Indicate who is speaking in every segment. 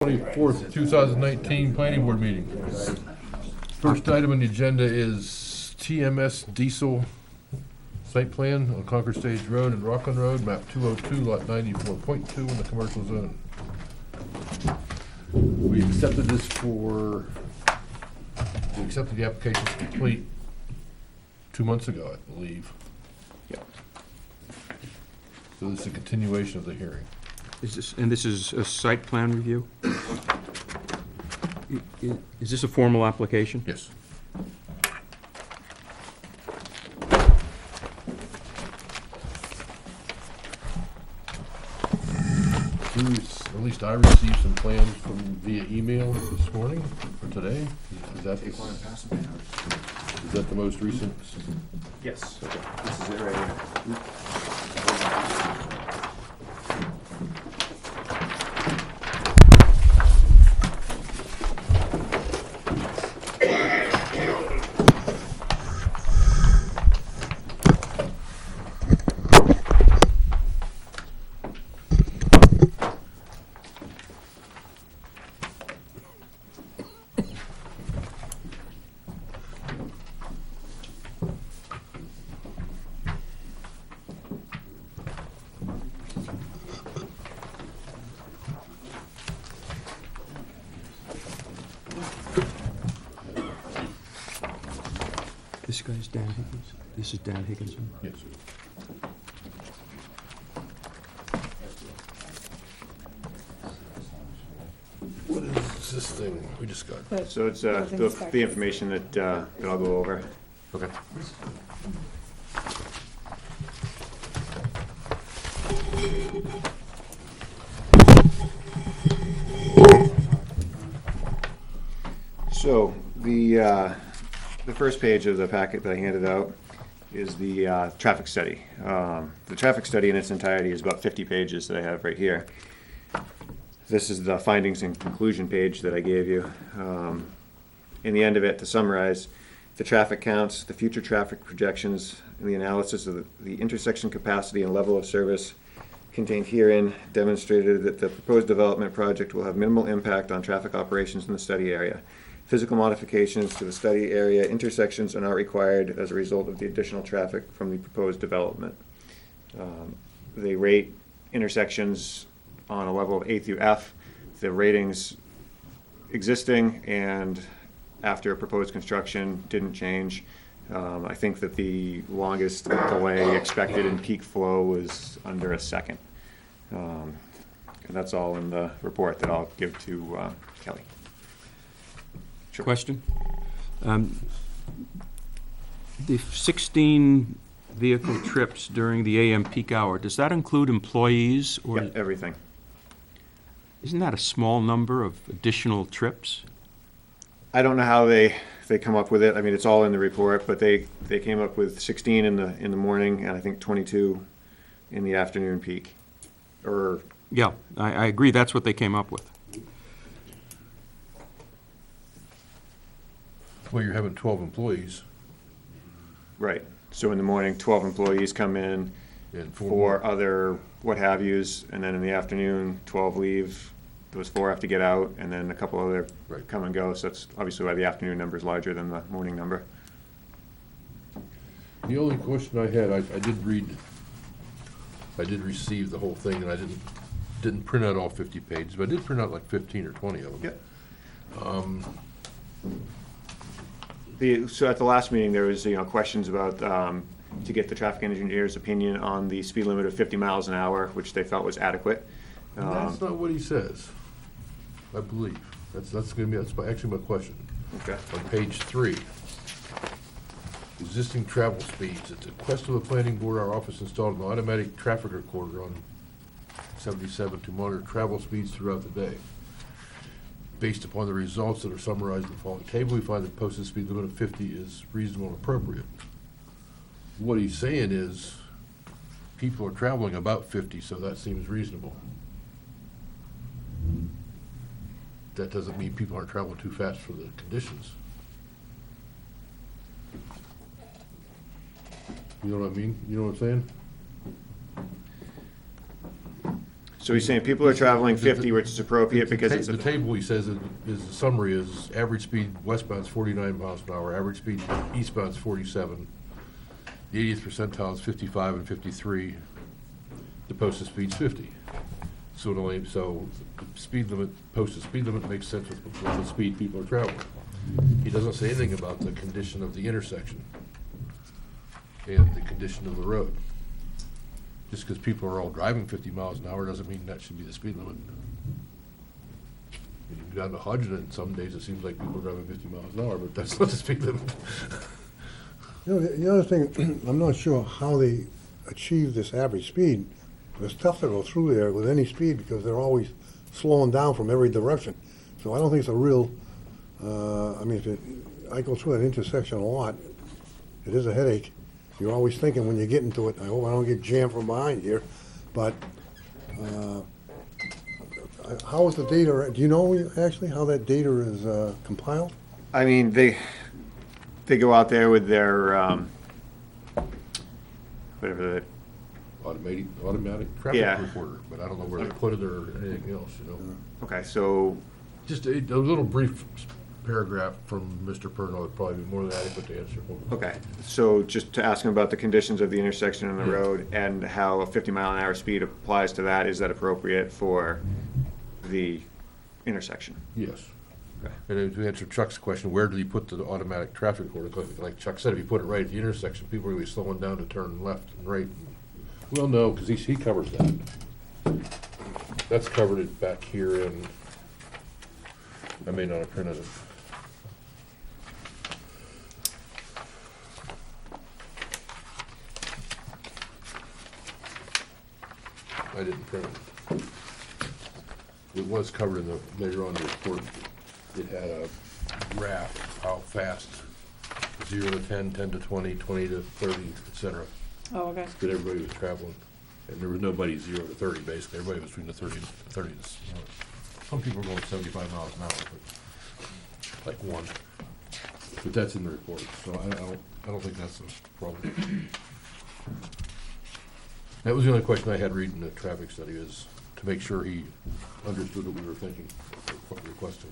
Speaker 1: 24th, 2019 Planning Board meeting. First item on the agenda is TMS diesel site plan on Concord Stage Road and Rockland Road, map 202, lot 94.2 in the commercial zone. We accepted the application complete 2 months ago, I believe.
Speaker 2: Yep.
Speaker 1: So this is a continuation of the hearing.
Speaker 2: This is a site plan review? Is this a formal application?
Speaker 1: Yes. At least I received some plans via email this morning, or today. Is that the most recent?
Speaker 3: Yes. Okay. This is it right here.
Speaker 2: This guy's Dan Higgins. This is Dan Higginson.
Speaker 1: Yes. What is this thing we just got?
Speaker 3: So it's the information that I'll go over.
Speaker 1: Okay.
Speaker 3: So the first page of the packet that I handed out is the traffic study. The traffic study in its entirety is about 50 pages that I have right here. This is the findings and conclusion page that I gave you. In the end of it, to summarize, the traffic counts, the future traffic projections, and the analysis of the intersection capacity and level of service contained herein demonstrated that the proposed development project will have minimal impact on traffic operations in the study area. Physical modifications to the study area intersections are not required as a result of the additional traffic from the proposed development. They rate intersections on a level of A through F. The ratings existing and after proposed construction didn't change. I think that the longest delay expected in peak flow was under a second. And that's all in the report that I'll give to Kelly. Sure.
Speaker 2: Question? The 16 vehicle trips during the AM peak hour, does that include employees? Or
Speaker 3: Yeah, everything.
Speaker 2: Isn't that a small number of additional trips?
Speaker 3: I don't know how they come up with it. I mean, it's all in the report, but they came up with 16 in the morning and I think 22 in the afternoon peak. Or
Speaker 2: Yeah, I agree, that's what they came up with.
Speaker 1: Well, you're having 12 employees.
Speaker 3: right. So in the morning, 12 employees come in
Speaker 1: And
Speaker 3: for other what have yous, and then in the afternoon, 12 leave. Those 4 have to get out, and then a couple other
Speaker 1: Right.
Speaker 3: come and go. So that's obviously why the afternoon number is larger than the morning number.
Speaker 1: The only question I had, I did receive the whole thing, and I didn't print out all 50 pages, but I did print out like 15 or 20 of them.
Speaker 3: Yep. So at the last meeting, there was questions about to get the traffic engineer's opinion on the speed limit of 50 miles an hour, which they felt was adequate.
Speaker 1: And that's not what he says, I believe. That's actually my question.
Speaker 3: Okay.
Speaker 1: On page 3, existing travel speeds. At the request of the planning board, our office installed an automatic traffic recorder on 77 to monitor travel speeds throughout the day. Based upon the results that are summarized in the following table, we find the posted speed limit of 50 is reasonable and appropriate. What he's saying is people are traveling about 50, so that seems reasonable. That doesn't mean people aren't traveling too fast for the conditions. You know what I mean? You know what I'm saying?
Speaker 3: So he's saying people are traveling 50, which is appropriate because it's
Speaker 1: The table, he says, is the summary is average speed westbound is 49 miles an hour, average speed eastbound is 47. The 80th percentile is 55 and 53. The posted speed's 50. So the speed limit, posted speed limit makes sense with the speed people are traveling. He doesn't say anything about the condition of the intersection and the condition of the road. Just because people are all driving 50 miles an hour doesn't mean that should be the speed limit. You go down to Hodgson, and some days it seems like people are driving 50 miles an hour, but that's not the speed limit.
Speaker 4: You know, the other thing, I'm not sure how they achieve this average speed. It's tough to go through there with any speed because they're always slowing down from every direction. So I don't think it's a real, I mean, I go through that intersection a lot. It is a headache. You're always thinking when you get into it, I hope I don't get jammed from behind here. But how is the data, do you know actually how that data is compiled?
Speaker 3: I mean, they go out there with their, whatever the,
Speaker 1: Automatic
Speaker 3: Yeah.
Speaker 1: traffic recorder, but I don't know where they put it or anything else, you know.
Speaker 3: okay, so,
Speaker 1: Just a little brief paragraph from Mr. Purnell would probably be more than adequate to answer.
Speaker 3: okay, so just to ask him about the conditions of the intersection and the
Speaker 1: Yeah.
Speaker 3: road and how a 50-mile-an-hour speed applies to that, is that appropriate for the intersection?
Speaker 1: Yes.
Speaker 3: Okay.
Speaker 1: And then to answer Chuck's question, where did he put the automatic traffic recorder? Like Chuck said, if you put it right at the intersection, people are going to be slowing down to turn left and right. Well, no, because he covers that. That's covered it back here, and I may not have printed it. I didn't print it. It was covered in the, later on in the report, it had a graph, how fast, 0 to 10, 10 to 20, 20 to 30, et cetera,
Speaker 5: Oh, okay.
Speaker 1: that everybody was traveling. And there was nobody 0 to 30, basically, everybody was between the 30 and, some people were going 75 miles an hour, but like one. But that's in the report, so I don't think that's a problem. That was the only question I had reading the traffic study, is to make sure he understood what we were thinking, or requesting.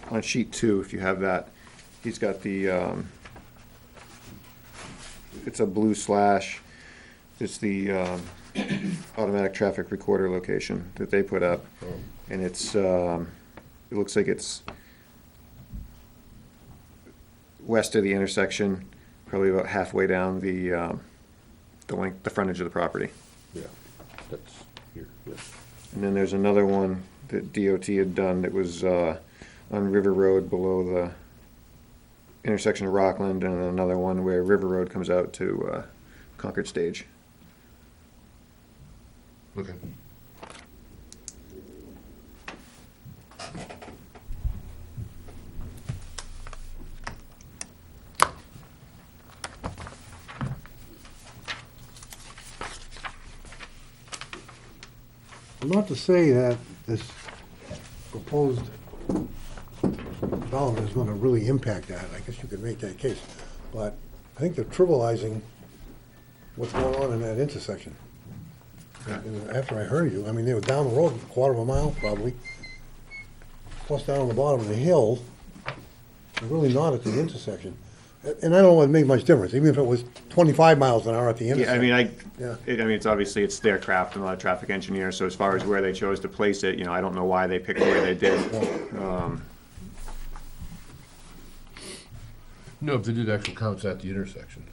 Speaker 3: On sheet 2, if you have that, he's got the, it's a blue slash, it's the automatic traffic recorder location that they put up, and it's, it looks like it's west of the intersection, probably about halfway down the length, the frontage of the property.
Speaker 1: Yeah, that's here, yes.
Speaker 3: And then there's another one that DOT had done that was on River Road below the intersection of Rockland, and another one where River Road comes out to Concord Stage.
Speaker 1: Okay.
Speaker 4: Not to say that this proposed development is gonna really impact that, I guess you could make that case. But I think they're trivializing what's going on in that intersection. And after I heard you, I mean, they were down the road a quarter of a mile probably, plus down on the bottom of the hill. They're really not at the intersection. And I don't know if it make much difference, even if it was 25 miles an hour at the
Speaker 3: Yeah, I
Speaker 4: intersection.
Speaker 3: mean, it's obviously, it's their craft, and a lot of traffic engineers, so as far as where they chose to place it, I don't know why they picked where they did.
Speaker 1: No, if they did actual counts at the intersection.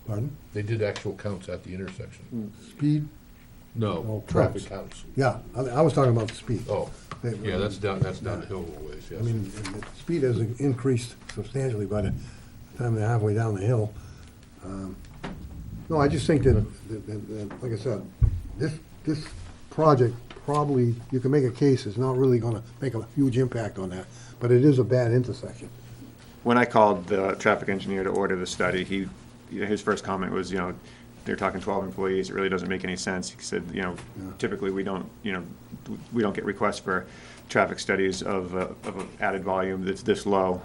Speaker 4: Pardon?
Speaker 1: They did actual counts at the intersection.
Speaker 4: Speed?
Speaker 1: No,
Speaker 4: trucks.
Speaker 1: traffic counts.
Speaker 4: Yeah, I was talking about the speed.
Speaker 1: Oh, yeah, that's down the hill a little ways, yes.
Speaker 4: I mean, the speed has increased substantially by the time they're halfway down the hill. No, I just think that, like I said, this project probably, you can make a case, is not really gonna make a huge impact on that, but it is a bad intersection.
Speaker 3: When I called the traffic engineer to order the study, his first comment was, they're talking 12 employees, it really doesn't make any sense. He said, typically we don't get requests for traffic studies of an added volume that's this low.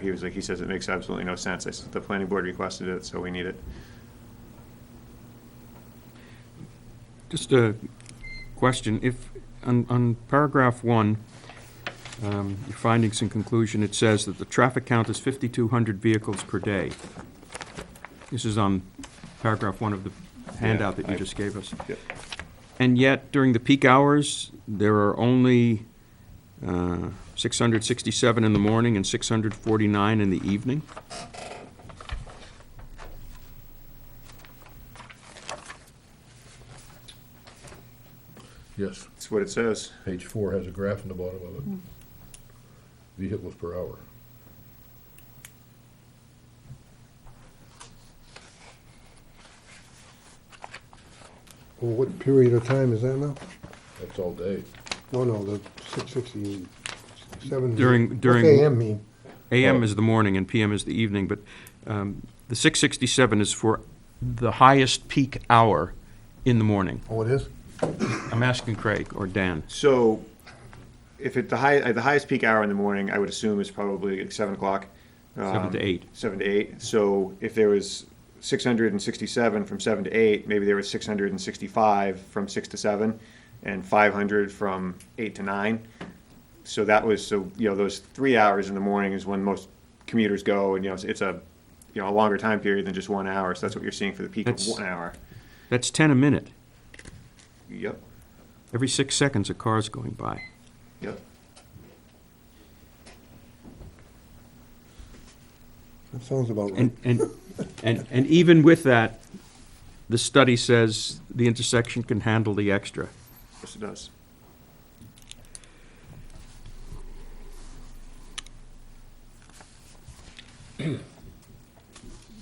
Speaker 3: He says it makes absolutely no sense. I said, the planning board requested it, so we need it.
Speaker 2: Just a question, if, on paragraph 1, your findings and conclusion, it says that the traffic count is 5,200 vehicles per day. This is on paragraph 1 of the handout that you just gave us.
Speaker 3: Yep.
Speaker 2: And yet, during the peak hours, there are only 667 in the morning and 649 in the evening?
Speaker 1: Yes,
Speaker 3: That's what it says.
Speaker 1: page 4 has a graph in the bottom of it. Vehicles per hour.
Speaker 4: Well, what period of time is that now?
Speaker 1: That's all day.
Speaker 4: No, the 667.
Speaker 2: During-
Speaker 4: What's AM mean?
Speaker 2: AM is the morning and PM is the evening, but the 667 is for the highest peak hour in the morning.
Speaker 4: Oh, it is?
Speaker 2: I'm asking Craig or Dan.
Speaker 3: So, if at the highest peak hour in the morning, I would assume is probably like 7 o'clock.
Speaker 2: 7 to 8.
Speaker 3: 7 to 8. So if there was 667 from 7 to 8, maybe there was 665 from 6 to 7, and 500 from 8 to 9. So that was, those 3 hours in the morning is when most commuters go, and, it's a longer time period than just 1 hour. So that's what you're seeing for the peak of
Speaker 2: That's-
Speaker 3: 1 hour.
Speaker 2: That's 10 a minute.
Speaker 3: Yep,
Speaker 2: Every 6 seconds, a car's going by.
Speaker 3: yep.
Speaker 4: That sounds about right.
Speaker 2: And even with that, the study says the intersection can handle the extra.
Speaker 3: Yes, it does.
Speaker 2: You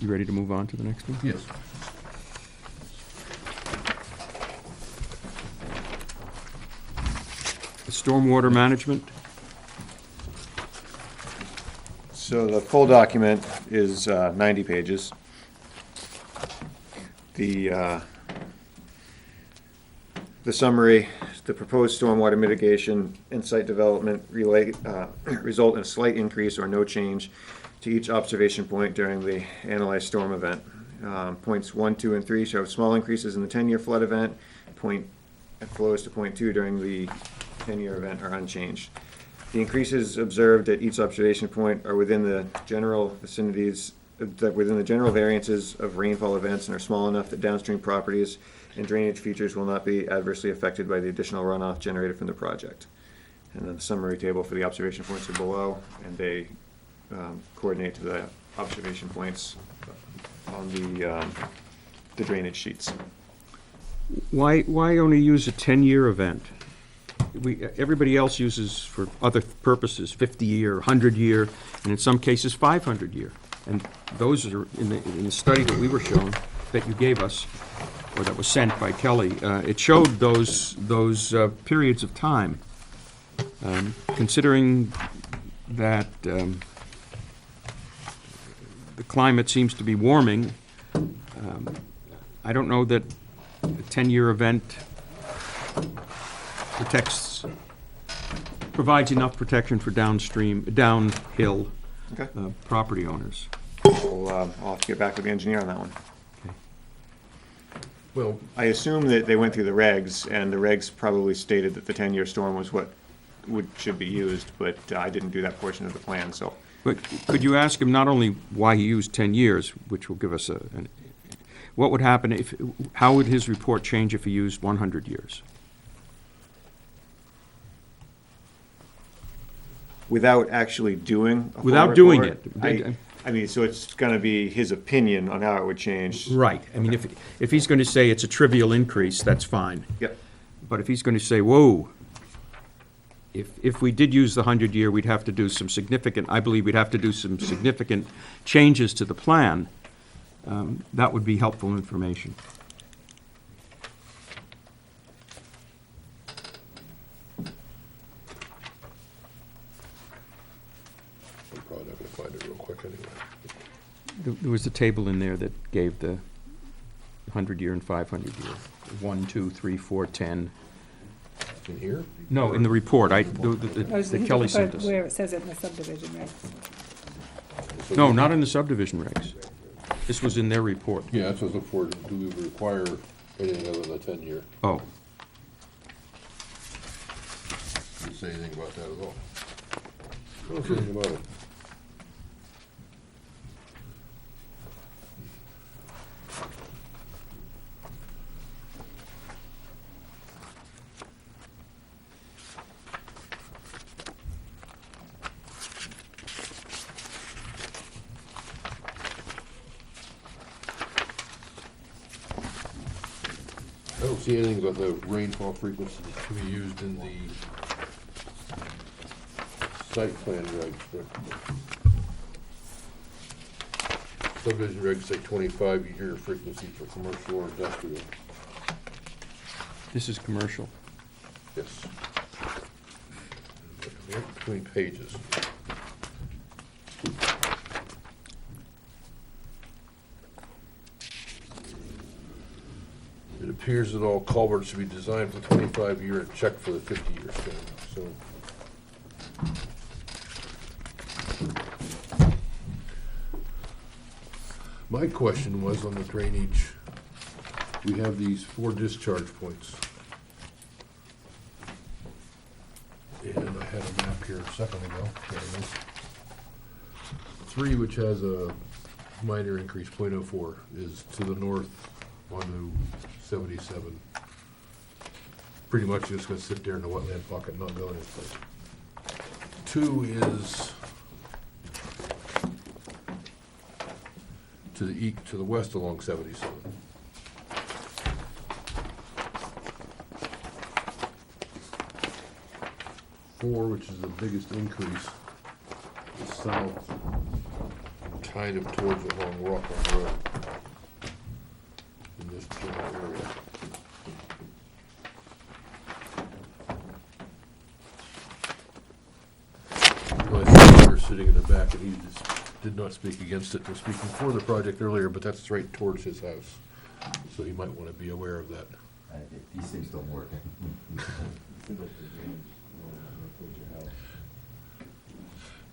Speaker 2: ready to move on to the next one?
Speaker 1: Yes.
Speaker 2: The stormwater management,
Speaker 3: So the full document is 90 pages. The summary, the proposed stormwater mitigation and site development result in a slight increase or no change to each observation point during the analyzed storm event. Points 1, 2, and 3 show small increases in the 10-year flood event. Flows to point 2 during the 10-year event are unchanged. The increases observed at each observation point are within the general vicinities, within the general variances of rainfall events, and are small enough that downstream properties and drainage features will not be adversely affected by the additional runoff generated from the project. And then the summary table for the observation points are below, and they coordinate to the observation points on the drainage sheets.
Speaker 2: why only use a 10-year event? Everybody else uses for other purposes, 50-year, 100-year, and in some cases, 500-year. And those are, in the study that we were shown, that you gave us, or that was sent by Kelly, it showed those periods of time. Considering that the climate seems to be warming, I don't know that a 10-year event provides enough protection for downhill
Speaker 3: Okay.
Speaker 2: property owners.
Speaker 3: I'll have to get back with the engineer on that one.
Speaker 1: Well,
Speaker 3: I assume that they went through the regs, and the regs probably stated that the 10-year storm was what should be used, but I didn't do that portion of the plan, so.
Speaker 2: But could you ask him not only why he used 10 years, which will give us what would happen how would his report change if he used 100 years?
Speaker 3: Without actually doing a full
Speaker 2: Without doing
Speaker 3: report,
Speaker 2: it.
Speaker 3: I mean, so it's gonna be his opinion on how it would change.
Speaker 2: Right. I mean, if he's going to say it's a trivial increase, that's fine.
Speaker 3: Yep.
Speaker 2: But if he's going to say, whoa, if we did use the 100-year, we'd have to do some significant, I believe we'd have to do some significant changes to the plan, that would be helpful information.
Speaker 1: I'm probably not gonna find it real quick anyway.
Speaker 2: There was a table in there that gave the 100-year and 500-year. 1, 2, 3, 4, 10.
Speaker 1: In here?
Speaker 2: No, in the report,
Speaker 5: I was
Speaker 2: the
Speaker 5: looking
Speaker 2: Kelly
Speaker 5: for
Speaker 2: sent us.
Speaker 5: where it says it in the subdivision regs.
Speaker 2: No, not in the subdivision regs. This was in their report.
Speaker 1: Yeah, that's what I was looking for. Do we require anything other than a 10-year?
Speaker 2: Oh,
Speaker 1: Didn't say anything about that at all. I don't see anything about it. I don't see anything about the rainfall frequency to be used in the site plan regs. Subdivision regs say 25-year frequency for commercial or industrial.
Speaker 2: this is commercial.
Speaker 1: Yes. Between pages. It appears that all culverts should be designed for 25-year and checked for the 50-year standard, so. My question was on the drainage, we have these 4 discharge points. And I had a map here a second ago. There it is. 3, which has a minor increase, 0.04, is to the north onto 77. Pretty much just gonna sit there in the wetland bucket, not go anyplace. 2 is to the west along 77. 4, which is the biggest increase, is south, kind of towards along Rockland Road, in this general area. Well, I think We're sitting in the back, and he just did not speak against it, was speaking for the project earlier, but that's right towards his house, so he might want to be aware of that.
Speaker 6: These things don't work.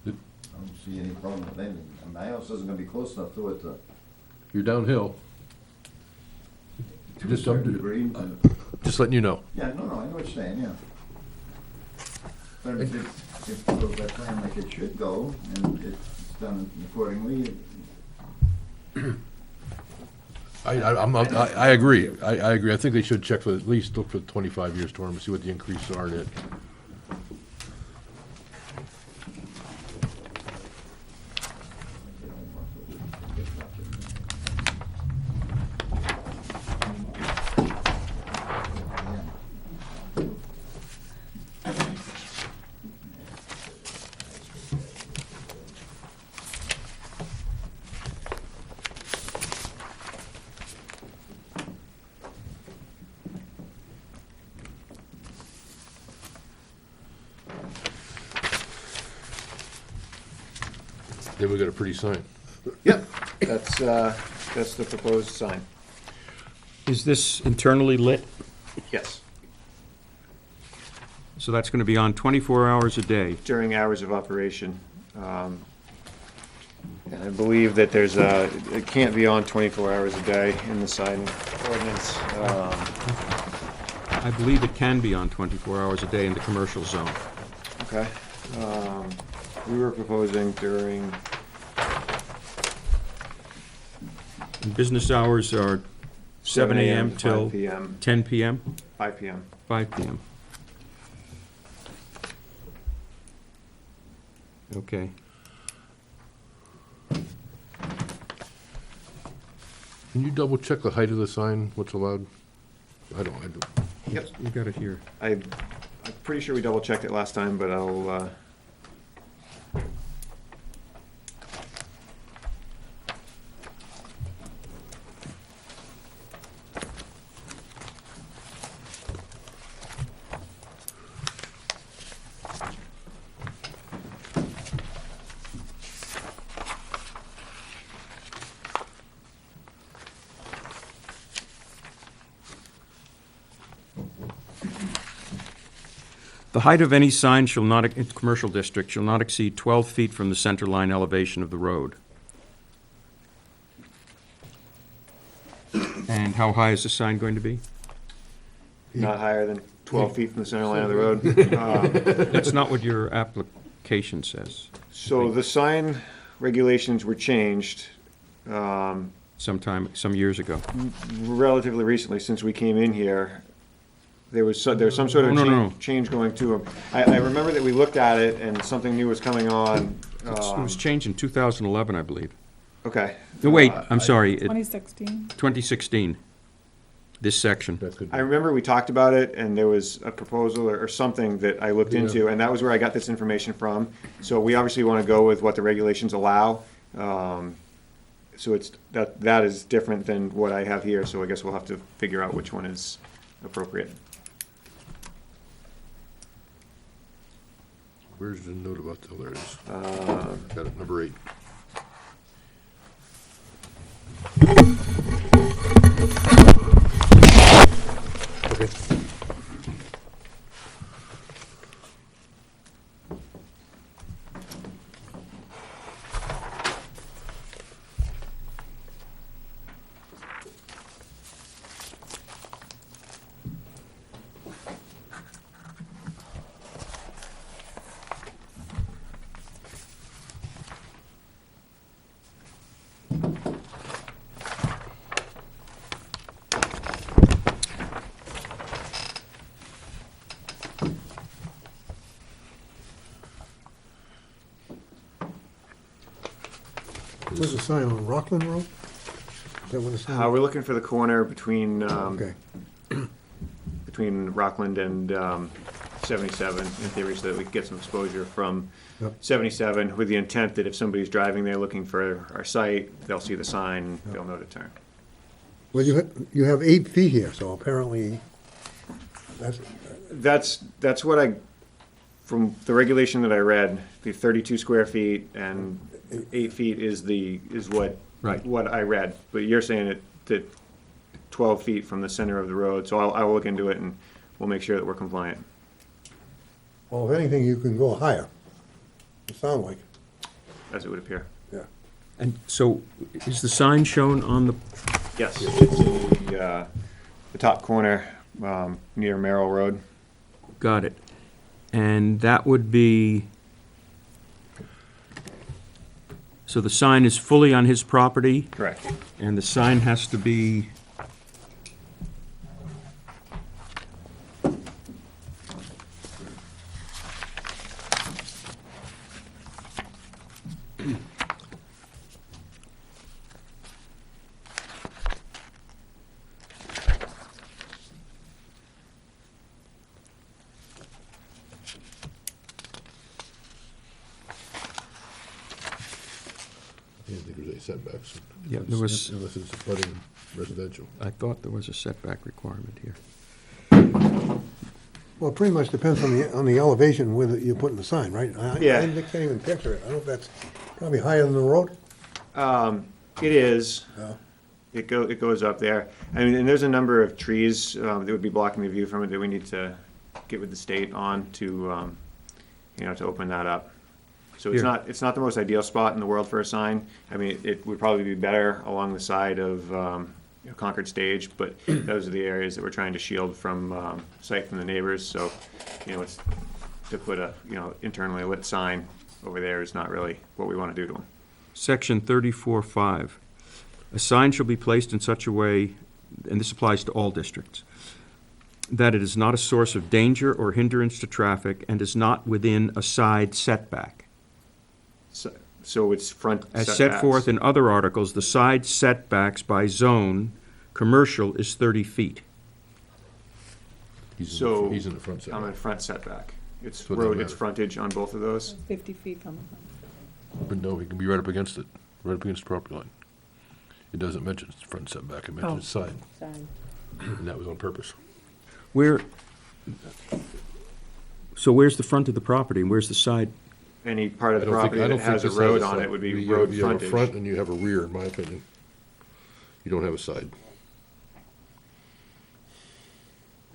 Speaker 6: I don't see any problem with anything. And my house isn't gonna be close enough to it to.
Speaker 1: You're downhill.
Speaker 6: To a
Speaker 1: Just
Speaker 6: certain
Speaker 1: up to-
Speaker 6: degree.
Speaker 1: Just letting you know.
Speaker 6: Yeah, no, I know what you're saying, yeah. But if it goes that plan like it should go, and it's done accordingly,
Speaker 1: I agree. I agree. I think they should check for, at least look for the 25-year storm and see what the increases are in it. Then we got a pretty sign.
Speaker 3: Yep, that's the proposed sign.
Speaker 2: Is this internally lit?
Speaker 3: Yes,
Speaker 2: So that's going to be on 24 hours a day.
Speaker 3: during hours of operation. And I believe that it can't be on 24 hours a day in the sign ordinance.
Speaker 2: I believe it can be on 24 hours a day in the commercial zone.
Speaker 3: Okay. We were proposing during,
Speaker 2: And business hours are 7 a.m. till
Speaker 3: 5 p.m.,
Speaker 2: 10 p.m.,
Speaker 3: 5 p.m.
Speaker 2: 5 p.m. Okay.
Speaker 1: Can you double check the height of the sign, what's allowed? I don't.
Speaker 3: Yep.
Speaker 2: You got it here.
Speaker 3: I'm pretty sure we double checked it last time, but I'll,
Speaker 2: The height of any sign shall not, in commercial district, shall not exceed 12 feet from the center line elevation of the road. And how high is the sign going to be?
Speaker 3: not higher than 12 feet from the center line of the road.
Speaker 2: That's not what your application says.
Speaker 3: So the sign regulations were changed
Speaker 2: Some years ago.
Speaker 3: relatively recently, since we came in here. There was some sort of
Speaker 2: No.
Speaker 3: change going to them. I remember that we looked at it and something new was coming on.
Speaker 2: It was changed in 2011, I believe.
Speaker 3: Okay.
Speaker 2: No, wait, I'm sorry,
Speaker 5: 2016.
Speaker 2: 2016, this section.
Speaker 1: That could
Speaker 3: I
Speaker 1: be.
Speaker 3: remember we talked about it, and there was a proposal or something that I looked into, and that was where I got this information from. So we obviously want to go with what the regulations allow. So it's, that is different than what I have here, so I guess we'll have to figure out which one is appropriate.
Speaker 1: Where's the note about the, there it is. Got it, number 8. Okay.
Speaker 4: Where's the sign, on Rockland Road? Is that what it's saying?
Speaker 3: We're looking for the corner between,
Speaker 4: Okay,
Speaker 3: between Rockland and 77, in theory, so that we can get some exposure from
Speaker 4: Yep.
Speaker 3: 77, with the intent that if somebody's driving there looking for our site, they'll see the sign, and they'll know to turn.
Speaker 4: well, you have 8 feet here, so apparently,
Speaker 3: That's what I, from the regulation that I read, the 32 square feet and 8 feet is what,
Speaker 2: Right.
Speaker 3: what I read. But you're saying that 12 feet from the center of the road, so I will look into it and we'll make sure that we're compliant,
Speaker 4: well, if anything, you can go higher, it sounds like,
Speaker 3: as it would appear.
Speaker 4: yeah.
Speaker 2: And so, is the sign shown on the,
Speaker 3: Yes, it's in the top corner, near Merrill Road.
Speaker 2: got it. And that would be, so the sign is fully on his property,
Speaker 3: Correct.
Speaker 2: and the sign has to be,
Speaker 1: I didn't think there was any setbacks.
Speaker 2: Yeah, there was-
Speaker 1: Unless it's abutting residential.
Speaker 2: I thought there was a setback requirement here.
Speaker 4: Well, it pretty much depends on the elevation where you're putting the sign, right?
Speaker 3: Yeah.
Speaker 4: I can't even picture it, I don't know if that's probably higher than the road?
Speaker 3: It is.
Speaker 4: Yeah.
Speaker 3: It goes up there. I mean, and there's a number of trees that would be blocking the view from it that we need to get with the state on to, to open that up. So
Speaker 2: Here.
Speaker 3: it's not the most ideal spot in the world for a sign. I mean, it would probably be better along the side of Concord Stage, but those are the areas that we're trying to shield from sight from the neighbors. So, it's to put a internally lit sign over there is not really what we want to do to them.
Speaker 2: Section 34.5. A sign shall be placed in such a way, and this applies to all districts, that it is not a source of danger or hindrance to traffic and is not within a side setback.
Speaker 3: So it's front
Speaker 2: As
Speaker 3: setbacks.
Speaker 2: set forth in other articles, the side setbacks by zone, commercial is 30 feet.
Speaker 3: So
Speaker 1: He's in the front
Speaker 3: I'm in
Speaker 1: setback.
Speaker 3: front setback. It's
Speaker 1: So it doesn't
Speaker 3: road, it's
Speaker 1: matter.
Speaker 3: frontage on both of those.
Speaker 5: 50 feet from the front.
Speaker 1: But no, he can be right up against it, right up against the property line. It doesn't mention its front setback, it mentions side,
Speaker 5: Side.
Speaker 1: and that was on purpose.
Speaker 2: Where, so where's the front of the property and where's the side?
Speaker 3: Any part of
Speaker 1: I
Speaker 3: the
Speaker 1: don't think-
Speaker 3: property
Speaker 1: I
Speaker 3: that
Speaker 1: don't think
Speaker 3: has a
Speaker 1: this
Speaker 3: road
Speaker 1: side.
Speaker 3: on it would be
Speaker 1: You
Speaker 3: road
Speaker 1: have a front
Speaker 3: frontage.
Speaker 1: and you have a rear, in my opinion. You don't have a side.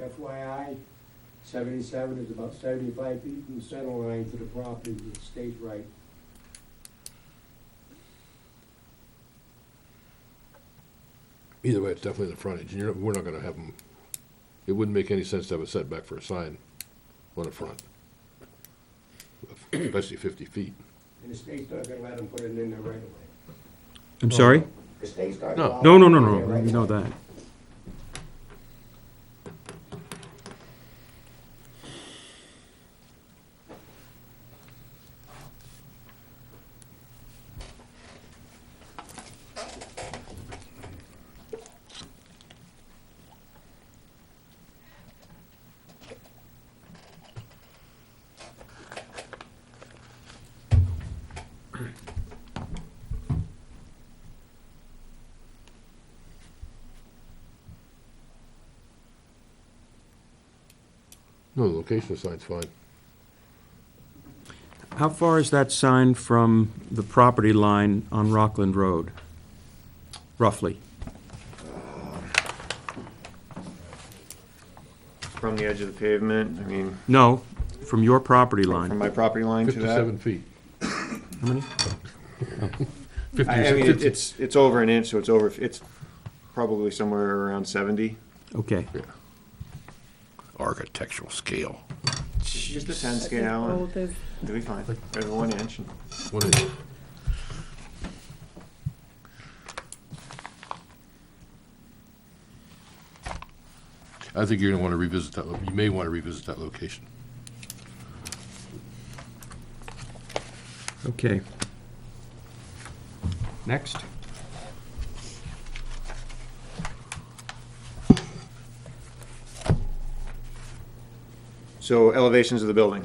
Speaker 7: FYI, 77 is about 75 feet from the center line to the property, it stays right.
Speaker 1: Either way, it's definitely the frontage, and we're not gonna have them, it wouldn't make any sense to have a setback for a sign on the front. Especially 50 feet.
Speaker 7: And the state's not gonna let them put it in there right away.
Speaker 2: I'm sorry?
Speaker 7: The state's not.
Speaker 1: No.
Speaker 7: allowed
Speaker 2: No, no,
Speaker 7: to
Speaker 2: no,
Speaker 7: put it
Speaker 2: no,
Speaker 7: in right
Speaker 2: we know
Speaker 7: away.
Speaker 2: that.
Speaker 1: No, the location of the sign's fine.
Speaker 2: How far is that sign from the property line on Rockland Road? Roughly?
Speaker 3: From the edge of the pavement, I mean,
Speaker 2: No, from your property
Speaker 3: from
Speaker 2: line.
Speaker 3: my property line to that.
Speaker 1: 57 feet.
Speaker 2: How many?
Speaker 1: 50,
Speaker 3: I mean,
Speaker 1: 50
Speaker 3: it's over an inch, so it's probably somewhere around 70.
Speaker 2: Okay.
Speaker 1: architectural scale.
Speaker 3: Just a 10
Speaker 5: That's
Speaker 3: scale,
Speaker 5: as
Speaker 3: and
Speaker 5: old as-
Speaker 3: it'll be fine. Over 1 inch. And
Speaker 1: What is it? I think you're gonna wanna revisit that, you may wanna revisit that location.
Speaker 2: Okay. Next.
Speaker 3: So elevations of the building.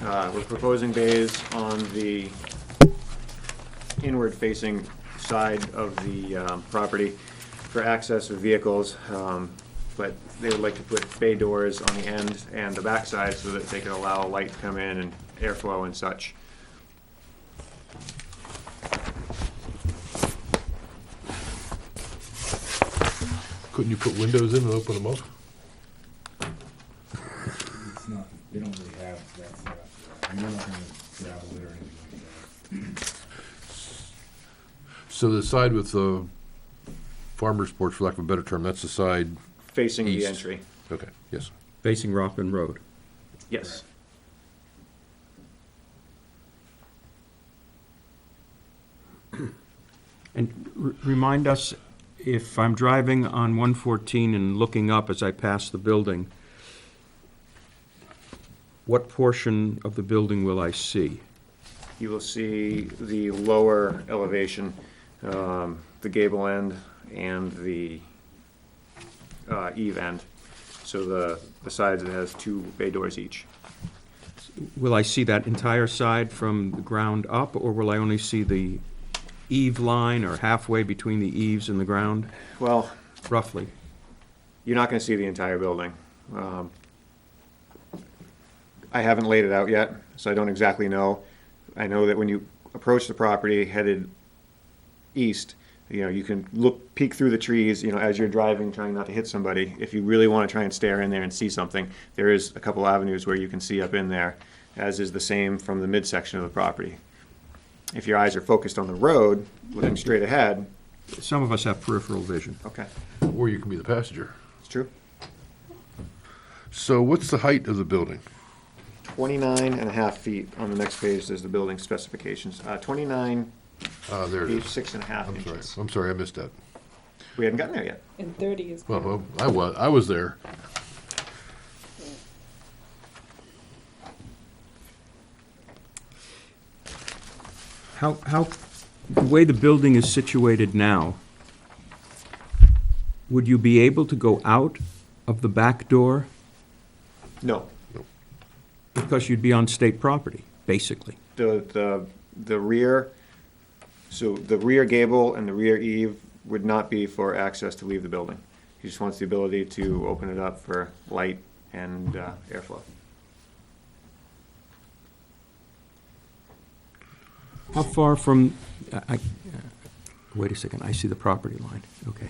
Speaker 3: We're proposing bays on the inward-facing side of the property for access of vehicles, but they would like to put bay doors on the end and the back side so that they can allow light to come in and airflow and such.
Speaker 1: Couldn't you put windows in and open them up?
Speaker 8: It's not, they don't really have that set up. And they're not gonna gravel it or anything like that.
Speaker 1: So the side with the farmer's porch, for lack of a better term, that's the side,
Speaker 3: Facing the
Speaker 1: East.
Speaker 3: entry.
Speaker 1: okay, yes.
Speaker 2: Facing Rockland Road.
Speaker 3: Yes.
Speaker 2: And remind us, if I'm driving on 114 and looking up as I pass the building, what portion of the building will I see?
Speaker 3: You will see the lower elevation, the gable end and the eave end. So the sides that has 2 bay doors each.
Speaker 2: Will I see that entire side from the ground up, or will I only see the eave line or halfway between the eaves and the ground,
Speaker 3: Well,
Speaker 2: roughly?
Speaker 3: you're not gonna see the entire building. I haven't laid it out yet, so I don't exactly know. I know that when you approach the property headed east, you can peek through the trees, as you're driving, trying not to hit somebody. If you really wanna try and stare in there and see something, there is a couple avenues where you can see up in there, as is the same from the midsection of the property. If your eyes are focused on the road, looking straight ahead,
Speaker 2: Some of us have peripheral vision.
Speaker 3: okay,
Speaker 1: Or you can be the passenger.
Speaker 3: it's true.
Speaker 1: So what's the height of the building?
Speaker 3: 29.5 feet. On the next page, there's the building specifications. 29
Speaker 1: There it
Speaker 3: feet,
Speaker 1: is.
Speaker 3: 6.5
Speaker 1: I'm sorry,
Speaker 3: inches.
Speaker 1: I'm sorry, I missed that.
Speaker 3: We haven't gotten there yet.
Speaker 5: And 30 is.
Speaker 1: Well, I was there.
Speaker 2: How, the way the building is situated now, would you be able to go out of the back door?
Speaker 3: No,
Speaker 2: Because you'd be on state property, basically.
Speaker 3: the rear, so the rear gable and the rear eave would not be for access to leave the building. He just wants the ability to open it up for light and airflow.
Speaker 2: How far from, wait a second, I see the property line, okay.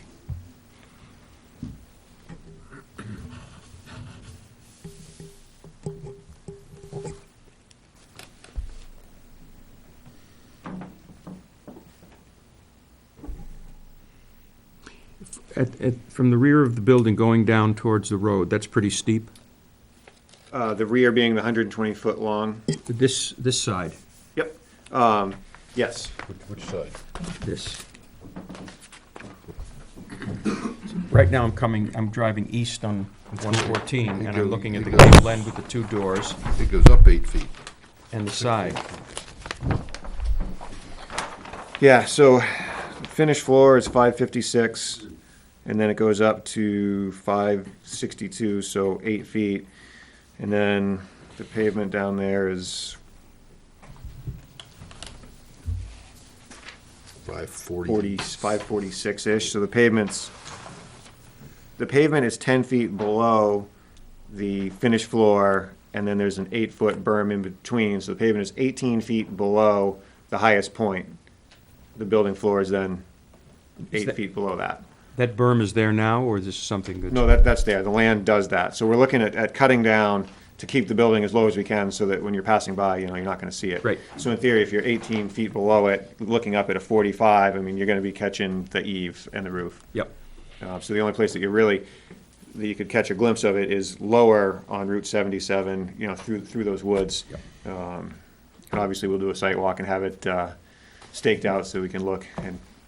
Speaker 2: From the rear of the building going down towards the road, that's pretty steep?
Speaker 3: The rear being the 120-foot long.
Speaker 2: This side,
Speaker 3: Yep. Yes.
Speaker 1: Which side?
Speaker 2: this. Right now, I'm driving east on 114, and I'm looking at the gable end with the two doors
Speaker 1: It goes up 8 feet.
Speaker 2: and the side.
Speaker 3: Yeah, so finished floor is 556, and then it goes up to 562, so 8 feet. And then the pavement down there is
Speaker 1: 540.
Speaker 3: 546-ish, so the pavement is 10 feet below the finished floor, and then there's an 8-foot berm in between, so the pavement is 18 feet below the highest point. The building floor is then 8 feet below that.
Speaker 2: That berm is there now, or is this something that's?
Speaker 3: No, that's there, the land does that, so we're looking at cutting down to keep the building as low as we can, so that when you're passing by, you're not gonna see it.
Speaker 2: Right.
Speaker 3: So in theory, if you're 18 feet below it, looking up at a 45, I mean, you're gonna be catching the eave and the roof.
Speaker 2: Yep.
Speaker 3: So the only place that you could catch a glimpse of it is lower on Route 77, through those woods. And obviously, we'll do a site walk and have it staked out so we can look.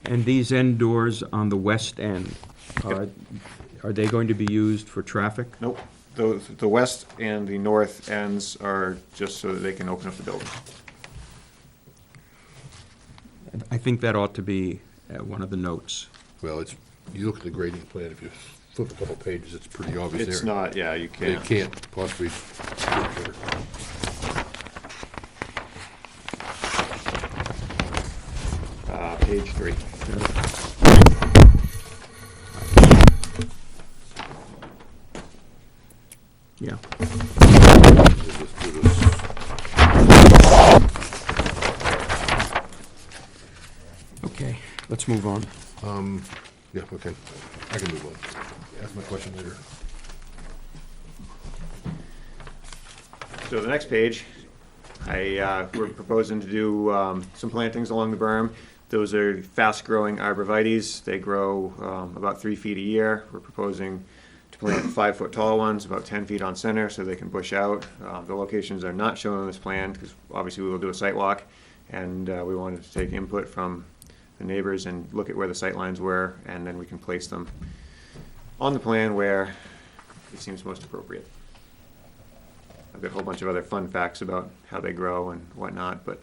Speaker 2: And these end doors on the west end, are they going to be used for traffic?
Speaker 3: Nope, the west and the north ends are just so that they can open up the building.
Speaker 2: I think that ought to be one of the notes.
Speaker 1: Well, you look at the grading plan, if you flip a couple pages, it's pretty obvious there.
Speaker 3: It's not, yeah, you
Speaker 1: They
Speaker 3: can't.
Speaker 1: can't possibly.
Speaker 3: Page 3.
Speaker 2: Yeah. Okay, let's move on.
Speaker 1: Yeah, okay. I can move on. Ask my question later.
Speaker 3: So the next page, we're proposing to do some plantings along the berm. Those are fast-growing arborvitaes. They grow about 3 feet a year. We're proposing to plant 5-foot tall ones, about 10 feet on center, so they can bush out. The locations are not shown on this plan, because obviously we will do a site walk, and we wanted to take input from the neighbors and look at where the sight lines were, and then we can place them on the plan where it seems most appropriate. I've got a whole bunch of other fun facts about how they grow and whatnot, but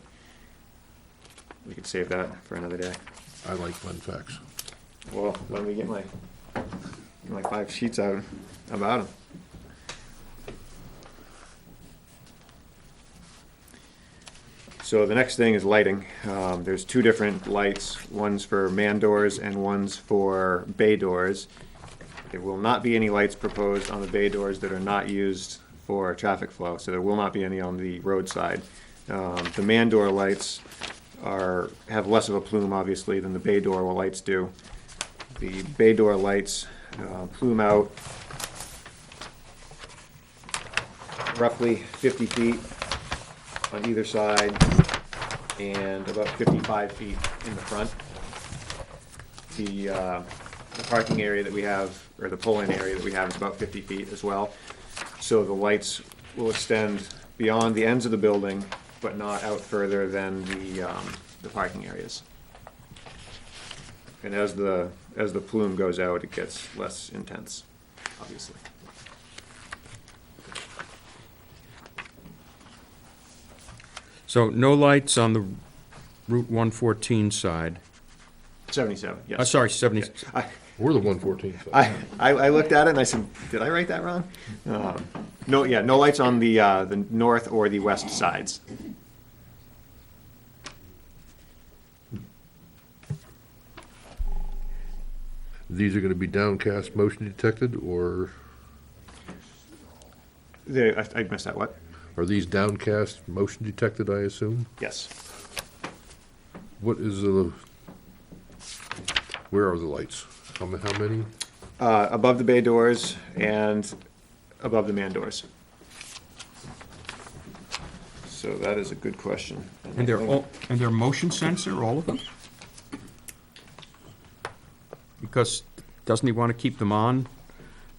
Speaker 3: we could save that for another day.
Speaker 1: I like fun facts.
Speaker 3: Well, let me get my 5 sheets out about them. So the next thing is lighting. There's 2 different lights. One's for man doors and one's for bay doors. There will not be any lights proposed on the bay doors that are not used for traffic flow, so there will not be any on the roadside. The man door lights have less of a plume, obviously, than the bay door lights do. The bay door lights plume out roughly 50 feet on either side and about 55 feet in the front. The parking area that we have, or the pull-in area that we have, is about 50 feet as well. So the lights will extend beyond the ends of the building, but not out further than the parking areas. And as the plume goes out, it gets less intense, obviously.
Speaker 2: So no lights on Route 114 side.
Speaker 3: 77, yes.
Speaker 2: Sorry, 70,
Speaker 1: We're the 114.
Speaker 3: I looked at it and I said, did I write that wrong? No, yeah, no lights on the north or the west sides.
Speaker 1: These are gonna be downcast, motion detected, or
Speaker 3: I missed that, what?
Speaker 1: are these downcast, motion detected, I assume?
Speaker 3: Yes.
Speaker 1: What is where are the lights? How many?
Speaker 3: Above the bay doors and above the man doors. So that is a good question.
Speaker 2: and they're motion sensor, all of them? Because doesn't he want to keep them on,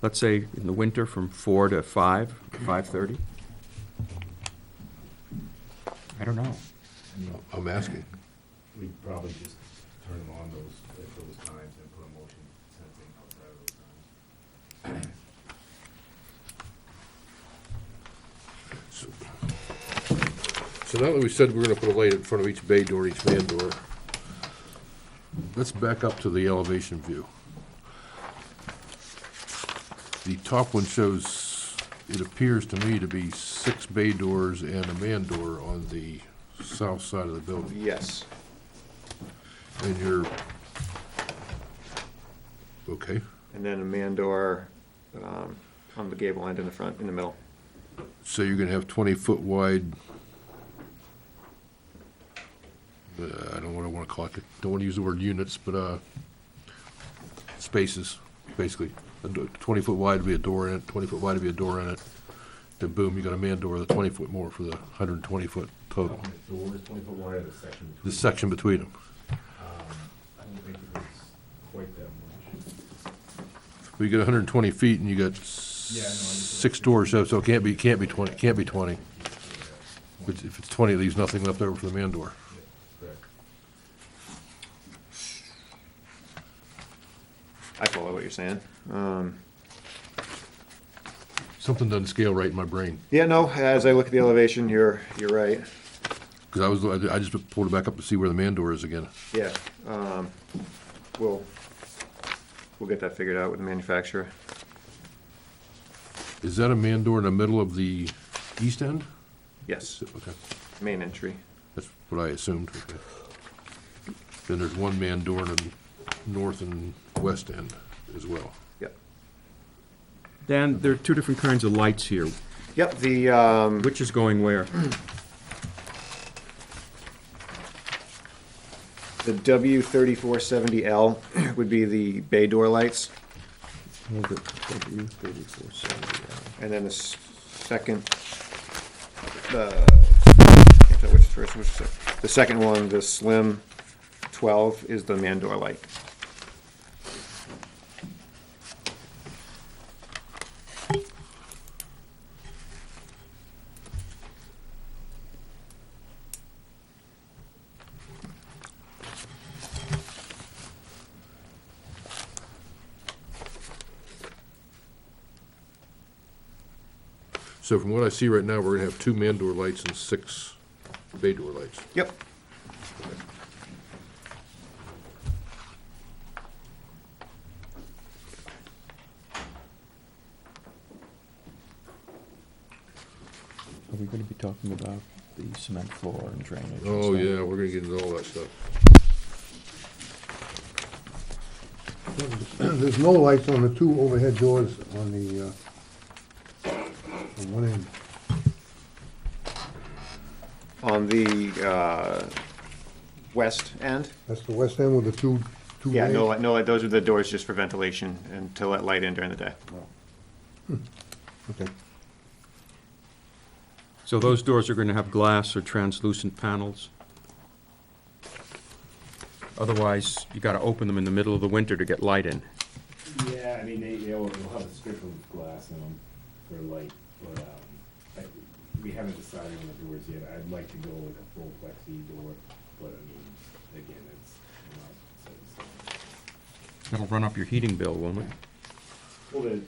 Speaker 2: let's say, in the winter from 4 to 5, 5:30? I don't know.
Speaker 1: I'm asking.
Speaker 8: We'd probably just turn them on at those times and put a motion sensing outside of those times.
Speaker 1: So now that we said we're gonna put a light in front of each bay door, each man door, let's back up to the elevation view. The top one shows, it appears to me to be 6 bay doors and a man door on the south side of the building.
Speaker 3: Yes.
Speaker 1: And you're, okay,
Speaker 3: And then a man door on the gable end in the front, in the middle.
Speaker 1: so you're gonna have 20-foot wide, I don't wanna call it, don't wanna use the word units, but, spaces, basically. 20-foot wide would be a door in it, 20-foot wide would be a door in it. Then boom, you got a man door with a 20-foot more for the 120-foot total.
Speaker 8: The doors 20 foot wide, or the section between?
Speaker 1: The section between them.
Speaker 8: I don't think it was quite that much.
Speaker 1: Well, you got 120 feet and you got
Speaker 8: Yeah, I know, I just-
Speaker 1: 6 doors, so it can't be 20. Which, if it's 20, it leaves nothing left over for the man door.
Speaker 8: Correct.
Speaker 3: I follow what you're saying.
Speaker 1: Something doesn't scale right in my brain.
Speaker 3: Yeah, no, as I look at the elevation, you're right.
Speaker 1: Because I just pulled it back up to see where the man door is again.
Speaker 3: Yeah, we'll get that figured out with the manufacturer.
Speaker 1: Is that a man door in the middle of the east end?
Speaker 3: Yes,
Speaker 1: Okay,
Speaker 3: main entry.
Speaker 1: that's what I assumed. Okay. Then there's one man door in the north and west end as well.
Speaker 3: Yep.
Speaker 2: Dan, there are two different kinds of lights here.
Speaker 3: Yep, the,
Speaker 2: Which is going where?
Speaker 3: the W3470L would be the bay door lights. And then the second, which is first, which is second? The second one, the slim 12, is the man door light.
Speaker 1: So from what I see right now, we're gonna have 2 man door lights and 6 bay door lights.
Speaker 3: Yep.
Speaker 2: Are we going to be talking about the cement floor and drainage? and
Speaker 1: Oh,
Speaker 2: stuff?
Speaker 1: yeah, we're gonna get into all that stuff.
Speaker 4: There's no lights on the 2 overhead doors on the, on one end.
Speaker 3: On the west end?
Speaker 4: That's the west end with the two
Speaker 3: Yeah,
Speaker 4: bays?
Speaker 3: no, those are the doors just for ventilation and to let light in during the day.
Speaker 4: Okay.
Speaker 2: So those doors are going to have glass or translucent panels? Otherwise, you got to open them in the middle of the winter to get light in.
Speaker 8: Yeah, I mean, they'll have a strip of glass in them for light, but, we haven't decided on the doors yet. I'd like to go with a full plexi door, but I mean, again, it's not set in stone.
Speaker 2: That'll run up your heating bill, won't it?
Speaker 8: Well, the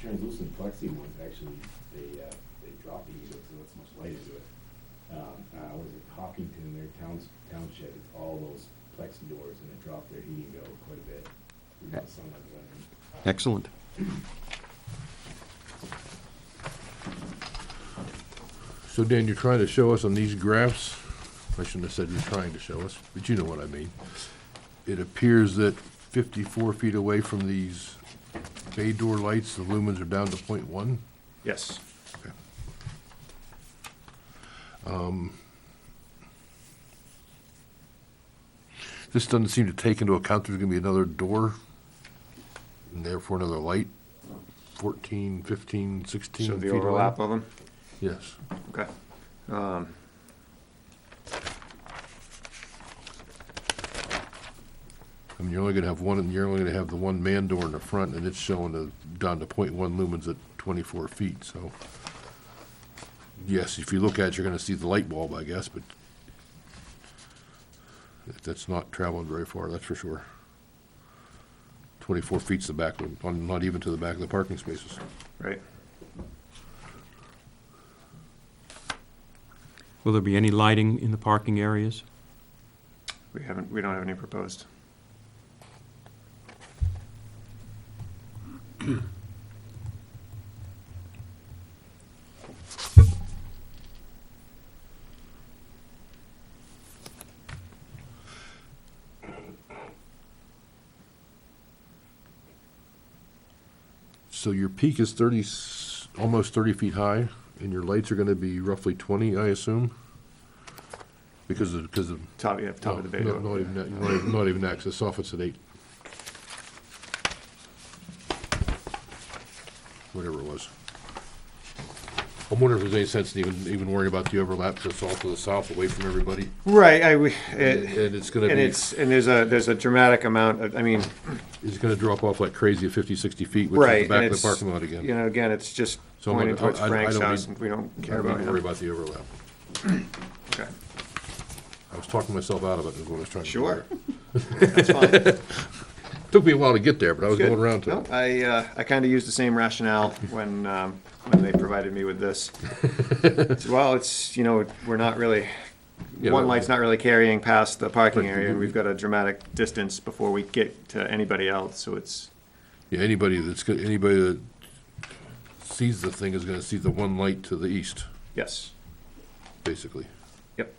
Speaker 8: translucent plexi ones, actually, they drop the heat, so it's much light into it. Was it Hopkinton, their township, it's all those plexi doors, and it dropped their heating bill quite a bit. Through the summer, but,
Speaker 2: Excellent.
Speaker 1: So Dan, you're trying to show us on these graphs, I shouldn't have said you're trying to show us, but you know what I mean. It appears that 54 feet away from these bay door lights, the lumens are down to 0.1.
Speaker 3: Yes.
Speaker 1: Okay. This doesn't seem to take into account there's gonna be another door, and therefore another light, 14, 15, 16
Speaker 3: So
Speaker 1: feet
Speaker 3: the
Speaker 1: away.
Speaker 3: overlap of them?
Speaker 1: Yes.
Speaker 3: Okay.
Speaker 1: I mean, you're only gonna have one, and you're only gonna have the one man door in the front, and it's showing down to 0.1 lumens at 24 feet, so. Yes, if you look at it, you're gonna see the light bulb, I guess, but that's not traveling very far, that's for sure. 24 feet's the back, not even to the back of the parking spaces.
Speaker 3: Right.
Speaker 2: Will there be any lighting in the parking areas?
Speaker 3: We don't have any proposed.
Speaker 1: So your peak is almost 30 feet high, and your lights are gonna be roughly 20, I assume? Because of.
Speaker 3: Top of the bay
Speaker 1: No,
Speaker 3: door.
Speaker 1: not even that, not even that, 'cause the soffit's at 8. Whatever it was. I'm wondering if there's any sense in even worrying about the overlap, because it's all to the south, away from everybody.
Speaker 3: Right,
Speaker 1: And it's gonna be,
Speaker 3: there's a dramatic amount of, I mean,
Speaker 1: it's gonna drop off like crazy at 50, 60 feet, which is
Speaker 3: right.
Speaker 1: the back
Speaker 3: and
Speaker 1: of the
Speaker 3: it's,
Speaker 1: parking lot again.
Speaker 3: You know, again, it's just
Speaker 1: So I'm
Speaker 3: pointing
Speaker 1: gonna-
Speaker 3: towards
Speaker 1: I
Speaker 3: Frank's
Speaker 1: don't
Speaker 3: house,
Speaker 1: need-
Speaker 3: and we don't
Speaker 1: I
Speaker 3: care
Speaker 1: don't
Speaker 3: about
Speaker 1: need to worry
Speaker 3: him.
Speaker 1: about the overlap.
Speaker 3: Okay.
Speaker 1: I was talking myself out of it, is what I was trying to do.
Speaker 3: Sure.
Speaker 1: there.
Speaker 3: That's fine.
Speaker 1: Took me a while to get there, but I was
Speaker 3: Good.
Speaker 1: going around to
Speaker 3: No,
Speaker 1: it.
Speaker 3: I kind of used the same rationale when they provided me with this. Well, it's, you know, we're not really,
Speaker 1: Yeah,
Speaker 3: one
Speaker 1: no.
Speaker 3: light's not really carrying past the parking
Speaker 1: Right.
Speaker 3: area, and we've got a dramatic distance before we get to anybody else, so it's,
Speaker 1: Yeah, anybody that sees the thing is gonna see the one light to the east,
Speaker 3: yes.
Speaker 1: basically.
Speaker 3: Yep.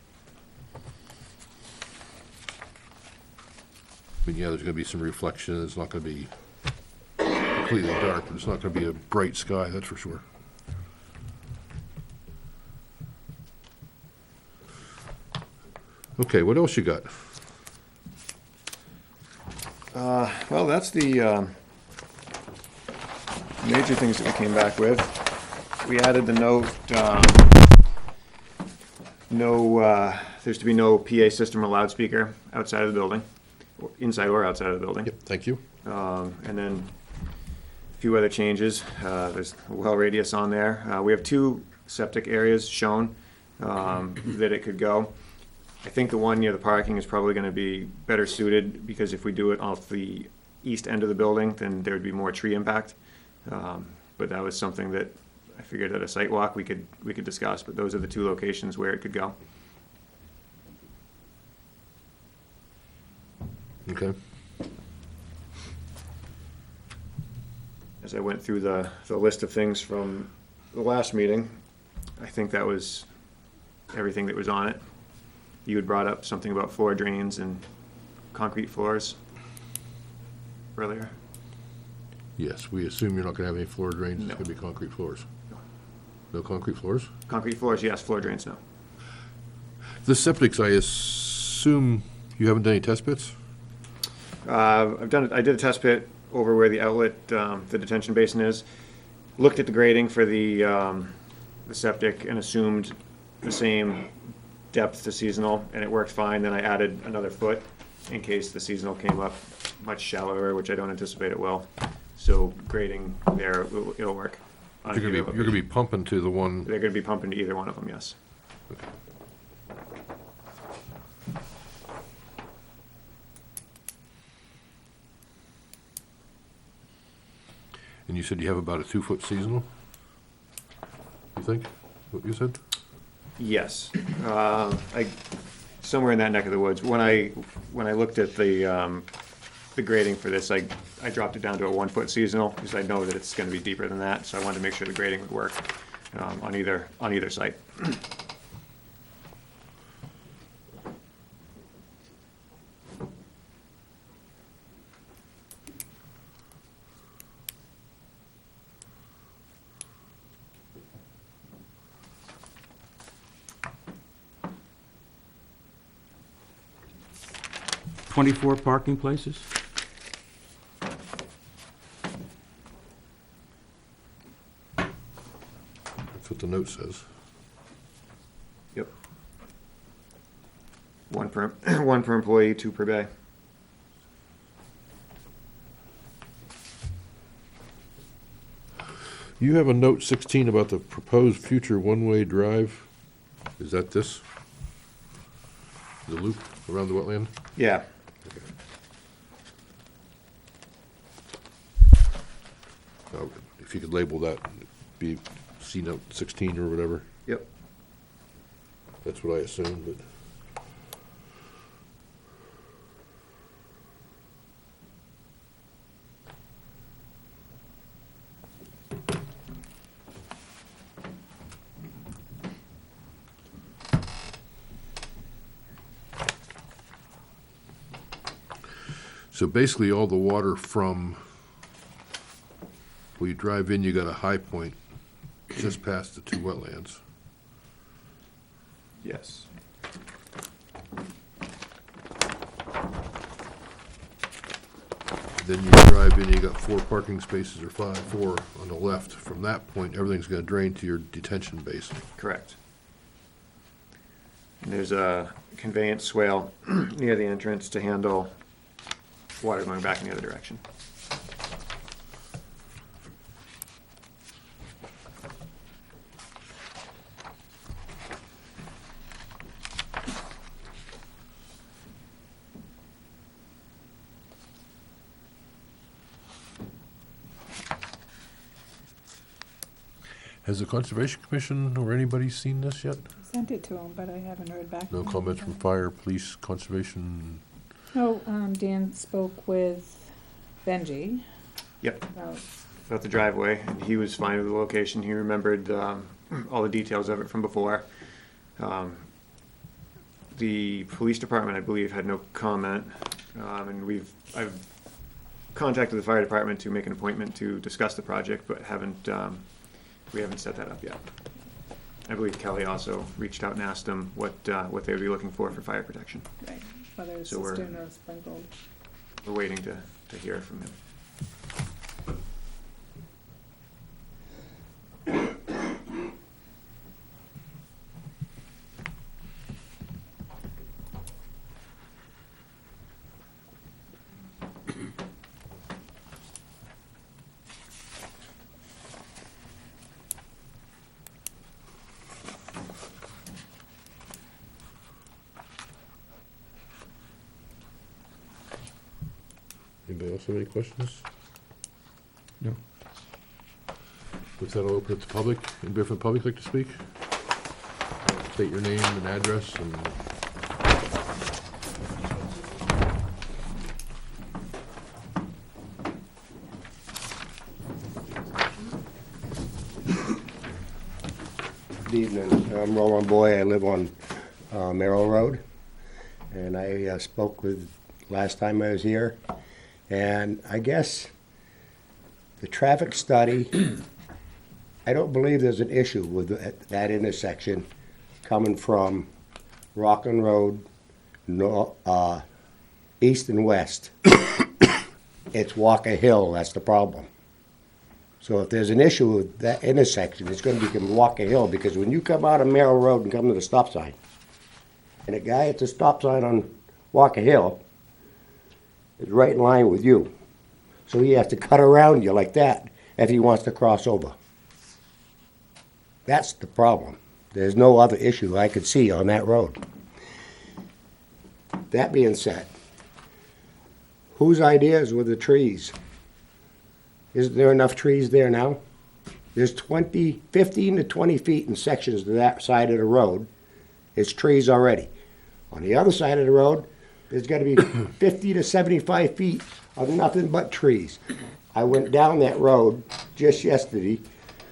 Speaker 1: I mean, yeah, there's gonna be some reflection, it's not gonna be completely dark, but it's not gonna be a bright sky, that's for sure. Okay, what else you got?
Speaker 3: Well, that's the major things that we came back with. We added the note, there's to be no PA system or loudspeaker outside of the building, or inside or outside of the building.
Speaker 1: Yep, thank you.
Speaker 3: And then a few other changes. There's a well radius on there. We have 2 septic areas shown that it could go. I think the one near the parking is probably gonna be better suited, because if we do it off the east end of the building, then there would be more tree impact. But that was something that I figured at a site walk we could discuss, but those are the 2 locations where it could go.
Speaker 1: Okay.
Speaker 3: As I went through the list of things from the last meeting, I think that was everything that was on it. You had brought up something about floor drains and concrete floors earlier.
Speaker 1: Yes, we assume you're not gonna have any floor drains,
Speaker 3: No.
Speaker 1: it's gonna be concrete floors. No concrete floors?
Speaker 3: Concrete floors, yes, floor drains, no.
Speaker 1: The septics, I assume you haven't done any test pits?
Speaker 3: I did a test pit over where the outlet, the detention basin is. Looked at the grading for the septic and assumed the same depth to seasonal, and it worked fine. Then I added another foot in case the seasonal came up much shallower, which I don't anticipate it will. So grading there, it'll work. on
Speaker 1: You're
Speaker 3: either
Speaker 1: gonna be
Speaker 3: location.
Speaker 1: pumping to the one,
Speaker 3: They're gonna be pumping to either one of them, yes.
Speaker 1: and you said you have about a 2-foot seasonal? You think, what you said?
Speaker 3: Yes, somewhere in that neck of the woods. When I looked at the grading for this, I dropped it down to a 1-foot seasonal, because I know that it's gonna be deeper than that, so I wanted to make sure the grading would work, on either site.
Speaker 2: Twenty-four parking places?
Speaker 1: That's what the note says.
Speaker 3: Yep. One per, one per employee, 2 per bay.
Speaker 1: You have a note 16 about the proposed future one-way drive. Is that this? The loop around the wetland?
Speaker 3: Yeah.
Speaker 1: If you could label that, be C note 16 or whatever.
Speaker 3: Yep.
Speaker 1: That's what I assumed, but. So basically, all the water from, where you drive in, you got a high point just past the 2 wetlands.
Speaker 3: Yes.
Speaker 1: Then you drive in, you got 4 parking spaces, or 4 on the left. From that point, everything's gonna drain to your detention basin.
Speaker 3: Correct. And there's a conveyance swale near the entrance to handle water going back in the other direction.
Speaker 1: Has the Conservation Commission or anybody seen this yet?
Speaker 5: Sent it to him, but I haven't heard back.
Speaker 1: No
Speaker 5: from him.
Speaker 1: comments from fire, police, conservation?
Speaker 5: No, Dan spoke with Benji
Speaker 3: Yep.
Speaker 5: about
Speaker 3: the driveway, and he was fine with the location. He remembered all the details of it from before. The police department, I believe, had no comment, and I've contacted the fire department to make an appointment to discuss the project, but we haven't set that up yet. I believe Kelly also reached out and asked them what they would be looking for fire protection.
Speaker 5: right, whether it's
Speaker 3: So we're-
Speaker 5: cistern or sprinkled.
Speaker 3: We're waiting to hear from him.
Speaker 1: Anybody else have any questions?
Speaker 2: No.
Speaker 1: With that, I'll open it to public. Anybody from the public like to speak? State your name and address and.
Speaker 9: Good evening. I'm Roland Boy. I live on Merrill Road. And I spoke with, last time I was here, and I guess the traffic study, I don't believe there's an issue with that intersection coming from Rockland Road, east and west. It's Walker Hill, that's the problem. So if there's an issue with that intersection, it's gonna become Walker Hill, because when you come out of Merrill Road and come to the stop sign, and the guy at the stop sign on Walker Hill is right in line with you. So he has to cut around you like that if he wants to cross over. That's the problem. There's no other issue I could see on that road. That being said, whose ideas were the trees? Isn't there enough trees there now? There's 15 to 20 feet in sections to that side of the road. It's trees already. On the other side of the road, there's gotta be 50 to 75 feet of nothing but trees. I went down that road just yesterday,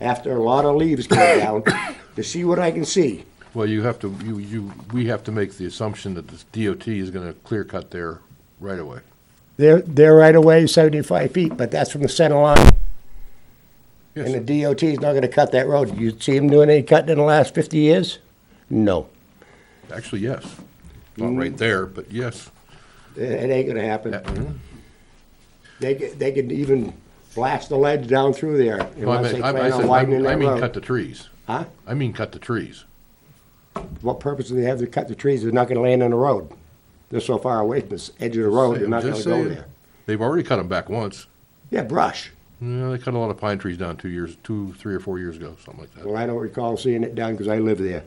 Speaker 9: after a lot of leaves came down, to see what I can see.
Speaker 1: Well, you have to, we have to make the assumption that the DOT is gonna clear cut their right of way.
Speaker 9: They're right away 75 feet, but that's from the center line. And the
Speaker 1: Yes,
Speaker 9: DOT is not gonna cut that road. You see them doing any cutting in the last 50 years? No.
Speaker 1: actually, yes. Not right there, but yes.
Speaker 9: It ain't gonna happen.
Speaker 1: Mhm.
Speaker 9: They could even blast the ledge down through there
Speaker 1: No,
Speaker 9: unless they
Speaker 1: I
Speaker 9: plan
Speaker 1: said,
Speaker 9: on widening
Speaker 1: I
Speaker 9: that
Speaker 1: mean
Speaker 9: road.
Speaker 1: cut the trees.
Speaker 9: Huh?
Speaker 1: I mean cut the trees.
Speaker 9: What purpose do they have to cut the trees? They're not gonna land on the road. They're so far away from the edge of the road, they're not gonna
Speaker 1: Just
Speaker 9: go
Speaker 1: saying.
Speaker 9: there.
Speaker 1: They've already cut them back once.
Speaker 9: Yeah, brush.
Speaker 1: Yeah, they cut a lot of pine trees down 3 or 4 years ago, something like that.
Speaker 9: Well, I don't recall seeing it done because I live there.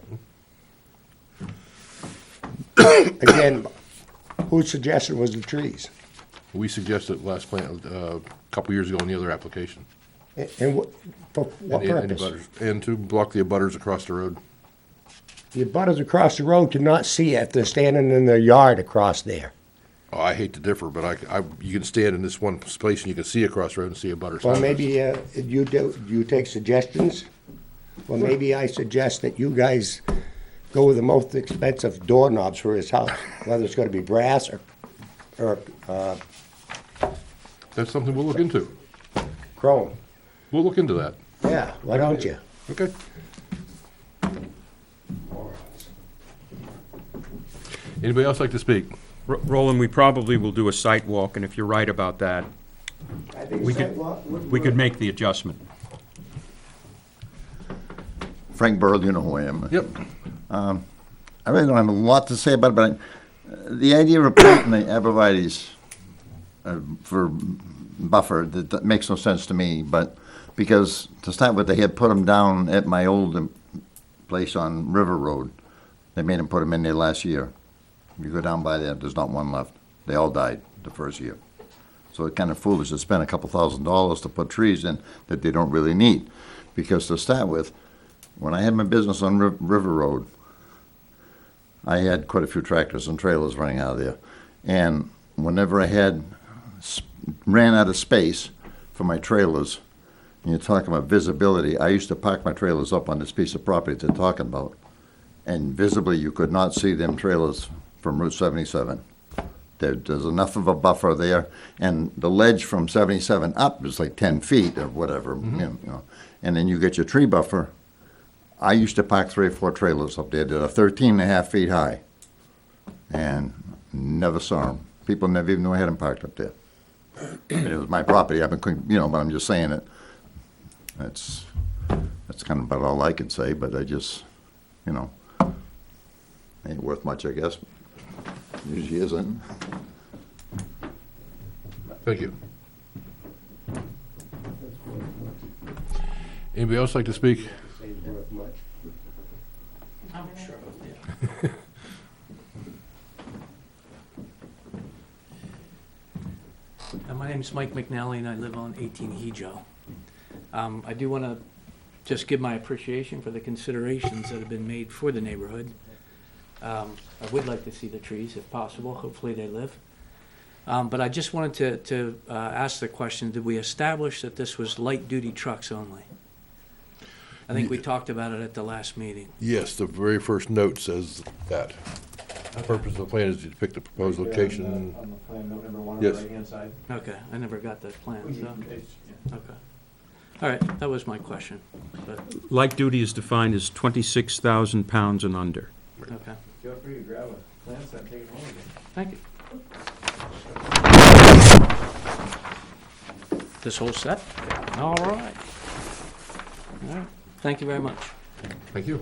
Speaker 9: Again, whose suggestion was the trees?
Speaker 1: We suggested last plant, a couple years ago in the other application.
Speaker 9: And for what
Speaker 1: And the
Speaker 9: purpose?
Speaker 1: abutters- And to block the abutters across the road.
Speaker 9: The butters across the road cannot see it if they're standing in their yard across there.
Speaker 1: Oh, I hate to differ, but you can stand in this one place and you can see across the road and see a butter.
Speaker 9: Well, maybe you take suggestions? Well, maybe I suggest that you guys go with the most expensive doorknobs for his house, whether it's gonna be brass or
Speaker 1: That's something we'll look into.
Speaker 9: chrome.
Speaker 1: We'll look into that.
Speaker 9: Yeah, why don't you?
Speaker 1: Okay. Anybody else like to speak?
Speaker 2: Roland, we probably will do a site walk, and if you're right about that,
Speaker 9: I think
Speaker 2: we could make the adjustment.
Speaker 6: Frank Burl, you know who I am.
Speaker 1: Yep.
Speaker 6: I really don't have a lot to say about it, but the idea of planting the abrevieties for buffer, that makes no sense to me, but because to start with, they had put them down at my old place on River Road. They made them put them in there last year. You go down by there, there's not one left. They all died the first year. So it's kind of foolish to spend a couple $1,000s to put trees in that they don't really need. Because to start with, when I had my business on River Road, I had quite a few tractors and trailers running out of there. And whenever I ran out of space for my trailers, and you're talking about visibility, I used to park my trailers up on this piece of property they're talking about. And visibly, you could not see them trailers from Route 77. There's enough of a buffer there, and the ledge from 77 up is like 10 feet or whatever, you know. And then you get your tree buffer. I used to park 3 or 4 trailers up there that are 13.5 feet high, and never saw them. People never even knew I had them parked up there. And it was my property. I've been, you know, but I'm just saying it. That's kind of about all I can say. But I just, you know, ain't worth much, I guess. Usually isn't.
Speaker 1: Thank you. Anybody else like to speak?
Speaker 7: Ain't worth much.
Speaker 5: I'm sure, yeah. My name's Mike McNally, and I live on 18 Hejo. I do want to just give my appreciation for the considerations that have been made for the neighborhood. I would like to see the trees if possible. Hopefully they live. But I just wanted to ask the question, did we establish that this was light-duty trucks only? I think we talked about it at the last meeting.
Speaker 1: Yes, the very first note says that. The purpose of the plan is to depict the proposed location.
Speaker 8: On the plan, note number 1 on
Speaker 1: Yes.
Speaker 8: the right-hand side.
Speaker 5: Okay, I never got that plan, so,
Speaker 8: Yeah.
Speaker 5: okay. All right, that was my question, but,
Speaker 2: Light duty is defined as 26,000 pounds and under.
Speaker 5: okay,
Speaker 8: Feel free to grab a plan set and take it home again.
Speaker 5: thank you. This whole set? All right. All right, thank you very much.
Speaker 1: Thank you.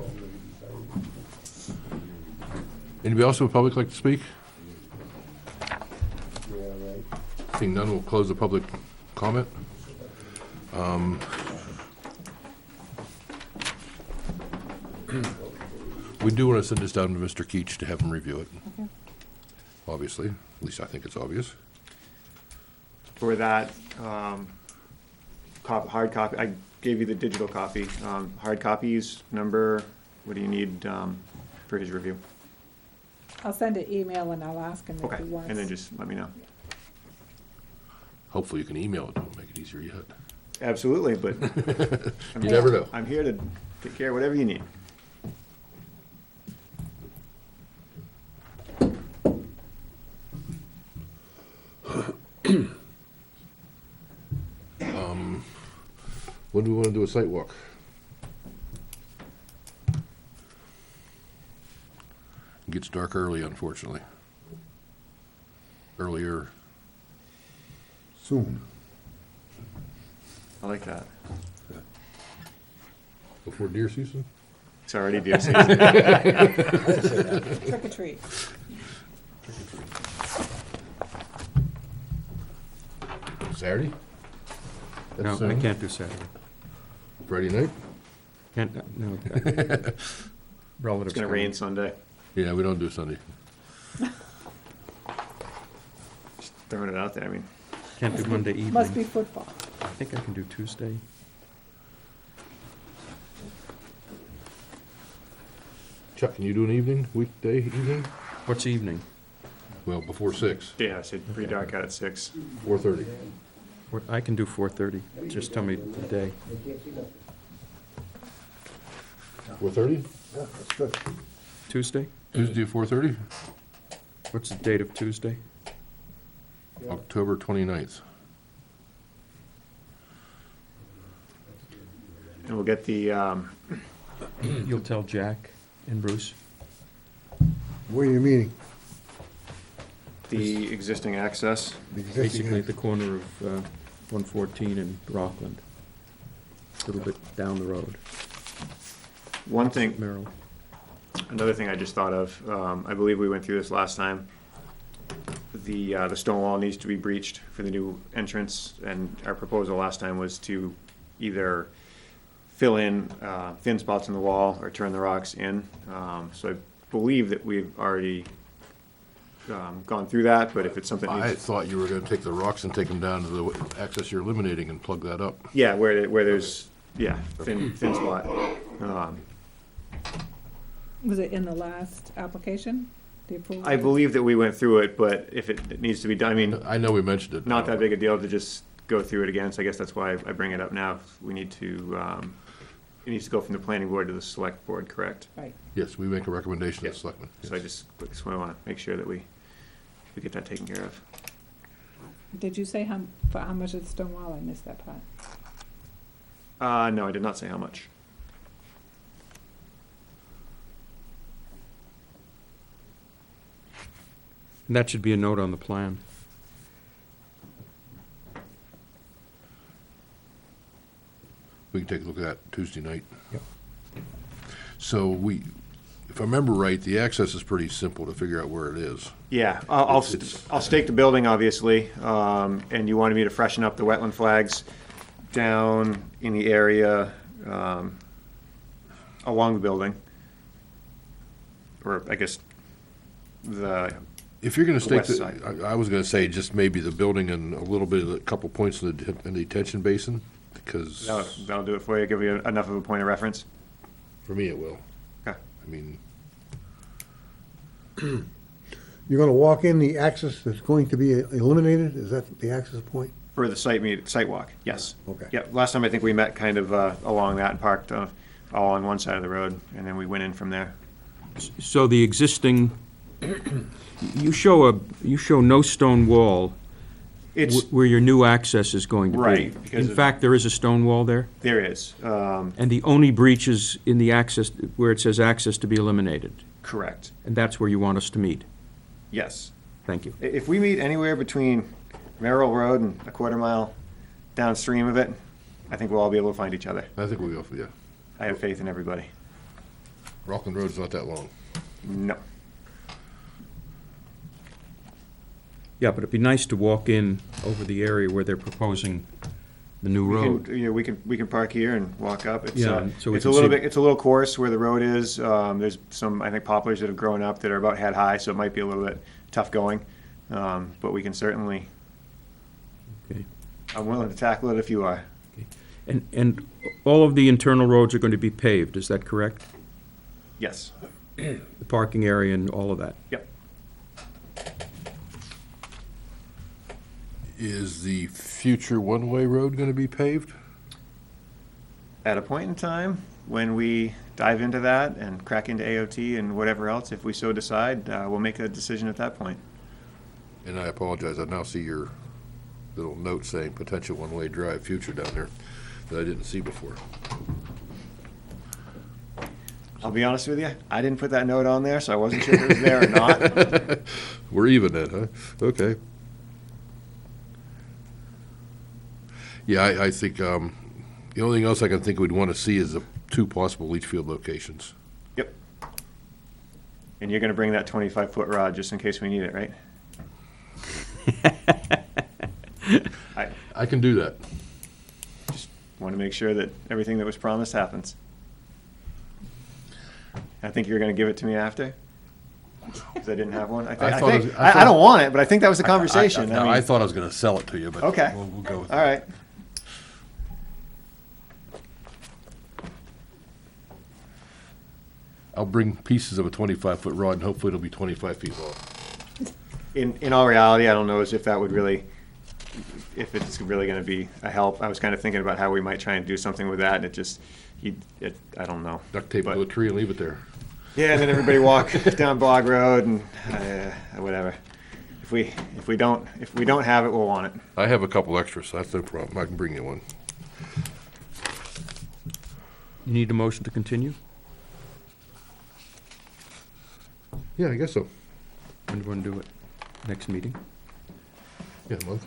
Speaker 1: Anybody else in the public like to speak? Seeing none, we'll close the public comment. We do want to send this down to Mr. Keach to have him review it. Obviously, at least I think it's obvious.
Speaker 3: For that, hard copy, gave you the digital copy. Hard copies, number, what do you need for his review?
Speaker 10: I'll send an email and I'll ask him if
Speaker 3: Okay,
Speaker 10: he wants.
Speaker 3: and then just let me know.
Speaker 1: Hopefully you can email it to them, make it easier yet.
Speaker 3: Absolutely, but
Speaker 1: You never know.
Speaker 3: I'm here to take care of whatever you need.
Speaker 1: When do we want to do a site walk? It gets dark early, unfortunately. Earlier.
Speaker 4: Soon.
Speaker 3: I like that.
Speaker 1: Before deer season?
Speaker 3: It's already deer season.
Speaker 10: Trick or treat.
Speaker 1: Saturday?
Speaker 2: No,
Speaker 1: That's
Speaker 2: I
Speaker 1: soon?
Speaker 2: can't do Saturday.
Speaker 1: Friday night?
Speaker 2: Can't, no. Relatives.
Speaker 3: It's gonna rain Sunday.
Speaker 1: Yeah, we don't do Sunday.
Speaker 3: Just throwing it out there, I mean.
Speaker 2: Can't do Monday evening.
Speaker 10: Must be football.
Speaker 2: I think I can do Tuesday.
Speaker 1: Chuck, can you do an evening, weekday evening?
Speaker 2: What's evening?
Speaker 1: Well, before 6,
Speaker 3: Yeah, it's pretty dark out at 6.
Speaker 1: 4:30.
Speaker 2: I can do 4:30. Just tell me the day.
Speaker 1: 4:30?
Speaker 4: Yeah, that's good.
Speaker 2: Tuesday?
Speaker 1: Tuesday at 4:30?
Speaker 2: What's the date of Tuesday?
Speaker 1: October 29th.
Speaker 3: And we'll get the,
Speaker 2: You'll tell Jack and Bruce?
Speaker 4: Where are you meeting?
Speaker 3: the existing access.
Speaker 4: The existing
Speaker 2: Basically at the corner of 114 and Rockland. A little bit down the road,
Speaker 3: One thing,
Speaker 2: Merrill.
Speaker 3: another thing I just thought of, I believe we went through this last time. The stone wall needs to be breached for the new entrance, and our proposal last time was to either fill in thin spots in the wall or turn the rocks in. So I believe that we've already gone through that, but if it's something.
Speaker 1: I thought you were gonna take the rocks and take them down to the access you're eliminating and plug that up.
Speaker 3: Yeah, where there's, yeah, thin spot.
Speaker 10: Was it in the last application, the approval?
Speaker 3: I believe that we went through it, but if it needs to be done, I mean,
Speaker 1: I know we mentioned it.
Speaker 3: not that big a deal to just go through it again, so I guess that's why I bring it up now. We need to, it needs to go from the planning board to the select board, correct?
Speaker 10: Right.
Speaker 1: Yes, we make a recommendation to
Speaker 3: Yeah.
Speaker 1: the selectmen.
Speaker 3: So I just wanna make sure that we get that taken care of.
Speaker 10: Did you say for how much of the stone wall? I missed that part.
Speaker 3: No, I did not say how much.
Speaker 2: And that should be a note on the plan.
Speaker 1: We can take a look at that Tuesday night.
Speaker 2: Yep.
Speaker 1: So if I remember right, the access is pretty simple to figure out where it is.
Speaker 3: Yeah, I'll
Speaker 1: It's-
Speaker 3: stake the building, obviously, and you wanted me to freshen up the wetland flags down in the area, along the building. Or I guess
Speaker 1: If you're gonna stake,
Speaker 3: west side.
Speaker 1: I was gonna say just maybe the building and a little bit of a couple points in the detention basin, because
Speaker 3: that'll do it for you, give you enough of a point of reference.
Speaker 1: for me it will.
Speaker 3: Okay.
Speaker 1: I mean,
Speaker 4: You're gonna walk in the access that's going to be eliminated? Is that the access point?
Speaker 3: For the site walk, yes.
Speaker 4: Okay.
Speaker 3: Yep, last time I think we met kind of along that and parked all on one side of the road, and then we went in from there.
Speaker 2: So the existing, you show no stone wall
Speaker 3: It's,
Speaker 2: where your new access is going to be.
Speaker 3: Right, because
Speaker 2: In
Speaker 3: of-
Speaker 2: fact, there is a stone wall there,
Speaker 3: there is,
Speaker 2: and the only breach is in the access, where it says access to be eliminated.
Speaker 3: correct,
Speaker 2: And that's where you want us to meet.
Speaker 3: yes.
Speaker 2: Thank you.
Speaker 3: If we meet anywhere between Merrill Road and a quarter mile downstream of it, I think we'll all be able to find each other.
Speaker 1: I think we'll go for, yeah.
Speaker 3: I have faith in everybody.
Speaker 1: Rockland Road's not that long.
Speaker 3: No.
Speaker 2: Yeah, but it'd be nice to walk in over the area where they're proposing the new
Speaker 3: We
Speaker 2: road.
Speaker 3: can, we can park here and walk up. It's,
Speaker 2: Yeah, so we
Speaker 3: it's a
Speaker 2: can
Speaker 3: little
Speaker 2: see-
Speaker 3: bit, it's a little coarse where the road is. There's some, I think, poplars that have grown up that are about head high, so it might be a little bit tough going. But we can certainly,
Speaker 2: Okay.
Speaker 3: I'm willing to tackle it if you are.
Speaker 2: And all of the internal roads are going to be paved, is that correct?
Speaker 3: Yes.
Speaker 2: The parking area and all of that?
Speaker 3: Yep.
Speaker 1: Is the future one-way road gonna be paved?
Speaker 3: At a point in time, when we dive into that and crack into AOT and whatever else, if we so decide, we'll make a decision at that point.
Speaker 1: And I apologize, I now see your little note saying potential one-way drive future down there that I didn't see before.
Speaker 3: I'll be honest with you, I didn't put that note on there, so I wasn't sure if it was there or not.
Speaker 1: We're even then, huh? Okay. Yeah, I think, the only thing else I can think we'd want to see is the two possible leach field locations.
Speaker 3: Yep. And you're gonna bring that 25-foot rod just in case we need it, right?
Speaker 1: I can do that.
Speaker 3: Want to make sure that everything that was promised happens. I think you're going to give it to me after? Because I didn't have one? I don't want it, but I think that was the conversation. I mean,
Speaker 1: thought I was gonna sell it to you, but
Speaker 3: Okay.
Speaker 1: we'll go with
Speaker 3: all
Speaker 1: that.
Speaker 3: right.
Speaker 1: I'll bring pieces of a 25-foot rod, and hopefully it'll be 25 feet long.
Speaker 3: In all reality, I don't know as if that would really, if it's really going to be a help. I was kind of thinking about how we might try and do something with that, and it just, I don't know.
Speaker 1: Duct tape it to a tree and leave it there.
Speaker 3: Yeah, and then everybody walk down Bog Road and whatever. If we don't have it, we'll want it.
Speaker 1: I have a couple extras, so that's no problem. I can bring you one.
Speaker 2: You need a motion to continue?
Speaker 1: Yeah, I guess so.
Speaker 2: When do you want to do it? Next meeting?
Speaker 1: Yeah, a month.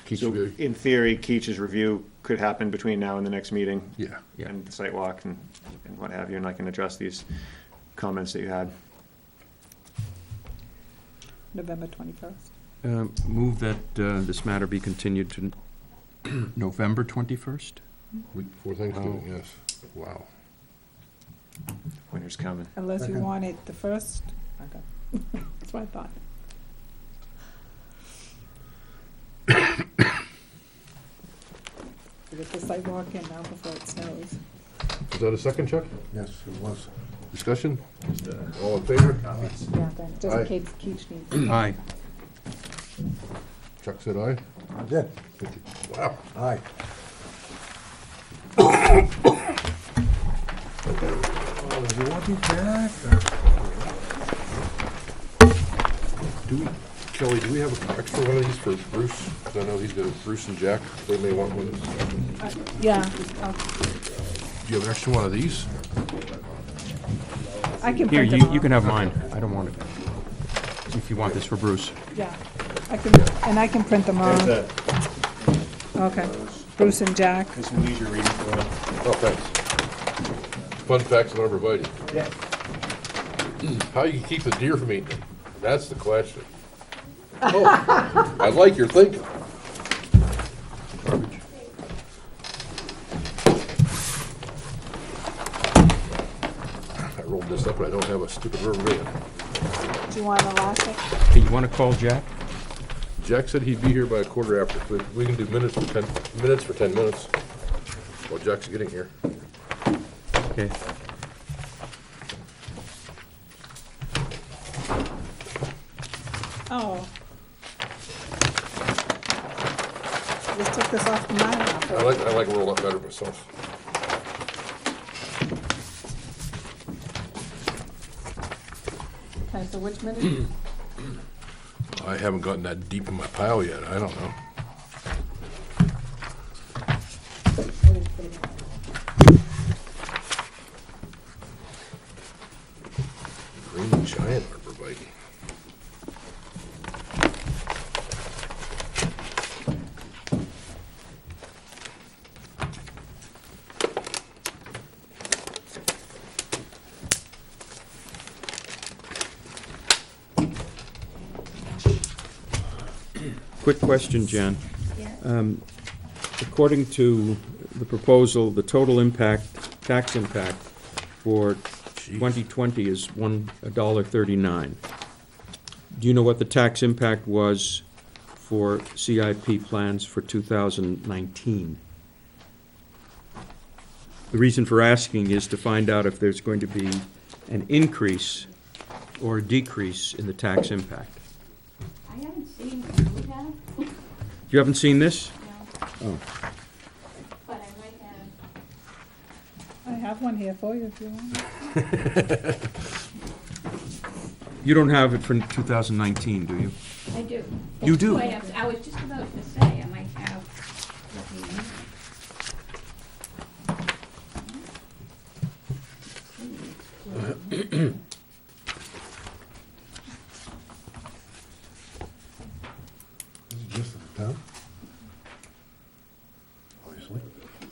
Speaker 1: Keith
Speaker 3: So
Speaker 1: should be-
Speaker 3: in theory, Keach's review could happen between now and the next meeting.
Speaker 1: Yeah.
Speaker 2: Yeah.
Speaker 3: And the site walk and what have you, and I can address these comments that you had.
Speaker 10: November 21st.
Speaker 2: Move that this matter be continued to November 21st?
Speaker 1: Week before Thanksgiving, yes. Wow.
Speaker 3: Winter's coming.
Speaker 10: Unless you
Speaker 4: Second.
Speaker 10: want it the first. Okay. That's what I thought. To get the sidewalk in now before it snows.
Speaker 1: Is that a second, Chuck?
Speaker 4: Yes, it was.
Speaker 1: Discussion? All in favor?
Speaker 10: Yeah, then, just
Speaker 1: Aye.
Speaker 10: in case Keach needs.
Speaker 2: Aye.
Speaker 1: Chuck said aye.
Speaker 4: I did.
Speaker 1: Wow.
Speaker 4: Aye. You want these back?
Speaker 1: Kelly, do we have an extra one of these for Bruce? 'Cause I know he's got Bruce and Jack. They may want one.
Speaker 10: Yeah,
Speaker 1: Do you have an extra one of these?
Speaker 10: I can
Speaker 2: Here,
Speaker 10: print them
Speaker 2: you
Speaker 10: off.
Speaker 2: can have mine. I don't want it. If you want this for Bruce.
Speaker 10: Yeah, I can print them off. Okay, Bruce and Jack.
Speaker 3: There's some leisure reading for them.
Speaker 1: Oh, thanks. Fun facts on arborvitae.
Speaker 3: Yeah.
Speaker 1: How you keep the deer from eating them? That's the question. Oh, I like your thinking. Garbage. I rolled this up, but I don't have a stupid rubber band.
Speaker 10: Do you want elastic?
Speaker 2: Hey, you want to call Jack?
Speaker 1: Jack said he'd be here by a quarter after. We can do minutes for 10 minutes while Jack's getting here.
Speaker 2: Okay.
Speaker 10: Oh. Just took this off the mine
Speaker 1: I like roll up better myself.
Speaker 10: Okay, so which minute?
Speaker 1: I haven't gotten that deep in my pile yet. I don't know. Green giant arborvitae.
Speaker 2: Quick question, Jan. According to the proposal, the total impact, tax impact for 2020 is $1.39. Do you know what the tax impact was for CIP plans for 2019? The reason for asking is to find out if there's going to be an increase or a decrease in the tax impact.
Speaker 11: I haven't seen it, you have?
Speaker 2: You haven't seen this?
Speaker 11: No,
Speaker 2: Oh.
Speaker 11: but I might have.
Speaker 10: I have one here for you if you want.
Speaker 2: You don't have it for 2019, do you?
Speaker 11: I do.
Speaker 2: You do?
Speaker 11: I was just about to say, I might have.
Speaker 4: This is just at the top? Obviously.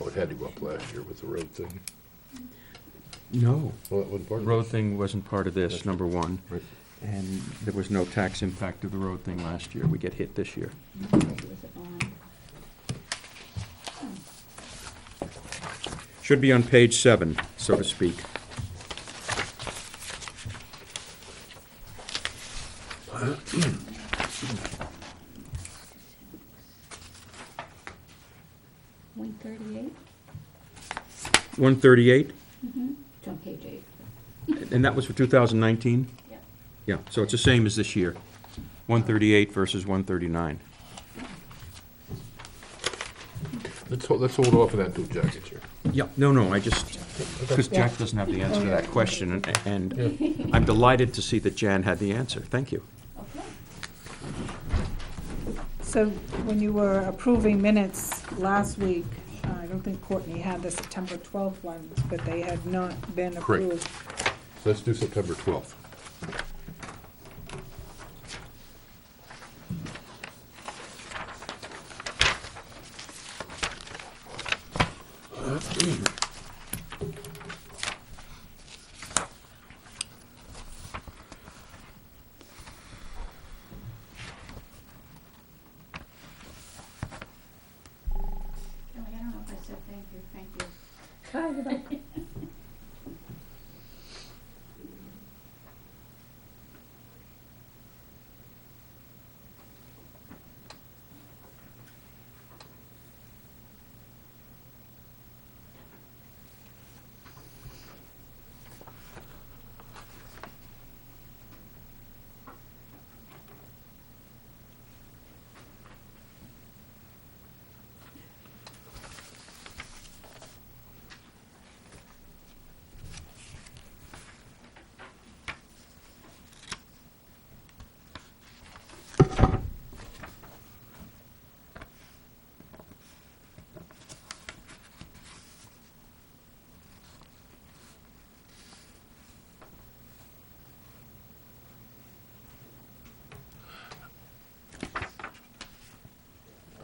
Speaker 1: Oh, it had to go up last year with the road thing.
Speaker 2: No.
Speaker 1: Well, that wasn't part
Speaker 2: The
Speaker 1: of
Speaker 2: road
Speaker 1: it.
Speaker 2: thing wasn't part of this, number one.
Speaker 1: Right.
Speaker 2: And there was no tax impact of the road thing last year. We get hit this year.
Speaker 11: Was it on?
Speaker 2: Should be on page 7, so to speak.
Speaker 11: One 38?
Speaker 2: 138,
Speaker 11: It's on page 8.
Speaker 2: and that was for 2019?
Speaker 11: Yeah.
Speaker 2: Yeah, so it's the same as this year. 138 versus 139.
Speaker 1: Let's hold off on that until Jack gets here.
Speaker 2: Yeah, no, I just, because Jack doesn't have the answer to that question, and I'm delighted to see that Jan had the answer. Thank you.
Speaker 11: Okay.
Speaker 10: So when you were approving minutes last week, I don't think Courtney had the September 12th ones, but they had not been
Speaker 1: Correct.
Speaker 10: approved.
Speaker 1: So let's do September 12th.
Speaker 11: Oh, I don't know if I said thank you.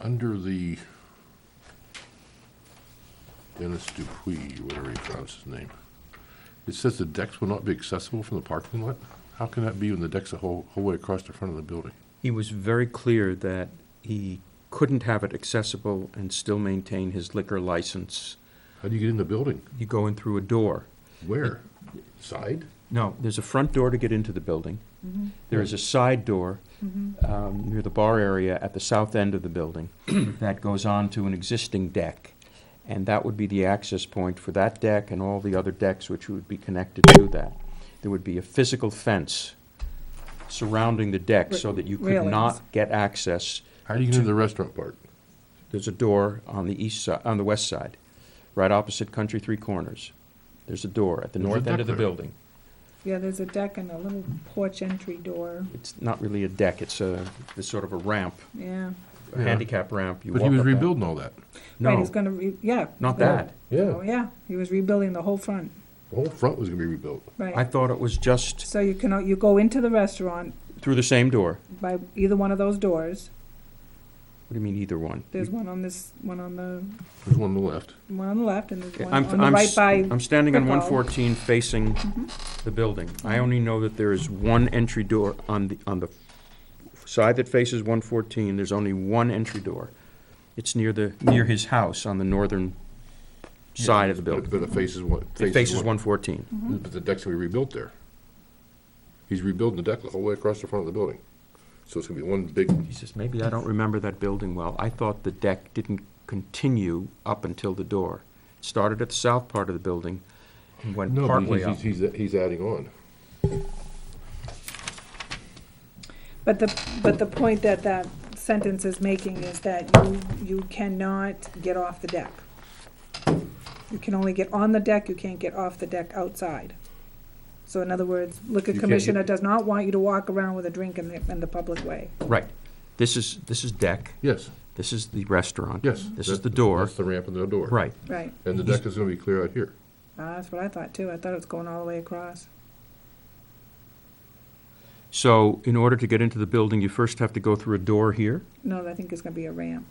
Speaker 1: Under the Dennis Dupuy, whatever he pronounced his name, it says the decks will not be accessible from the parking lot? How can that be when the deck's the whole way across the front of the building?
Speaker 2: He was very clear that he couldn't have it accessible and still maintain his liquor license.
Speaker 1: How do you get in the building?
Speaker 2: You go in through a door.
Speaker 1: Where? Side?
Speaker 2: No, there's a front door to get into the building. There is a side door near the bar area at the south end of the building that goes on to an existing deck. And that would be the access point for that deck and all the other decks which would be connected to that. There would be a physical fence surrounding the deck so that you could
Speaker 10: Railings.
Speaker 2: not get access.
Speaker 1: How do you get into the restaurant part?
Speaker 2: There's a door on the east side, on the west side, right opposite Country Three Corners. There's a door at the
Speaker 1: There's a
Speaker 2: north end
Speaker 1: deck
Speaker 2: of the
Speaker 1: there.
Speaker 2: building.
Speaker 10: Yeah, there's a deck and a little porch entry door,
Speaker 2: It's not really a deck, it's sort of a ramp,
Speaker 10: yeah.
Speaker 2: a handicap ramp. You
Speaker 1: But he
Speaker 2: walk
Speaker 1: was
Speaker 2: up that.
Speaker 1: rebuilding all that.
Speaker 10: Right,
Speaker 2: No,
Speaker 10: he's gonna, yeah.
Speaker 2: not that.
Speaker 10: Oh, yeah, he was rebuilding the whole front,
Speaker 1: The whole front was gonna be rebuilt.
Speaker 2: I
Speaker 10: right.
Speaker 2: thought it was just
Speaker 10: So you can, you go into the restaurant
Speaker 2: through the same door.
Speaker 10: by either one of those doors.
Speaker 2: What do you mean, either one?
Speaker 10: There's one on this, one on the
Speaker 1: There's one on the left.
Speaker 10: and there's one
Speaker 2: I'm,
Speaker 10: on the
Speaker 2: I'm,
Speaker 10: right
Speaker 2: s-
Speaker 10: by,
Speaker 2: I'm standing on
Speaker 10: Brickell.
Speaker 2: 114 facing the building. I only know that there is one entry door on the side that faces 114. There's only one entry door. It's near his house on the northern side of the building.
Speaker 1: But it faces what?
Speaker 2: It faces 114.
Speaker 1: But the deck's gonna be rebuilt there. He's rebuilding the deck the whole way across the front of the building. So it's gonna be one big,
Speaker 2: He says, maybe I don't remember that building well. I thought the deck didn't continue up until the door. started at the south part of the building and went
Speaker 1: No, but
Speaker 2: partway up.
Speaker 1: he's adding on.
Speaker 10: But the point that that sentence is making is that you cannot get off the deck. You can only get on the deck, you can't get off the deck outside. So in other words, liquor
Speaker 1: You can't
Speaker 10: commissioner
Speaker 1: get-
Speaker 10: does not want you to walk around with a drink in the public way.
Speaker 2: Right. This is deck.
Speaker 1: Yes,
Speaker 2: This is the restaurant.
Speaker 1: yes.
Speaker 2: This is the door.
Speaker 1: That's the ramp and the door.
Speaker 2: Right.
Speaker 10: Right.
Speaker 1: And the deck is gonna be clear out here.
Speaker 10: That's what I thought too. I thought it was going all the way across.
Speaker 2: So in order to get into the building, you first have to go through a door here.
Speaker 10: No, I think it's gonna be a ramp.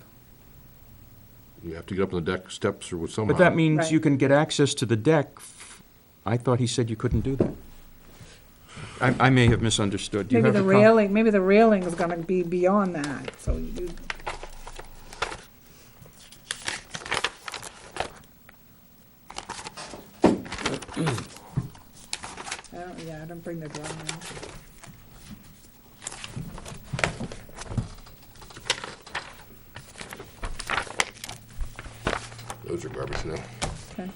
Speaker 1: You have to get up on the deck steps or somehow.
Speaker 2: But that means
Speaker 10: Right.
Speaker 2: you can get access to the deck. I thought he said you couldn't do that. I may have misunderstood. Do you
Speaker 10: Maybe
Speaker 2: have
Speaker 10: the railing, maybe the railing is gonna be beyond that, so you, I don't bring the drawing in.
Speaker 1: Those are garbage now.
Speaker 10: Okay,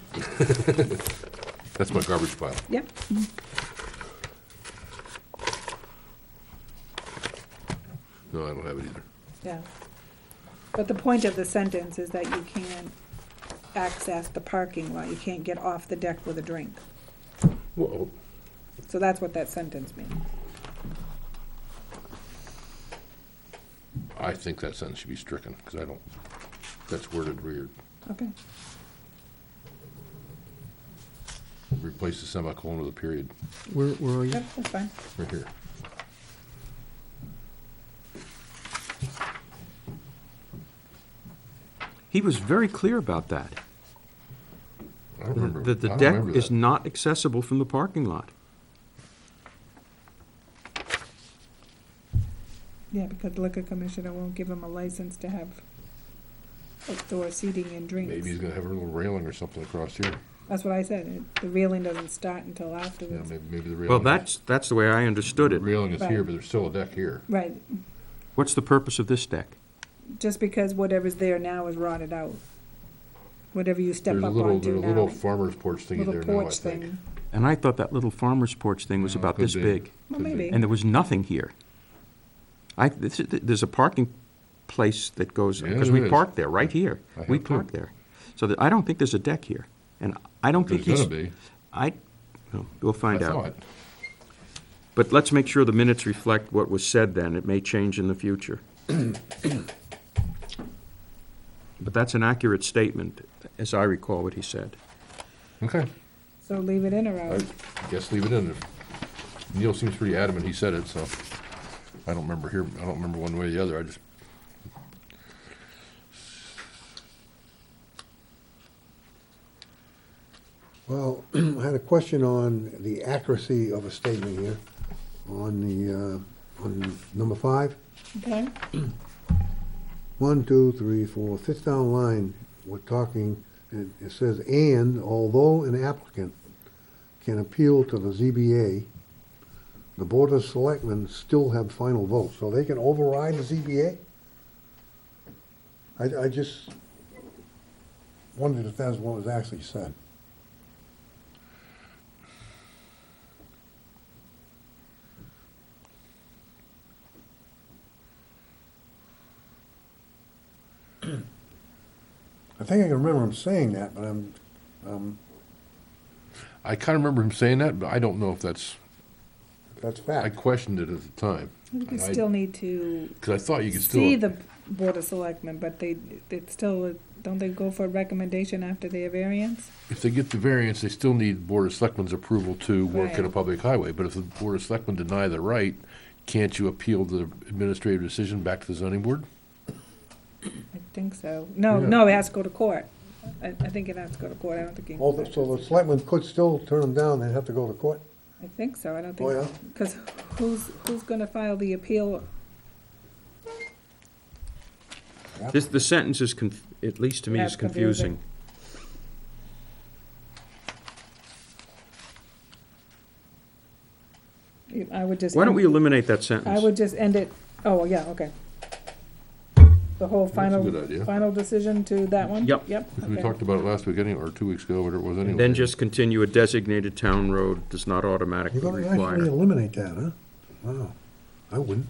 Speaker 1: That's my garbage pile.
Speaker 10: yep.
Speaker 1: No, I don't have it either.
Speaker 10: Yeah. But the point of the sentence is that you can't access the parking lot, you can't get off the deck with a drink.
Speaker 1: Well,
Speaker 10: So that's what that sentence means.
Speaker 1: I think that sentence should be stricken, because that's worded weird.
Speaker 10: Okay.
Speaker 1: Replace the semicolon with a period,
Speaker 2: Where are you?
Speaker 10: Yep, that's fine.
Speaker 1: right here.
Speaker 2: He was very clear about that.
Speaker 1: I don't remember.
Speaker 2: That the
Speaker 1: I don't
Speaker 2: deck
Speaker 1: remember
Speaker 2: is
Speaker 1: that.
Speaker 2: not accessible from the parking lot.
Speaker 10: Yeah, because the liquor commissioner won't give him a license to have outdoor seating and drinks.
Speaker 1: Maybe he's gonna have a little railing or something across here.
Speaker 10: That's what I said, the railing doesn't start until
Speaker 1: Yeah,
Speaker 10: afterwards.
Speaker 1: maybe the railing.
Speaker 2: Well, that's the way I understood
Speaker 1: The
Speaker 2: it.
Speaker 1: railing is here,
Speaker 10: Right.
Speaker 1: but there's still a deck here.
Speaker 10: Right,
Speaker 2: What's the purpose of this deck?
Speaker 10: just because whatever's there now is rotted out. Whatever you step
Speaker 1: There's a
Speaker 10: up
Speaker 1: little,
Speaker 10: onto
Speaker 1: there's a little
Speaker 10: now.
Speaker 1: farmer's porch thingy
Speaker 10: Little
Speaker 1: there now, I
Speaker 10: porch
Speaker 1: think.
Speaker 10: thing.
Speaker 2: And I thought that little farmer's porch thing was
Speaker 1: No,
Speaker 2: about
Speaker 1: could
Speaker 2: this
Speaker 1: be.
Speaker 2: big.
Speaker 10: Well,
Speaker 1: Could be.
Speaker 10: maybe.
Speaker 2: And there was nothing here. There's a parking place that goes,
Speaker 1: Yeah,
Speaker 2: because
Speaker 1: there
Speaker 2: we
Speaker 1: is.
Speaker 2: park there, right here.
Speaker 1: I have
Speaker 2: We
Speaker 1: too.
Speaker 2: park there. So I don't think there's a deck here. And I don't think
Speaker 1: There's
Speaker 2: he's.
Speaker 1: gonna be.
Speaker 2: We'll
Speaker 1: I
Speaker 2: find out.
Speaker 1: thought.
Speaker 2: But let's make sure the minutes reflect what was said then. It may change in the future. But that's an accurate statement, as I recall what he said.
Speaker 1: Okay,
Speaker 10: So leave it in or
Speaker 1: I
Speaker 10: out?
Speaker 1: guess leave it in. Neil seems pretty adamant he said it, so I don't remember one way or the other, I just.
Speaker 4: Well, I had a question on the accuracy of a statement here, on number 5.
Speaker 10: Okay,
Speaker 4: 1, 2, 3, 4, fifth down line, we're talking, it says, and although an applicant can appeal to the ZBA, the Board of Selectmen still have final vote, so they can override the ZBA? I just wondered if that's what was actually said. I think I can remember him saying that, but
Speaker 1: I kinda remember him saying that, but I don't know if that's,
Speaker 4: that's
Speaker 1: I
Speaker 4: fact.
Speaker 1: questioned it at the time.
Speaker 10: I think you
Speaker 1: And
Speaker 10: still need to
Speaker 1: Cause I thought you could
Speaker 10: see
Speaker 1: still,
Speaker 10: the Board of Selectmen, but it's still, don't they go for a recommendation after their variance?
Speaker 1: if they get the variance, they still need Board of Selectmen's approval to work at a
Speaker 10: Right.
Speaker 1: public highway. But if the Board of Selectmen deny the right, can't you appeal the administrative decision back to the zoning board?
Speaker 10: I think so. No,
Speaker 1: Yeah.
Speaker 10: no, it has to go to court. I think it has to go to court, I don't think you
Speaker 4: Oh,
Speaker 10: can.
Speaker 4: so the selectmen could still turn them down, they'd have to go to court?
Speaker 10: I think so, I don't think.
Speaker 4: Oh, yeah?
Speaker 10: Because who's gonna file the appeal?
Speaker 2: The sentence is, at least to me,
Speaker 10: Yeah,
Speaker 2: is
Speaker 10: it's confusing.
Speaker 2: confusing.
Speaker 10: I would just.
Speaker 2: Why don't we
Speaker 10: end-
Speaker 2: eliminate that
Speaker 10: I
Speaker 2: sentence?
Speaker 10: would just end it, oh, yeah, okay. the whole
Speaker 1: That's a
Speaker 10: final,
Speaker 1: good idea.
Speaker 10: final decision to that one?
Speaker 2: Yep.
Speaker 10: Yep,
Speaker 1: Because we
Speaker 10: okay.
Speaker 1: talked about it last week anyway, or 2 weeks ago, whatever it was anyway.
Speaker 2: And then just continue, a designated town road does not
Speaker 4: You're
Speaker 2: automatically
Speaker 4: gonna actually
Speaker 2: require.
Speaker 4: eliminate that, huh? Wow, I wouldn't.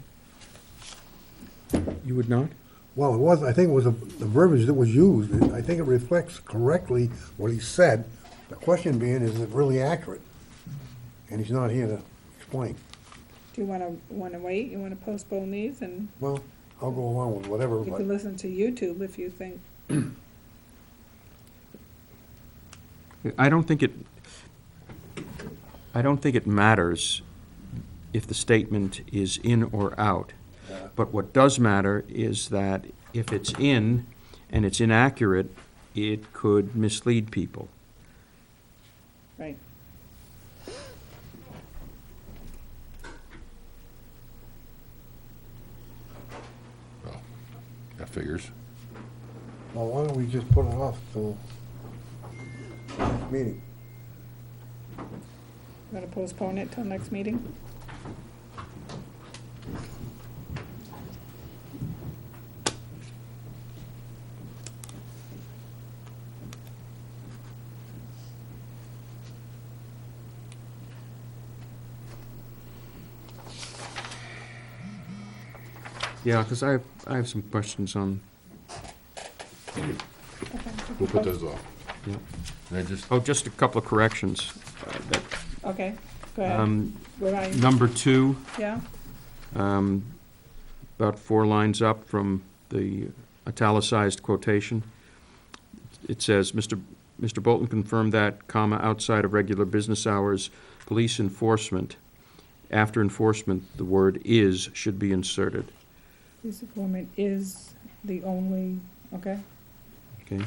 Speaker 2: You would not?
Speaker 4: Well, it was, I think it was the verbiage that was used. I think it reflects correctly what he said. The question being, is it really accurate? And he's not here to explain.
Speaker 10: Do you wanna wait? You wanna postpone these and
Speaker 4: Well, I'll go along with whatever,
Speaker 10: you
Speaker 4: but
Speaker 10: can listen to YouTube if you think,
Speaker 2: I don't think it matters if the statement is in or out. But what does matter is that if it's in and it's inaccurate, it could mislead people.
Speaker 10: right.
Speaker 1: Well, that figures.
Speaker 4: well, why don't we just put it off till next meeting?
Speaker 10: Gonna postpone it till next meeting?
Speaker 2: Yeah, because I have some questions on,
Speaker 10: Okay.
Speaker 1: We'll put those off.
Speaker 2: yeah.
Speaker 1: And I just,
Speaker 2: Oh, just a couple of corrections. That,
Speaker 10: Okay, go ahead. What I,
Speaker 2: Number 2,
Speaker 10: yeah,
Speaker 2: about 4 lines up from the italicized quotation. It says, Mr. Bolton confirmed that, comma, outside of regular business hours, police enforcement, after enforcement, the word is should be inserted.
Speaker 10: police informant is the only, okay,
Speaker 2: Okay?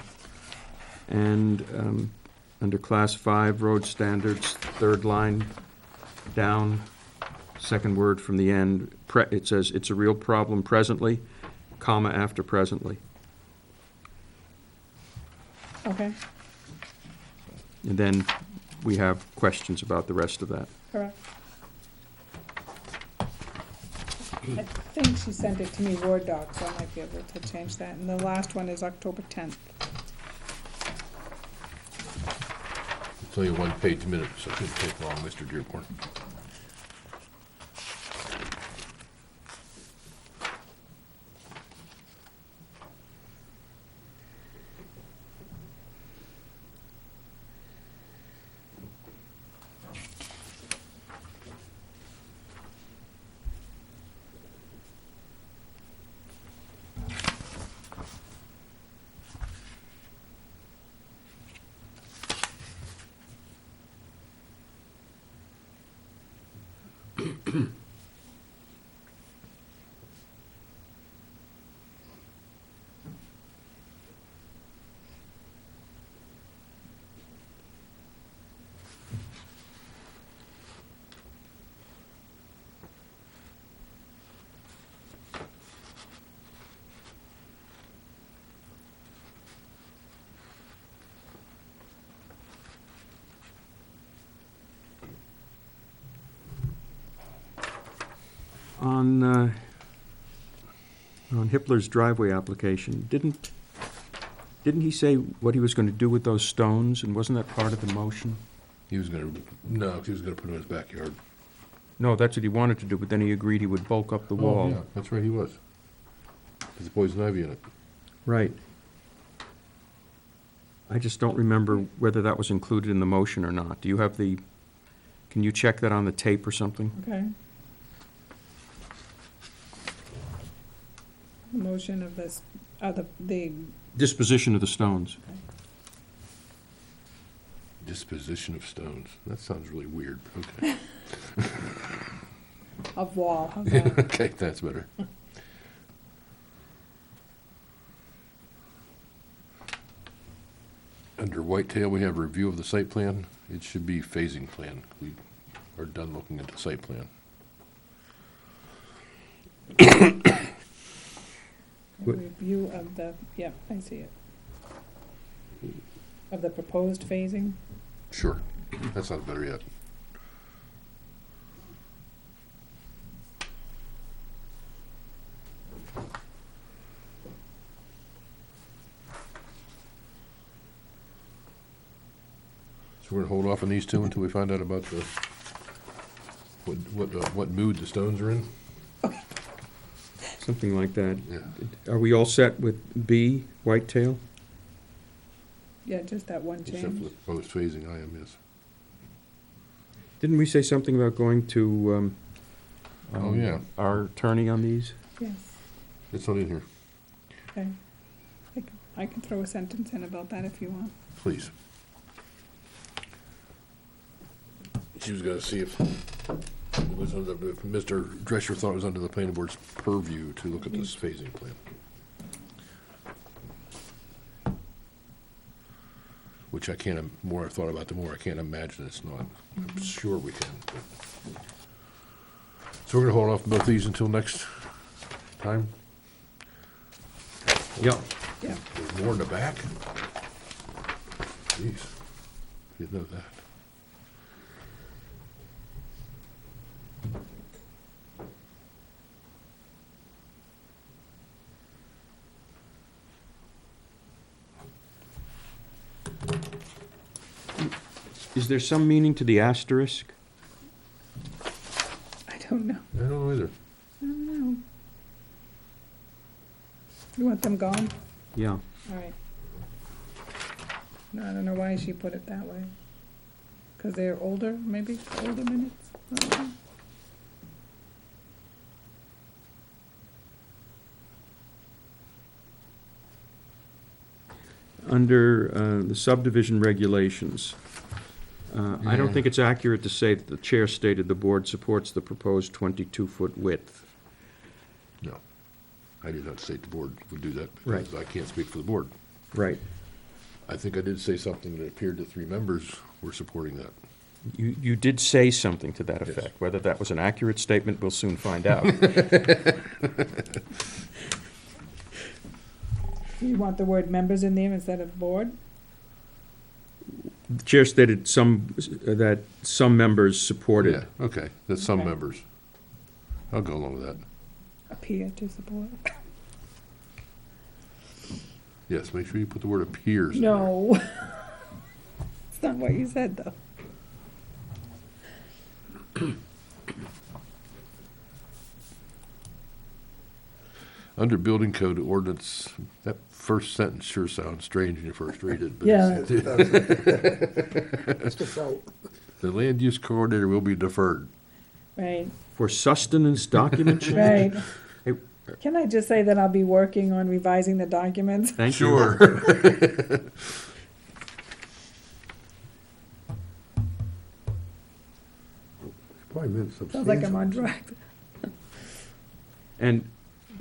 Speaker 2: And under Class 5 road standards, 3rd line down, second word from the end, it says, it's a real problem presently, comma, after presently.
Speaker 10: okay,
Speaker 2: And then we have questions about the rest of that.
Speaker 10: correct. I think she sent it to me Word doc, so I might be able to change that. And the last one is October 10th.
Speaker 1: it's only a 1-page minute, so it shouldn't take long, Mr. Dearborn.
Speaker 2: On Hippler's driveway application, didn't he say what he was going to do with those stones, and wasn't that part of the motion?
Speaker 1: He was gonna, no, he was gonna put them in his backyard.
Speaker 2: No, that's what he wanted to do, but then he agreed he would bulk up the
Speaker 1: Oh,
Speaker 2: wall.
Speaker 1: yeah, that's right, he was. There's poison ivy in it.
Speaker 2: Right. I just don't remember whether that was included in the motion or not. Do you have the, can you check that on the tape or something?
Speaker 10: Okay. The motion of this, the,
Speaker 2: Disposition of the stones.
Speaker 1: Disposition of stones. That sounds really weird. Okay.
Speaker 10: of wall, how's that?
Speaker 1: Okay, that's better. Under Whitetail, we have review of the site plan. It should be phasing plan. We are done looking at the site plan.
Speaker 10: Review of the, yep, I see it. Of the proposed phasing?
Speaker 1: Sure, that sounds better yet. So we're gonna hold off on these two until we find out about the, what mood the stones are in?
Speaker 2: Something like that.
Speaker 1: Yeah.
Speaker 2: Are we all set with B, whitetail?
Speaker 10: Yeah, just that one
Speaker 1: Except for
Speaker 10: change.
Speaker 1: the proposed phasing, I am, yes.
Speaker 2: Didn't we say something about going to,
Speaker 1: Oh, yeah.
Speaker 2: our attorney on these?
Speaker 10: Yes,
Speaker 1: It's not in here,
Speaker 10: okay. I can throw a sentence in about that if you want.
Speaker 1: please. She was gonna see if it was under, if Mr. Drescher thought it was under the planning board's purview to look at this phasing plan. Which I can't, more I've thought about, the more I can't imagine it's not. I'm sure we can. But. So we're gonna hold off on both these until next time?
Speaker 2: Yeah.
Speaker 10: Yeah.
Speaker 1: There's more in the back? Jeez, didn't know that.
Speaker 2: Is there some meaning to the asterisk?
Speaker 10: I don't know.
Speaker 1: I don't know either.
Speaker 10: I don't know. You want them gone?
Speaker 2: Yeah.
Speaker 10: All right. No, I don't know why she put it that way. Because they're older, maybe, older minutes? I don't know.
Speaker 2: Under the subdivision regulations, I don't think it's accurate to say that the chair stated the board supports the proposed 22-foot width.
Speaker 1: No. I did not state the board would do that
Speaker 2: Right.
Speaker 1: because I can't speak for the board.
Speaker 2: Right.
Speaker 1: I think I did say something that appeared that 3 members were supporting that.
Speaker 2: You did say something to that
Speaker 1: Yes.
Speaker 2: effect. Whether that was an accurate statement, we'll soon find out.
Speaker 10: You want the word members in there instead of board?
Speaker 2: The chair stated that some members supported.
Speaker 1: Yeah, okay, that's some
Speaker 10: Okay.
Speaker 1: members. I'll go along with that.
Speaker 10: Appear to support.
Speaker 1: Yes, make sure you put the word appears in there.
Speaker 10: No. It's not what you said, though.
Speaker 1: Under building code ordinance, that first sentence sure sounds strange when you first read it. But
Speaker 10: Yeah.
Speaker 1: it's-
Speaker 4: Sticks out.
Speaker 1: The land use coordinator will be deferred.
Speaker 10: Right,
Speaker 2: For sustenance document change?
Speaker 10: right.
Speaker 2: Hey,
Speaker 10: Can I just say that I'll be working on revising the documents?
Speaker 2: Thank you.
Speaker 1: Sure.
Speaker 4: Probably meant
Speaker 10: Sounds like I'm on
Speaker 4: substantial.
Speaker 10: track.
Speaker 2: And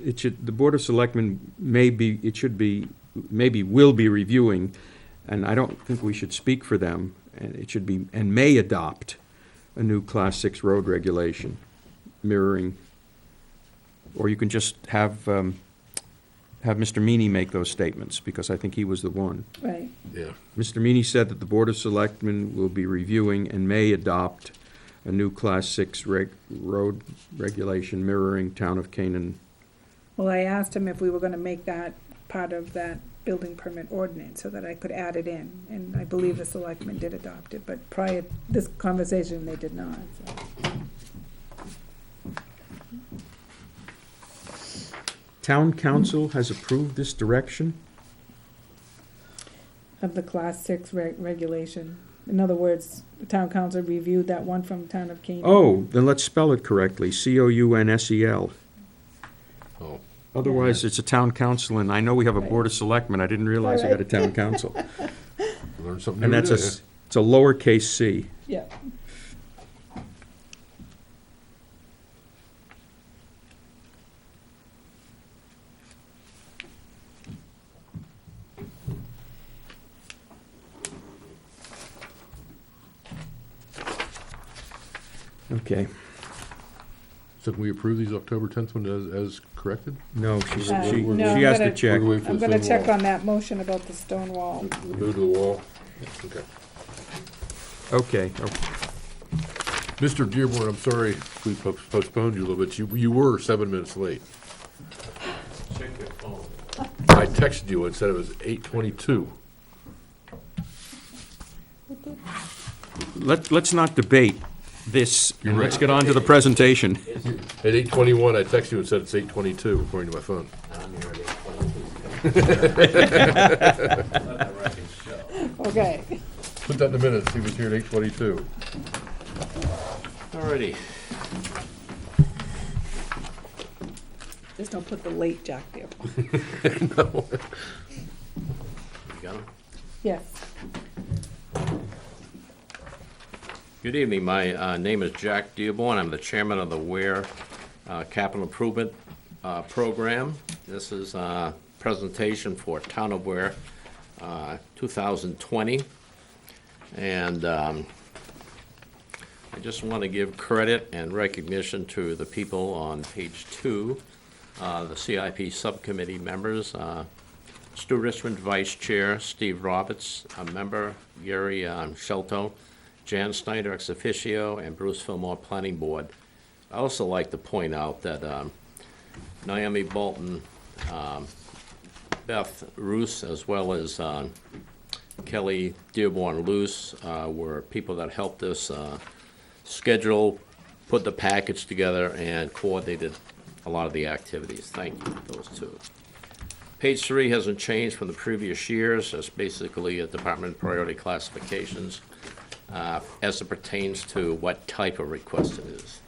Speaker 2: it should, the Board of Selectmen maybe will be reviewing, and I don't think we should speak for them, and it should be, and may adopt a new Class 6 road regulation mirroring, or you can just have Mr. Meany make those statements, because I think he was the one.
Speaker 10: Right,
Speaker 1: Yeah,
Speaker 2: Mr. Meany said that the Board of Selectmen will be reviewing and may adopt a new Class 6 road regulation mirroring Town of Canaan.
Speaker 10: well, I asked him if we were gonna make that part of that building permit ordinance, so that I could add it in, and I believe the selectmen did adopt it, but prior, this conversation, they did not, so.
Speaker 2: Town Council has approved this direction?
Speaker 10: Of the Class 6 regulation. In other words, the town council reviewed that one from Town of Canaan.
Speaker 2: Oh, then let's spell it correctly, Counsel.
Speaker 1: oh,
Speaker 2: Otherwise, it's a town council, and I know we have a Board of Selectmen, I didn't realize we had a town council.
Speaker 1: learn something
Speaker 2: And
Speaker 1: new
Speaker 2: that's
Speaker 1: every day.
Speaker 2: it's a lowercase c.
Speaker 10: Yeah.
Speaker 2: Okay.
Speaker 1: So can we approve these October 10th one as corrected?
Speaker 2: No, she
Speaker 10: No,
Speaker 2: she
Speaker 10: I'm
Speaker 2: has to
Speaker 10: gonna-
Speaker 2: check.
Speaker 1: We're waiting for
Speaker 10: I'm
Speaker 1: the
Speaker 10: gonna
Speaker 1: stone
Speaker 10: check
Speaker 1: wall.
Speaker 10: on that motion about the stone wall.
Speaker 1: The move to the wall? Okay.
Speaker 2: Okay,
Speaker 1: Mr. Dearborn, I'm sorry we postponed you a little bit. You were 7 minutes late. I texted you and said it was 8:22.
Speaker 2: let's not debate this, and let's get on to the presentation.
Speaker 1: At 8:21, I texted you and said it's 8:22, according to my phone.
Speaker 10: Okay.
Speaker 1: Put that in the minutes, he was here at 8:22.
Speaker 5: Alrighty.
Speaker 10: Just don't put the late Jack there.
Speaker 1: No.
Speaker 5: You got 'em?
Speaker 10: Yes.
Speaker 12: Good evening. My name is Jack Dearborn. I'm the chairman of the Weare Capital Improvement Program. This is a presentation for Town of Weare 2020. And I just want to give credit and recognition to the people on page 2, the CIP subcommittee members. Stu Richmond, Vice Chair, Steve Roberts, a member, Gary Shelto, Jan Snyder, ex officio, and Bruce Fillmore, Planning Board. I also like to point out that Naomi Bolton, Beth Roos, as well as Kelly Dearborn-Luce were people that helped us schedule, put the package together, and coordinated a lot of the activities. Thank you, those two. Page 3 hasn't changed from the previous years. It's basically a department priority classifications as it pertains to what type of request it is.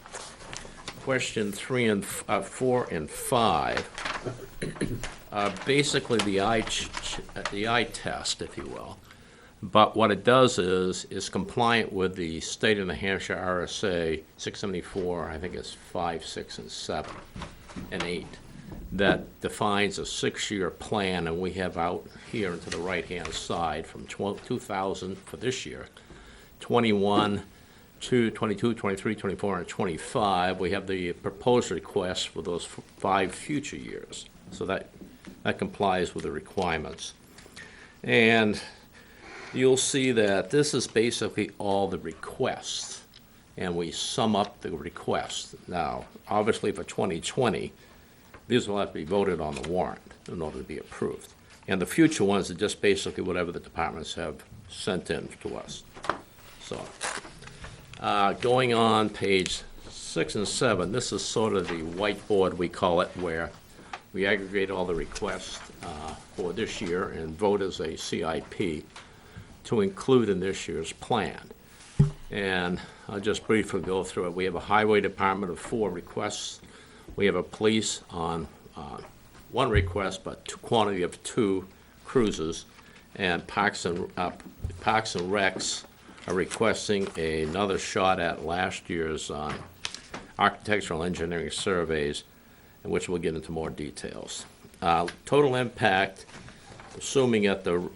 Speaker 12: Question 4 and 5 are basically the eye test, if you will. But what it does is compliant with the state of New Hampshire RSA 674, I think it's 5, 6, and 7, and 8, that defines a 6-year plan, and we have out here to the right-hand side from 2000 for this year, 21, 22, 23, 24, and 25, we have the proposed requests for those 5 future years. So that complies with the requirements. And you'll see that this is basically all the requests, and we sum up the requests. Now, obviously for 2020, these will have to be voted on the warrant in order to be approved. And the future ones are just basically whatever the departments have sent in to us. So, going on page 6 and 7, this is sort of the whiteboard, we call it, where we aggregate all the requests for this year and vote as a CIP to include in this year's plan. And I'll just briefly go through it. We have a highway department of 4 requests. We have a police on 1 request, but quantity of 2 cruises. And Parks and Recs are requesting another shot at last year's architectural engineering surveys, in which we'll get into more details. Total impact, assuming at the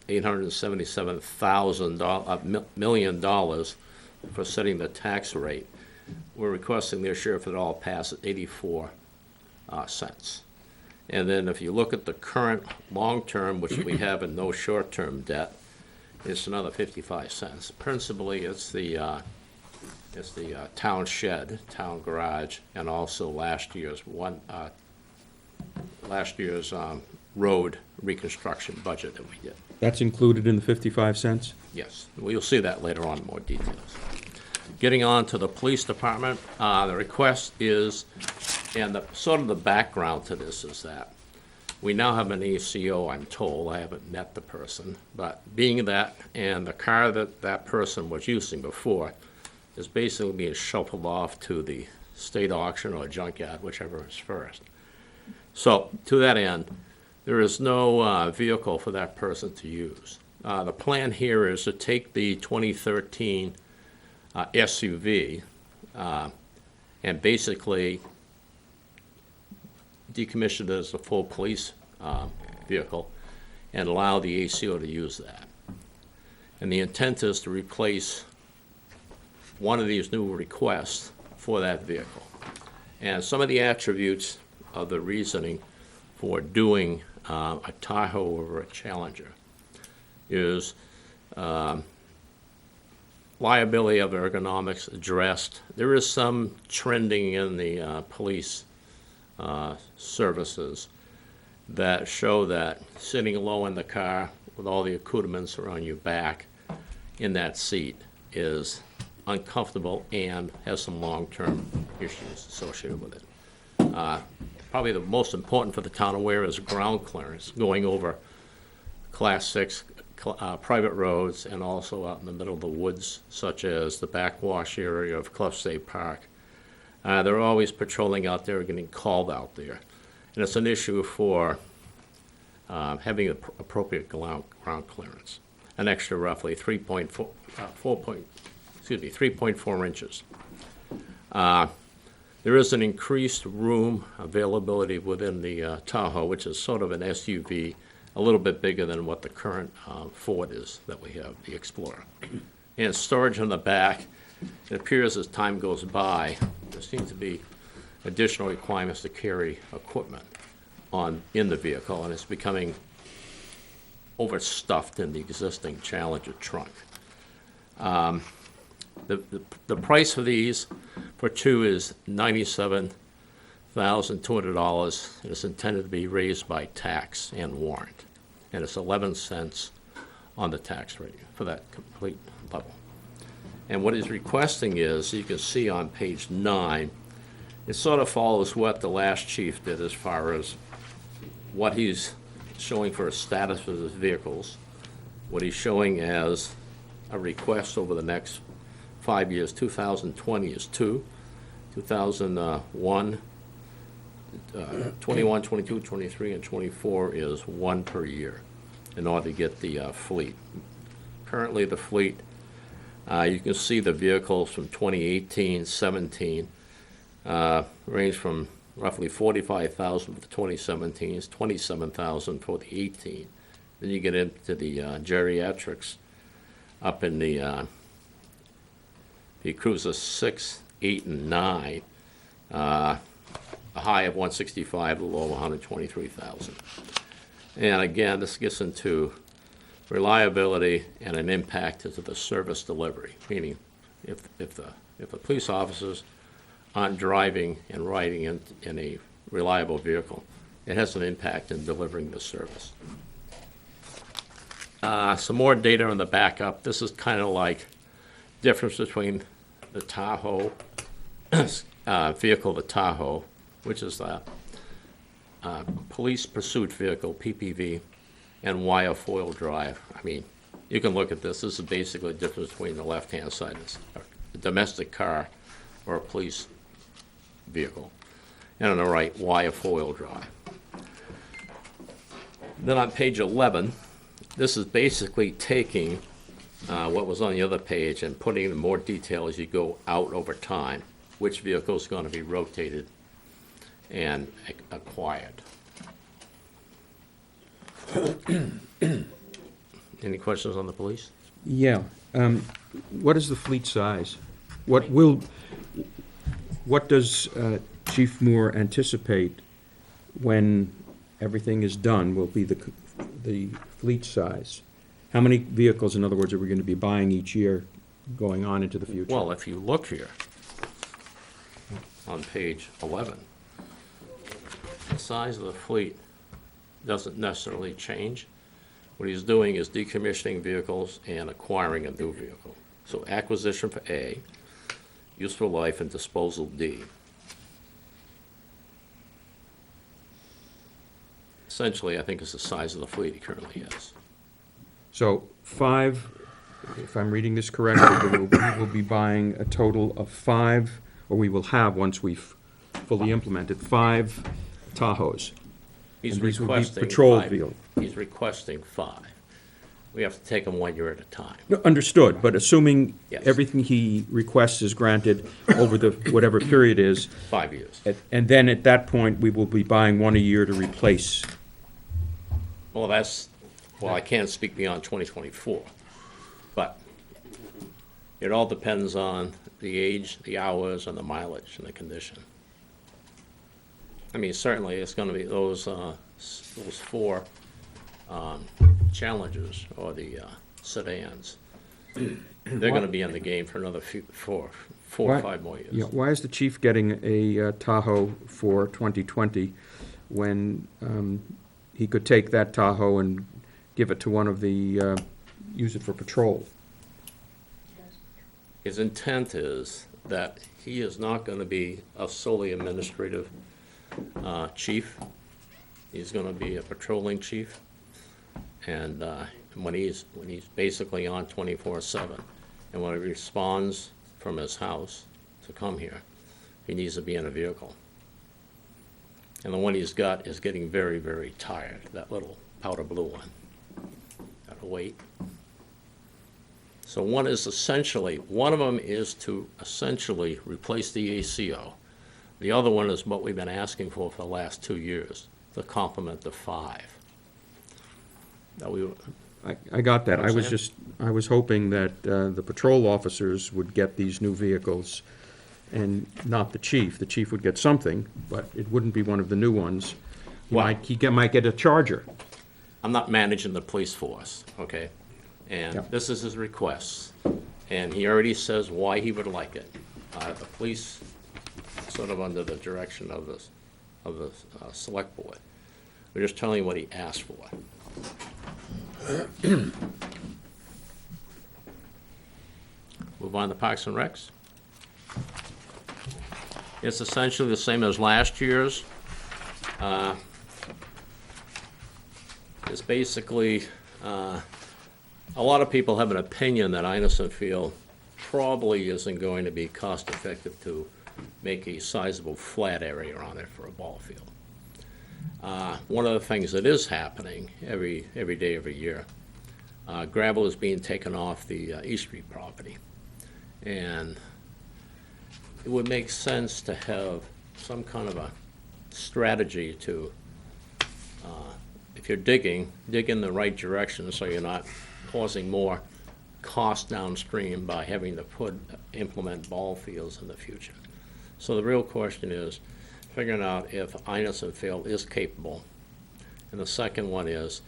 Speaker 12: $877 million for setting the tax rate, we're requesting this year if it all passes 84 cents. And then if you look at the current long-term, which we have in no short-term debt, it's another 55 cents. Principally, it's the town shed, town garage, and also last year's road reconstruction budget that we did.
Speaker 2: That's included in the 55 cents?
Speaker 12: Yes, we'll see that later on in more details. Getting on to the police department, the request is, and sort of the background to this is that we now have an ACO, I'm told. I haven't met the person, but being that, and the car that person was using before is basically being shuffled off to the state auction or junkyard, whichever is first. So, to that end, there is no vehicle for that person to use. The plan here is to take the 2013 SUV and basically decommission it as a full police vehicle and allow the ACO to use that. And the intent is to replace one of these new requests for that vehicle. And some of the attributes of the reasoning for doing a Tahoe over a Challenger is liability of ergonomics addressed. There is some trending in the police services that show that sitting low in the car with all the accoutrements around your back in that seat is uncomfortable and has some long-term issues associated with it. Probably the most important for the town of Ware is ground clearance, going over Class 6 private roads and also out in the middle of the woods, such as the backwash area of Clough State Park. They're always patrolling out there, getting called out there. And it's an issue for having appropriate ground clearance, an extra roughly 3.4 inches. There is an increased room availability within the Tahoe, which is sort of an SUV, a little bit bigger than what the current Ford is that we have, the Explorer. And storage on the back, it appears as time goes by, there seems to be additional requirements to carry equipment in the vehicle, and it's becoming overstuffed in the existing Challenger trunk. The price for these for two is $97,200. It's intended to be raised by tax and warrant, and it's 11 cents on the tax rate for that complete level. And what he's requesting is, you can see on page 9, it sort of follows what the last chief did as far as what he's showing for a status of his vehicles, what he's showing as a request over the next 5 years. 2020 is 2, 2001, 21, 22, 23, and 24 is 1 per year in order to get the fleet. Currently, the fleet, you can see the vehicles from 2018, 17, range from roughly 45,000 for the 2017s, 27,000 for the 18. Then you get into the geriatrics up in the Cruiser 6, 8, and 9, a high of 165, a low of 123,000. And again, this gets into reliability and an impact to the service delivery, meaning if the police officers aren't driving and riding in a reliable vehicle, it has an impact in delivering the service. Some more data on the backup. This is kind of like difference between the Tahoe vehicle, the Tahoe, which is the police pursuit vehicle, PPV, and Weare foil drive. I mean, you can look at this. This is basically the difference between the left-hand side is a domestic car or a police vehicle, and on the right, Weare foil drive. Then on page 11, this is basically taking what was on the other page and putting in more detail as you go out over time, which vehicle is going to be rotated and acquired. Any questions on the police?
Speaker 2: Yeah. What is the fleet size? What does Chief Moore anticipate when everything is done will be the fleet size? How many vehicles, in other words, are we going to be buying each year going on into the future?
Speaker 12: Well, if you look here on page 11, the size of the fleet doesn't necessarily change. What he's doing is decommissioning vehicles and acquiring a new vehicle. So acquisition for A, useful life, and disposal D. Essentially, I think it's the size of the fleet he currently has.
Speaker 2: So 5, if I'm reading this correctly, we will be buying a total of 5, or we will have, once we've fully implemented, 5 Tahoes.
Speaker 12: He's
Speaker 2: And these will be
Speaker 12: requesting
Speaker 2: patrol
Speaker 12: 5.
Speaker 2: vehicles.
Speaker 12: He's requesting 5. We have to take them 1 year at a time.
Speaker 2: No, understood, but assuming
Speaker 12: Yes.
Speaker 2: everything he requests is granted over the, whatever period is,
Speaker 12: 5 years.
Speaker 2: and then at that point, we will be buying 1 a year to replace.
Speaker 12: Well, I can't speak beyond 2024, but it all depends on the age, the hours, and the mileage and the condition. I mean, certainly it's going to be those 4 Challengers or the sedans. They're going to be in the game for another 4 or 5 more years.
Speaker 2: Yeah, why is the chief getting a Tahoe for 2020 when he could take that Tahoe and give it to one of the, use it for patrol?
Speaker 12: his intent is that he is not gonna be a solely administrative chief. He's gonna be a patrolling chief. And when he's basically on 24/7, and when he responds from his house to come here, he needs to be in a vehicle. And the one he's got is getting very, very tired, that little powder blue one. Gotta wait. So one of them is to essentially replace the ACO. The other one is what we've been asking for the last 2 years, to complement the 5. That we,
Speaker 2: I got that.
Speaker 12: Understand?
Speaker 2: I was hoping that the patrol officers would get these new vehicles and not the chief. The chief would get something, but it wouldn't be one of the new ones.
Speaker 12: Well-
Speaker 2: He might get a Charger.
Speaker 12: I'm not managing the police force, okay? And
Speaker 2: Yeah.
Speaker 12: this is his request, and he already says why he would like it. The police, sort of under the direction of the select board. We're just telling you what he asked for. Move on to Parks and Recs. It's essentially the same as last year's. It's basically, a lot of people have an opinion that Inison Field probably isn't going to be cost-effective to make a sizable flat area on it for a ball field. One of the things that is happening every day, every year, gravel is being taken off the East Street property. And it would make sense to have some kind of a strategy to, if you're digging, dig in the right direction so you're not causing more cost downstream by having to implement ball fields in the future. So the real question is figuring out if Inison Field is capable. And the second one is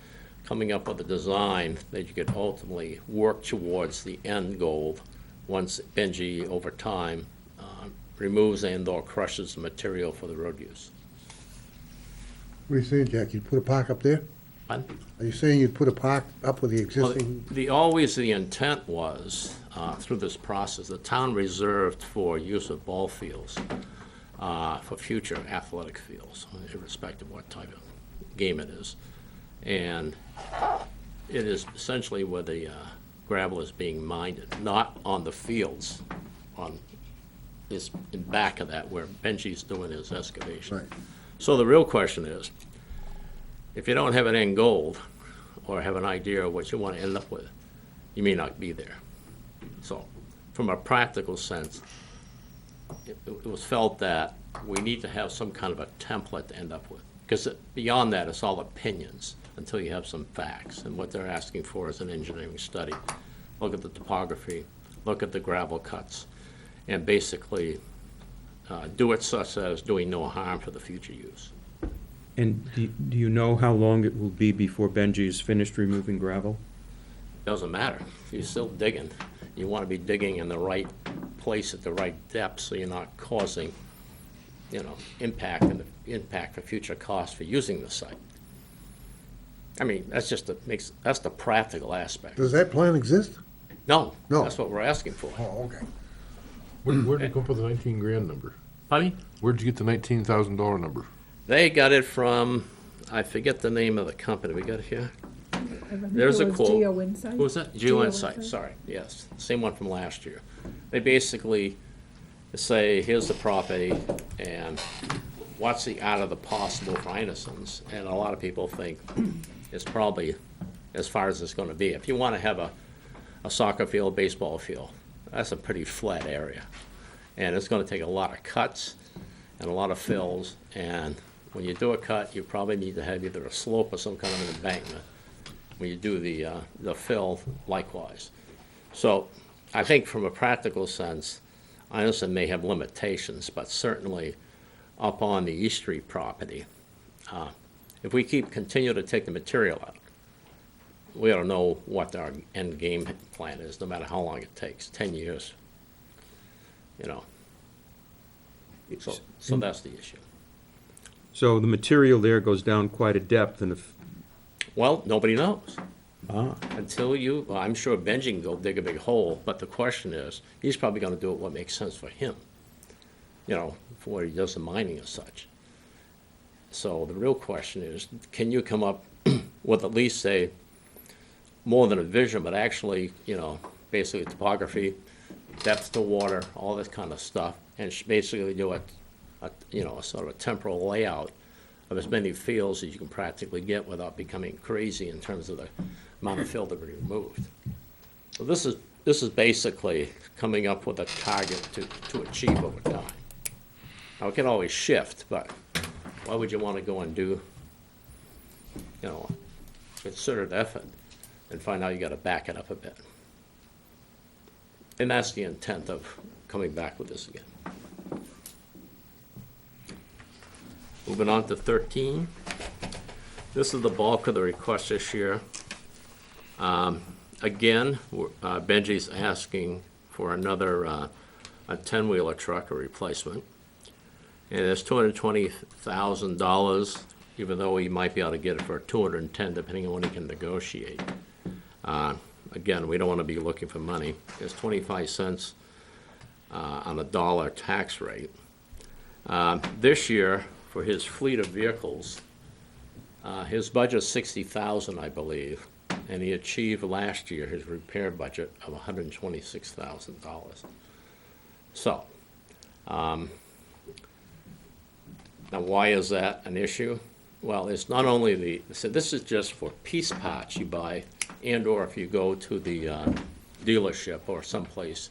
Speaker 12: coming up with a design that you could ultimately work towards the end goal once Benji, over time, removes and/or crushes the material for the road use.
Speaker 4: What are you saying, Jack? You'd put a park up there?
Speaker 12: Pardon?
Speaker 4: Are you saying you'd put a park up with the existing?
Speaker 12: The intent was, through this process, the town reserved for use of ball fields for future athletic fields, irrespective of what type of game it is. And it is essentially where the gravel is being mined, not on the fields, is in back of that where Benji's doing his excavation.
Speaker 4: Right.
Speaker 12: So the real question is, if you don't have an end goal or have an idea of what you want to end up with, you may not be there. So from a practical sense, it was felt that we need to have some kind of a template to end up with. Because beyond that, it's all opinions until you have some facts. And what they're asking for is an engineering study. Look at the topography, look at the gravel cuts, and basically do it such as doing no harm for the future use.
Speaker 2: And do you know how long it will be before Benji is finished removing gravel?
Speaker 12: Doesn't matter. If you're still digging, you want to be digging in the right place at the right depth so you're not causing, impact for future costs for using the site. I mean, that's the practical aspect.
Speaker 4: Does that plan exist?
Speaker 12: No,
Speaker 4: No.
Speaker 12: that's what we're asking for.
Speaker 4: Oh, okay.
Speaker 1: Where'd you come up with the 19 grand number?
Speaker 12: Pardon?
Speaker 1: Where'd you get the $19,000 number?
Speaker 12: They got it from, I forget the name of the company we got here. There's a quote.
Speaker 10: Geo Insight?
Speaker 12: Who was that?
Speaker 10: Geo
Speaker 12: GeoInsight,
Speaker 10: Insight.
Speaker 12: sorry, yes, same one from last year. They basically say, here's the property, and what's the art of the possible for Inison's? And a lot of people think it's probably as far as it's gonna be. If you wanna have a soccer field, baseball field, that's a pretty flat area. And it's gonna take a lot of cuts and a lot of fills, and when you do a cut, you probably need to have either a slope or some kind of an embankment. When you do the fill, likewise. So I think from a practical sense, Inison may have limitations, but certainly up on the East Street property, if we continue to take the material out, we ought to know what our end game plan is, no matter how long it takes, 10 years, So that's the issue.
Speaker 2: So the material there goes down quite a depth, and if,
Speaker 12: Well, nobody knows. Until you, well, I'm sure Benji can go dig a big hole, but the question is, he's probably gonna do it what makes sense for him, you know, for what he does in mining and such. So the real question is, can you come up with at least say, more than a vision, but actually, you know, basically topography, depth to water, all this kind of stuff, and basically do a you know, a sort of a temporal layout of as many fields as you can practically get without becoming crazy in terms of the amount of fill to be removed. So this is basically coming up with a target to achieve over time. Now, it can always shift, but why would you want to go and do, you know, considered effort and find out you got to back it up a bit? And that's the intent of coming back with this again. Moving on to 13. This is the bulk of the request this year. Again, Benji's asking for another a 10-wheeler truck, a replacement. And it's $220,000, even though he might be able to get it for $210,000, depending on when he can negotiate. Again, we don't want to be looking for money. It's 25 cents on a dollar tax rate. This year, for his fleet of vehicles, his budget is $60,000, I believe, and he achieved last year his repair budget of $126,000. So, now why is that an issue? Well, it's not only so this is just for piece parts you buy, and/or if you go to the dealership or someplace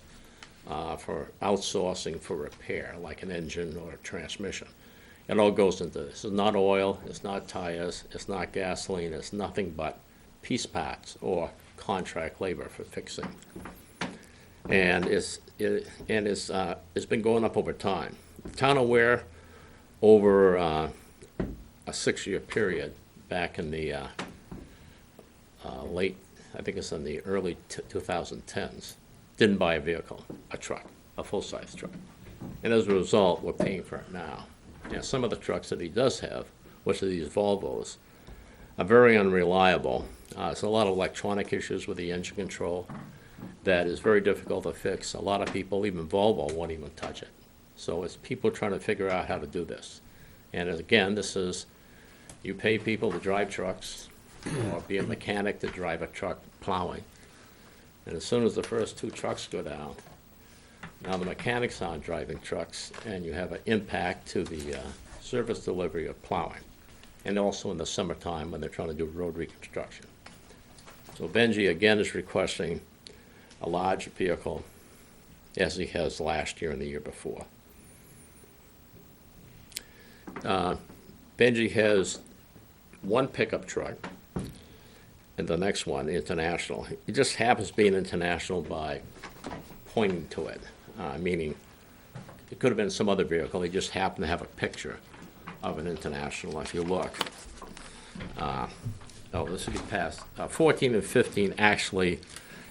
Speaker 12: for outsourcing for repair, like an engine or a transmission. It all goes into this. It's not oil, it's not tires, it's not gasoline, it's nothing but piece parts or contract labor for fixing. And it's been going up over time. The town of Weare, over a 6-year period, back in the late, I think it's in the early 2010s, didn't buy a vehicle, a truck, a full-size truck. And as a result, we're paying for it now. Now, some of the trucks that he does have, which are these Volvos, are very unreliable. There's a lot of electronic issues with the engine control that is very difficult to fix. A lot of people, even Volvo, won't even touch it. So it's people trying to figure out how to do this. And again, this is, you pay people to drive trucks or be a mechanic to drive a truck plowing. And as soon as the first 2 trucks go down, now the mechanics aren't driving trucks, and you have an impact to the service delivery of plowing, and also in the summertime when they're trying to do road reconstruction. So Benji again is requesting a large vehicle, as he has last year and the year before. Benji has one pickup truck, and the next one, international. It just happens to be an international by pointing to it. Meaning it could have been some other vehicle. They just happen to have a picture of an international. If you look, this will be past 14 and 15. Actually,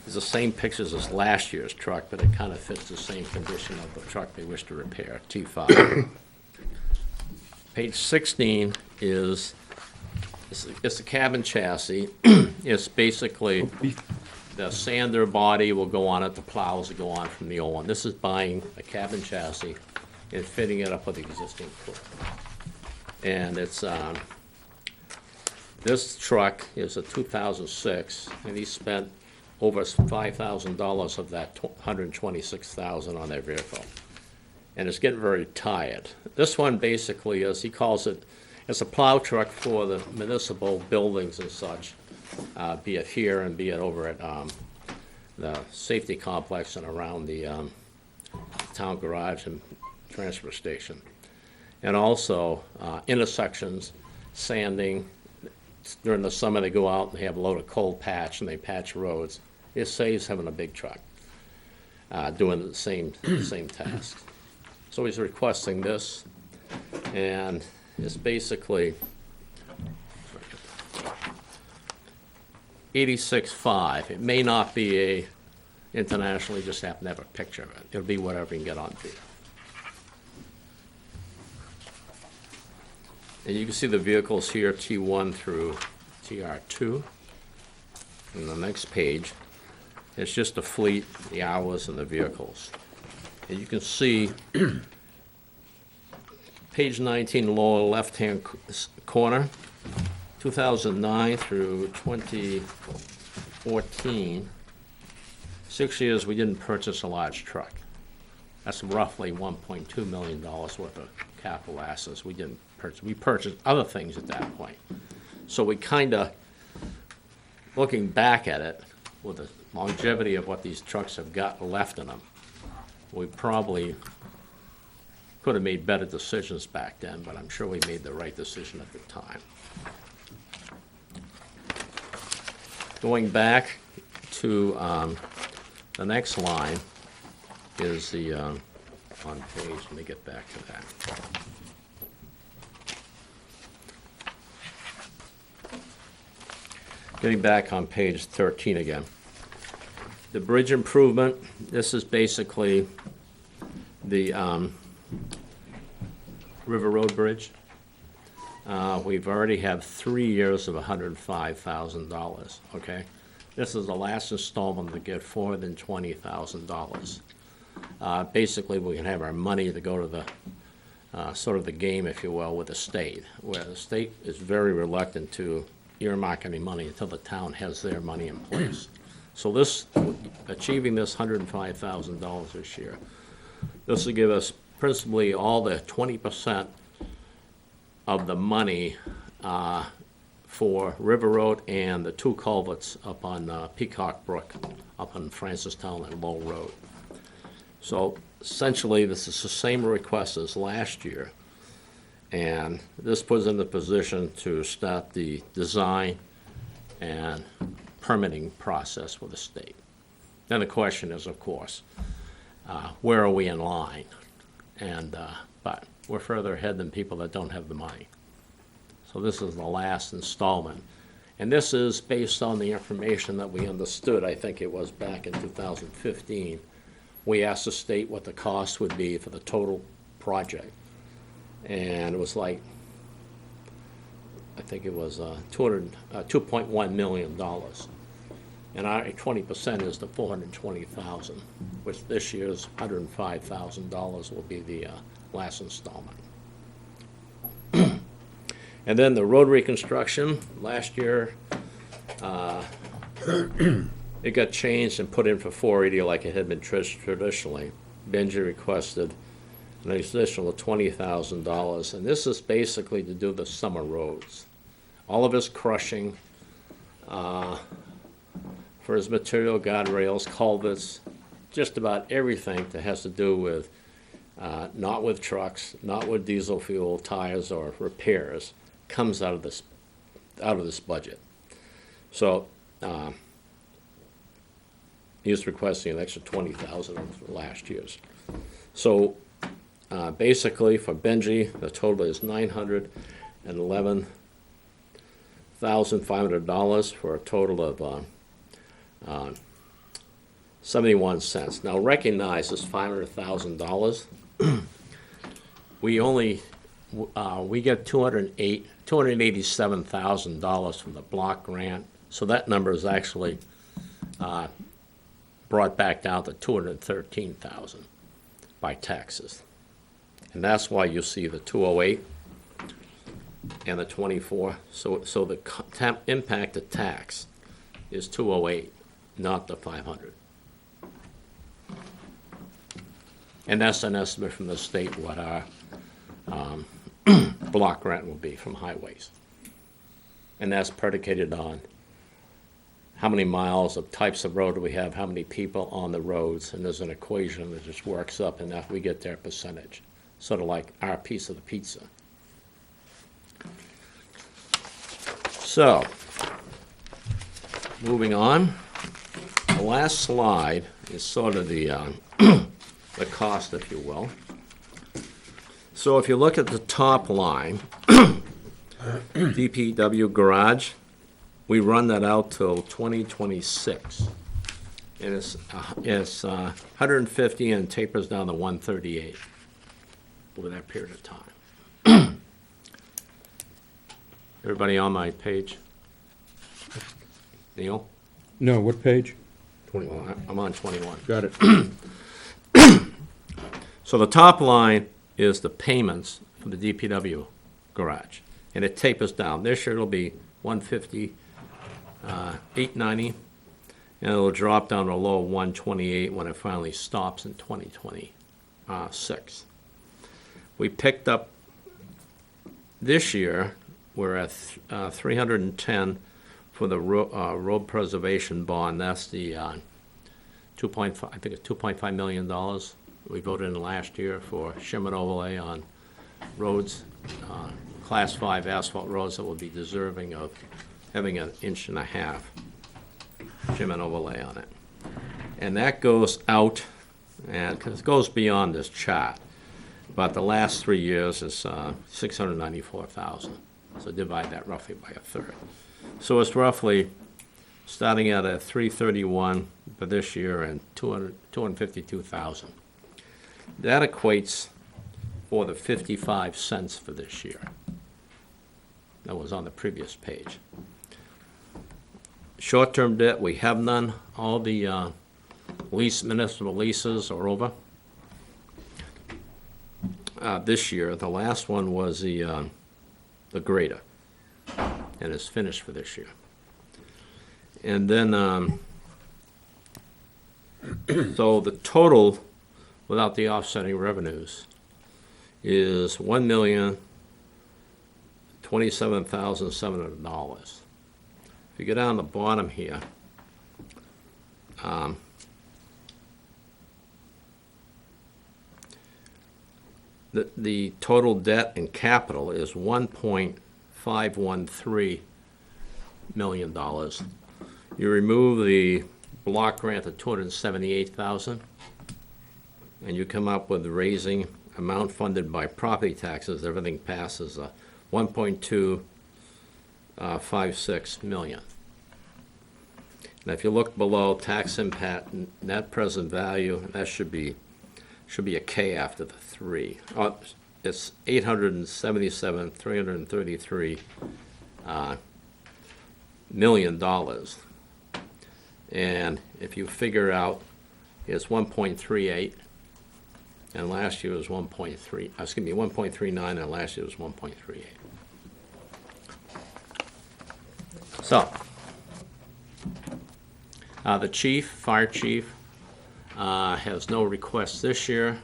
Speaker 12: is the same pictures as last year's truck, but it kind of fits the same condition of the truck they wish to repair. T5. Page 16 is it's a cabin chassis. It's basically the sander body will go on it, the plows will go on from the old one. This is buying a cabin chassis and fitting it up with the existing equipment. And it's, this truck is a 2006, and he spent over $5,000 of that $126,000 on that vehicle. And it's getting very tired. This one basically is, he calls it, it's a plow truck for the municipal buildings and such. Be it here and be it over at the safety complex and around the town garage and transfer station. And also intersections, sanding. During the summer they go out and they have a load of cold patch and they patch roads. It saves having a big truck doing the same task. So he's requesting this, and it's basically 86.5. It may not be a international, you just happen to have a picture of it. It'll be whatever you can get on video. And you can see the vehicles here, T1 through TR2. in the next page, it's just the fleet, the hours, and the vehicles. And you can see, page 19, lower left-hand corner, 2009 through 2014, 6 years, we didn't purchase a large truck. That's roughly $1.2 million worth of capital assets we didn't purchase. We purchased other things at that point. So we kind of, looking back at it, with the longevity of what these trucks have got left in them, we probably could have made better decisions back then, but I'm sure we made the right decision at the time. Going back to the next line is the, on page, let me get back to that. Getting back on page 13 again. The bridge improvement, this is basically the River Road Bridge. We've already have 3 years of $105,000, okay? This is the last installment to get $420,000. Basically, we can have our money to go to the, sort of the game, if you will, with the state, where the state is very reluctant to earmark any money until the town has their money in place. So this, achieving this $105,000 this year, this will give us principally all the 20% of the money for River Road and the 2 culverts up on Peacock Brook, up on Francistown and Low Road. So essentially, this is the same request as last year. And this puts in the position to start the design and permitting process with the state. Then the question is, of course, where are we in line? And but we're further ahead than people that don't have the money. So this is the last installment. And this is based on the information that we understood, I think it was back in 2015. We asked the state what the cost would be for the total project. And it was like, I think it was $2.1 million. And our 20% is the $420,000, which this year's $105,000 will be the last installment. And then the road reconstruction, last year, it got changed and put in for 480 like it had been traditionally. Benji requested an additional $20,000, and this is basically to do the summer roads. All of his crushing, for his material, guardrails, culverts, just about everything that has to do with, not with trucks, not with diesel fuel, tires, or repairs, comes out of this budget. So he was requesting an extra $20,000 over last year's. So basically, for Benji, the total is $911,500 for a total of 71 cents. Now recognize this $500,000. We only we get $287,000 from the block grant, so that number is actually brought back down to $213,000 by taxes. And that's why you see the 208 and the 24. So the impact of tax is 208, not the 500. And that's an estimate from the state what our block grant will be from highways. And that's predicated on how many miles of types of road do we have, how many people on the roads, and there's an equation that just works up, and that we get their percentage, sort of like our piece of the pizza. So, moving on, the last slide is sort of the the cost, if you will. So if you look at the top line, DPW garage, we run that out till 2026. And it's 150 and tapers down to 138 over that period of time. Everybody on my page? Neil?
Speaker 2: No, what page?
Speaker 1: 21.
Speaker 12: I'm on 21.
Speaker 2: Got it.
Speaker 12: So the top line is the payments for the DPW garage, and it tapers down. This year it'll be 150, 890, and it'll drop down to a low of 128 when it finally stops in 2026. We picked up this year, we're at 310 for the road preservation bond. That's the 2.5, I think it's $2.5 million we voted in last year for shim and overlay on roads, Class 5 asphalt roads that will be deserving of having 1.5 inches shim and overlay on it. And that goes out, and 'cause it goes beyond this chart, but the last 3 years is $694,000. So divide that roughly by a third. So it's roughly starting at a 331 for this year and 252,000. That equates for the 55 cents for this year. That was on the previous page. Short-term debt, we have none. All the municipal leases are over. This year, the last one was the grader, and it's finished for this year. And then, so the total, without the offsetting revenues, is $1,027,700. If you go down the bottom here, the total debt and capital is $1.513 million. You remove the block grant of $278,000, and you come up with raising amount funded by property taxes. Everything passes $1.256 million. Now, if you look below, tax impact, net present value, that should be a K after the 3. It's $877,333 million dollars. And if you figure out, it's 1.38, and last year was 1.39, and last year was 1.38. So, the chief, fire chief, has no requests this year.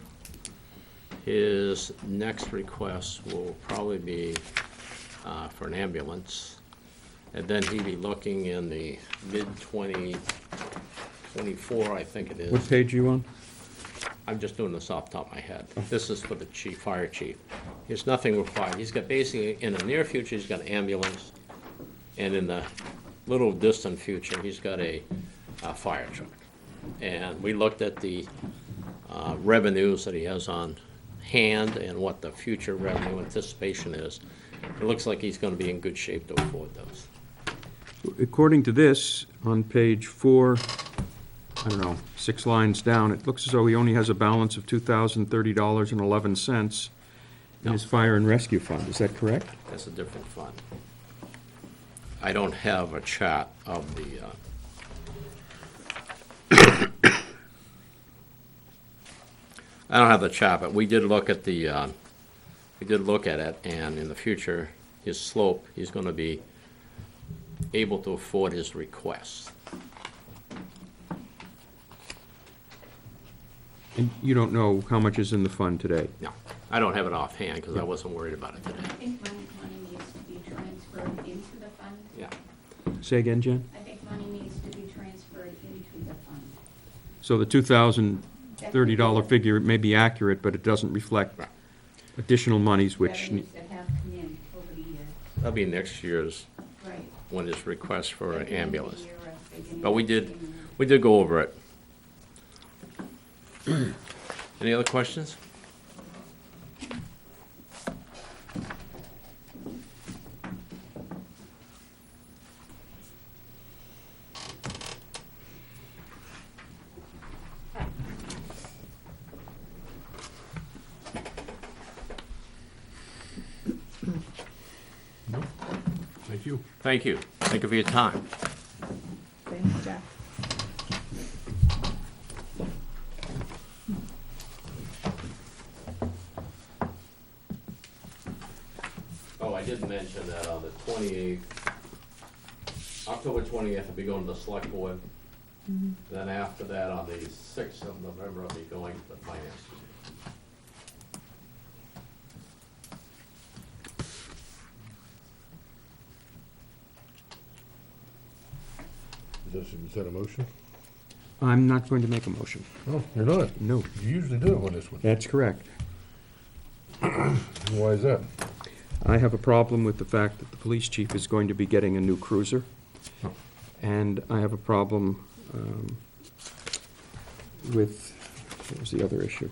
Speaker 12: His next request will probably be for an ambulance. And then he'd be looking in the mid-2024, I think it is.
Speaker 2: What page are you on?
Speaker 12: I'm just doing this off the top of my head. This is for the chief, fire chief. There's nothing required. He's got basically, in the near future, he's got an ambulance. And in the little distant future, he's got a fire truck. And we looked at the revenues that he has on hand and what the future revenue anticipation is. It looks like he's going to be in good shape to afford those.
Speaker 2: According to this, on page 4, I don't know, 6 lines down, it looks as though he only has a balance of $2,030.11 in his fire and rescue fund. Is that correct?
Speaker 12: That's a different fund. I don't have a chart of the, I don't have the chart, but we did look at the, we did look at it, and in the future, his slope, he's going to be able to afford his requests.
Speaker 2: And you don't know how much is in the fund today?
Speaker 12: No, I don't have it offhand because I wasn't worried about it
Speaker 11: I
Speaker 12: today.
Speaker 11: think money needs to be transferred into the fund.
Speaker 12: Yeah.
Speaker 2: Say again, Jen?
Speaker 11: I think money needs to be transferred into the fund.
Speaker 2: So the $2,030 figure may be accurate, but it doesn't reflect
Speaker 12: Right.
Speaker 2: additional monies which,
Speaker 11: Revenues that have come in over the years.
Speaker 12: That'll be next year's,
Speaker 11: Right.
Speaker 12: when his request for an
Speaker 11: At the end of the
Speaker 12: ambulance.
Speaker 11: year or beginning
Speaker 12: But we
Speaker 11: of
Speaker 12: did,
Speaker 11: the year.
Speaker 12: we did go over it. Any other questions?
Speaker 1: Thank you.
Speaker 12: Thank you. Thank you for your time.
Speaker 10: Thanks, Jeff.
Speaker 12: did mention that on the 28th, October 20th, I'll be going to the select board. Then after that, on the 6th of November, I'll be going to the finance committee.
Speaker 1: Is that a motion?
Speaker 2: I'm not going to make a motion.
Speaker 1: No, you're not.
Speaker 2: No.
Speaker 1: You usually do it on this one.
Speaker 2: That's correct.
Speaker 1: Why is that?
Speaker 2: I have a problem with the fact that the police chief is going to be getting a new cruiser.
Speaker 1: Oh.
Speaker 2: And I have a problem with, what was the other issue?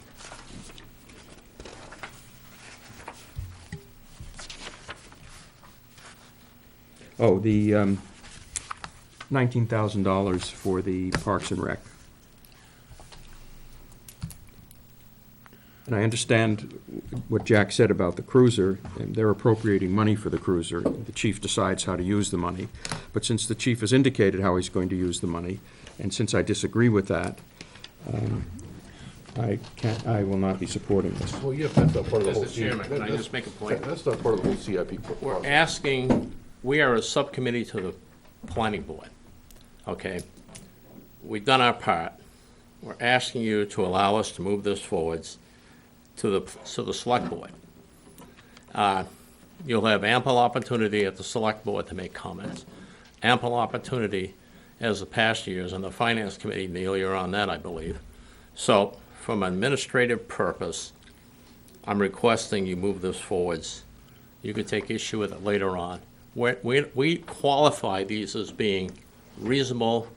Speaker 2: Oh, the $19,000 for the Parks and Rec. And I understand what Jack said about the cruiser, and they're appropriating money for the cruiser. The chief decides how to use the money. But since the chief has indicated how he's going to use the money, and since I disagree with that, I will not be supporting this.
Speaker 1: Well, yeah, that's not part of the whole.
Speaker 12: Mr. Chairman, can I
Speaker 1: that's-
Speaker 12: just make a point?
Speaker 1: That's not part of the whole CIP process.
Speaker 12: We're asking, we are a subcommittee to the planning board, okay? We've done our part. We're asking you to allow us to move this forwards to the select board. You'll have ample opportunity at the select board to make comments. Ample opportunity as the past years, and the finance committee, Neil, you're on that, I believe. So, from an administrative purpose, I'm requesting you move this forwards. You could take issue with it later on. We qualify these as being reasonable,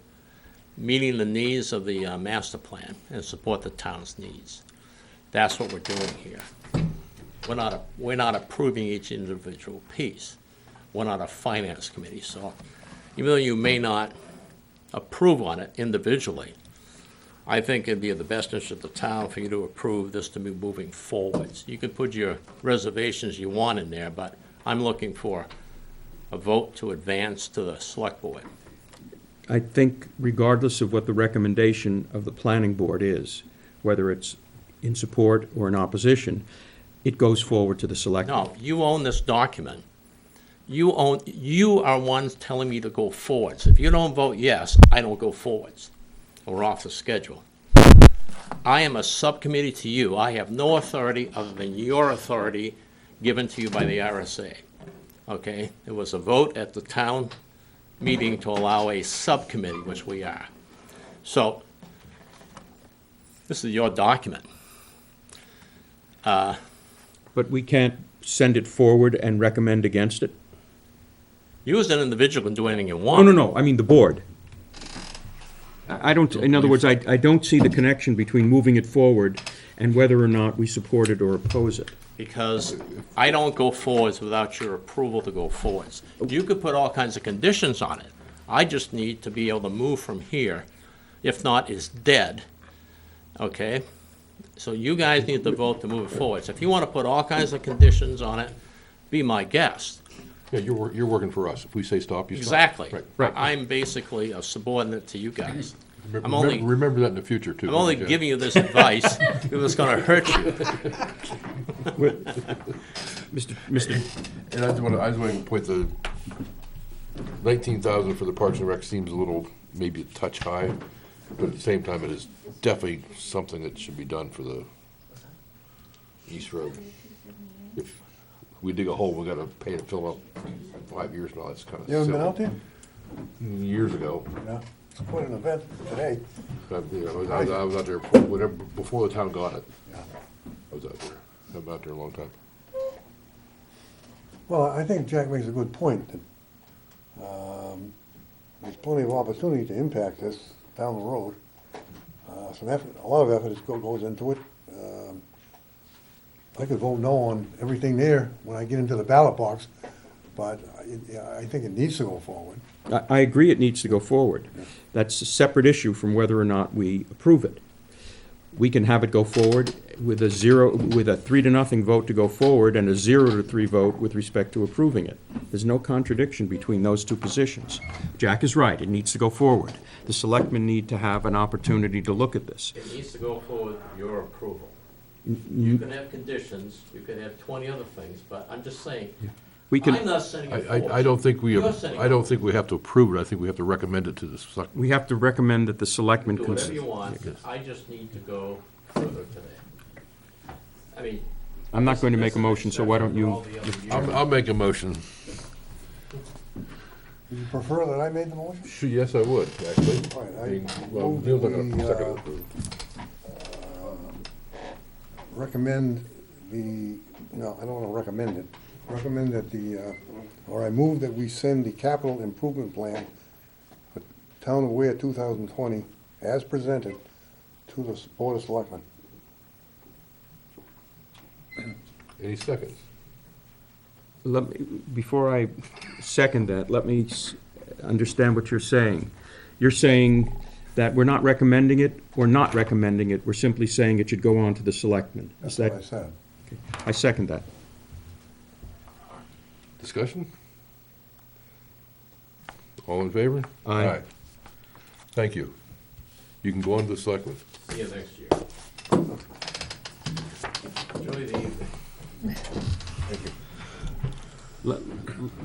Speaker 12: meeting the needs of the master plan and support the town's needs. That's what we're doing here. We're not approving each individual piece. We're not a finance committee, so even though you may not approve on it individually, I think it'd be in the best interest of the town for you to approve this to be moving forwards. You could put your reservations you want in there, but I'm looking for a vote to advance to the select board.
Speaker 2: I think regardless of what the recommendation of the planning board is, whether it's in support or in opposition, it goes forward to the select.
Speaker 12: No, you own this document. You are ones telling me to go forwards. If you don't vote yes, I don't go forwards. We're off the schedule. I am a subcommittee to you. I have no authority other than your authority given to you by the RSA. Okay? It was a vote at the town meeting to allow a subcommittee, which we are. So, this is your document.
Speaker 2: But we can't send it forward and recommend against it?
Speaker 12: You as an individual can do anything you
Speaker 2: Oh,
Speaker 12: want.
Speaker 2: no, I mean the board. I don't, in other words, I don't see the connection between moving it forward and whether or not we support it or oppose it.
Speaker 12: Because I don't go forwards without your approval to go forwards. You could put all kinds of conditions on it. I just need to be able to move from here. If not, it's dead. Okay? So you guys need to vote to move it forwards. If you want to put all kinds of conditions on it, be my guest.
Speaker 1: Yeah, you're working for us. If we say stop, you stop.
Speaker 12: Exactly.
Speaker 1: Right.
Speaker 12: I'm basically a subordinate to you guys. I'm only
Speaker 1: Remember that in the future, too.
Speaker 12: I'm only
Speaker 1: Yeah.
Speaker 12: giving you this advice because it's going to hurt you.
Speaker 2: Mr.
Speaker 1: And I just want to point the 19,000 for the Parks and Rec seems a little, maybe a touch high, but at the same time, it is definitely something that should be done for the East Road. If we dig a hole, we gotta pay to fill up 5 years now, that's kind of
Speaker 4: You haven't been
Speaker 1: silly.
Speaker 4: out there?
Speaker 1: Years ago.
Speaker 4: Yeah. It's quite an event today.
Speaker 1: I was out there before the town got it.
Speaker 4: Yeah.
Speaker 1: I was out there. I've been out there a long time.
Speaker 4: Well, I think Jack makes a good point. That, there's plenty of opportunity to impact this down the road. Some effort, a lot of effort goes into it. I could vote no on everything there when I get into the ballot box, but I think it needs to go forward.
Speaker 2: I agree it needs to go forward. That's a separate issue from whether or not we approve it. We can have it go forward with a 3-0 vote to go forward and a 0-3 vote with respect to approving it. There's no contradiction between those two positions. Jack is right, it needs to go forward. The selectmen need to have an opportunity to look at this.
Speaker 12: It needs to go forward with your approval. You can have conditions, you can have 20 other things, but I'm just saying,
Speaker 2: We can,
Speaker 12: I'm not sending it
Speaker 1: I
Speaker 12: forward.
Speaker 1: don't think we,
Speaker 12: You're sending
Speaker 1: I don't think we have to approve it, I think we have to recommend it to the select.
Speaker 2: we have to recommend that the selectmen
Speaker 12: Do
Speaker 2: cons-
Speaker 12: whatever you want,
Speaker 1: Yes.
Speaker 12: I just need to go further today. I mean.
Speaker 2: I'm not going to make a
Speaker 12: this is
Speaker 2: motion, so why don't
Speaker 12: exception
Speaker 2: you?
Speaker 12: for all the other years.
Speaker 1: I'll make a motion.
Speaker 4: Do you prefer that I made the motion?
Speaker 1: Sure, yes, I would, actually.
Speaker 4: All right,
Speaker 1: I mean,
Speaker 4: I
Speaker 1: well,
Speaker 4: move
Speaker 1: Neil's
Speaker 4: that
Speaker 1: not gonna
Speaker 4: we,
Speaker 1: second it.
Speaker 4: recommend the, no, I don't want to recommend it. Recommend that or I move that we send the capital improvement plan for Town of Ware 2020 as presented to the Board of Selectmen.
Speaker 1: Any seconds?
Speaker 2: Before I second that, let me understand what you're saying. You're saying that we're not recommending it, or not recommending it, we're simply saying it should go on to the selectmen. Is
Speaker 4: That's what I
Speaker 2: that,
Speaker 4: said.
Speaker 2: I second that.
Speaker 1: Discussion? All in favor?
Speaker 2: Aye.
Speaker 1: Thank you. You can go on to the selectmen.
Speaker 12: See you next year. Enjoy the evening.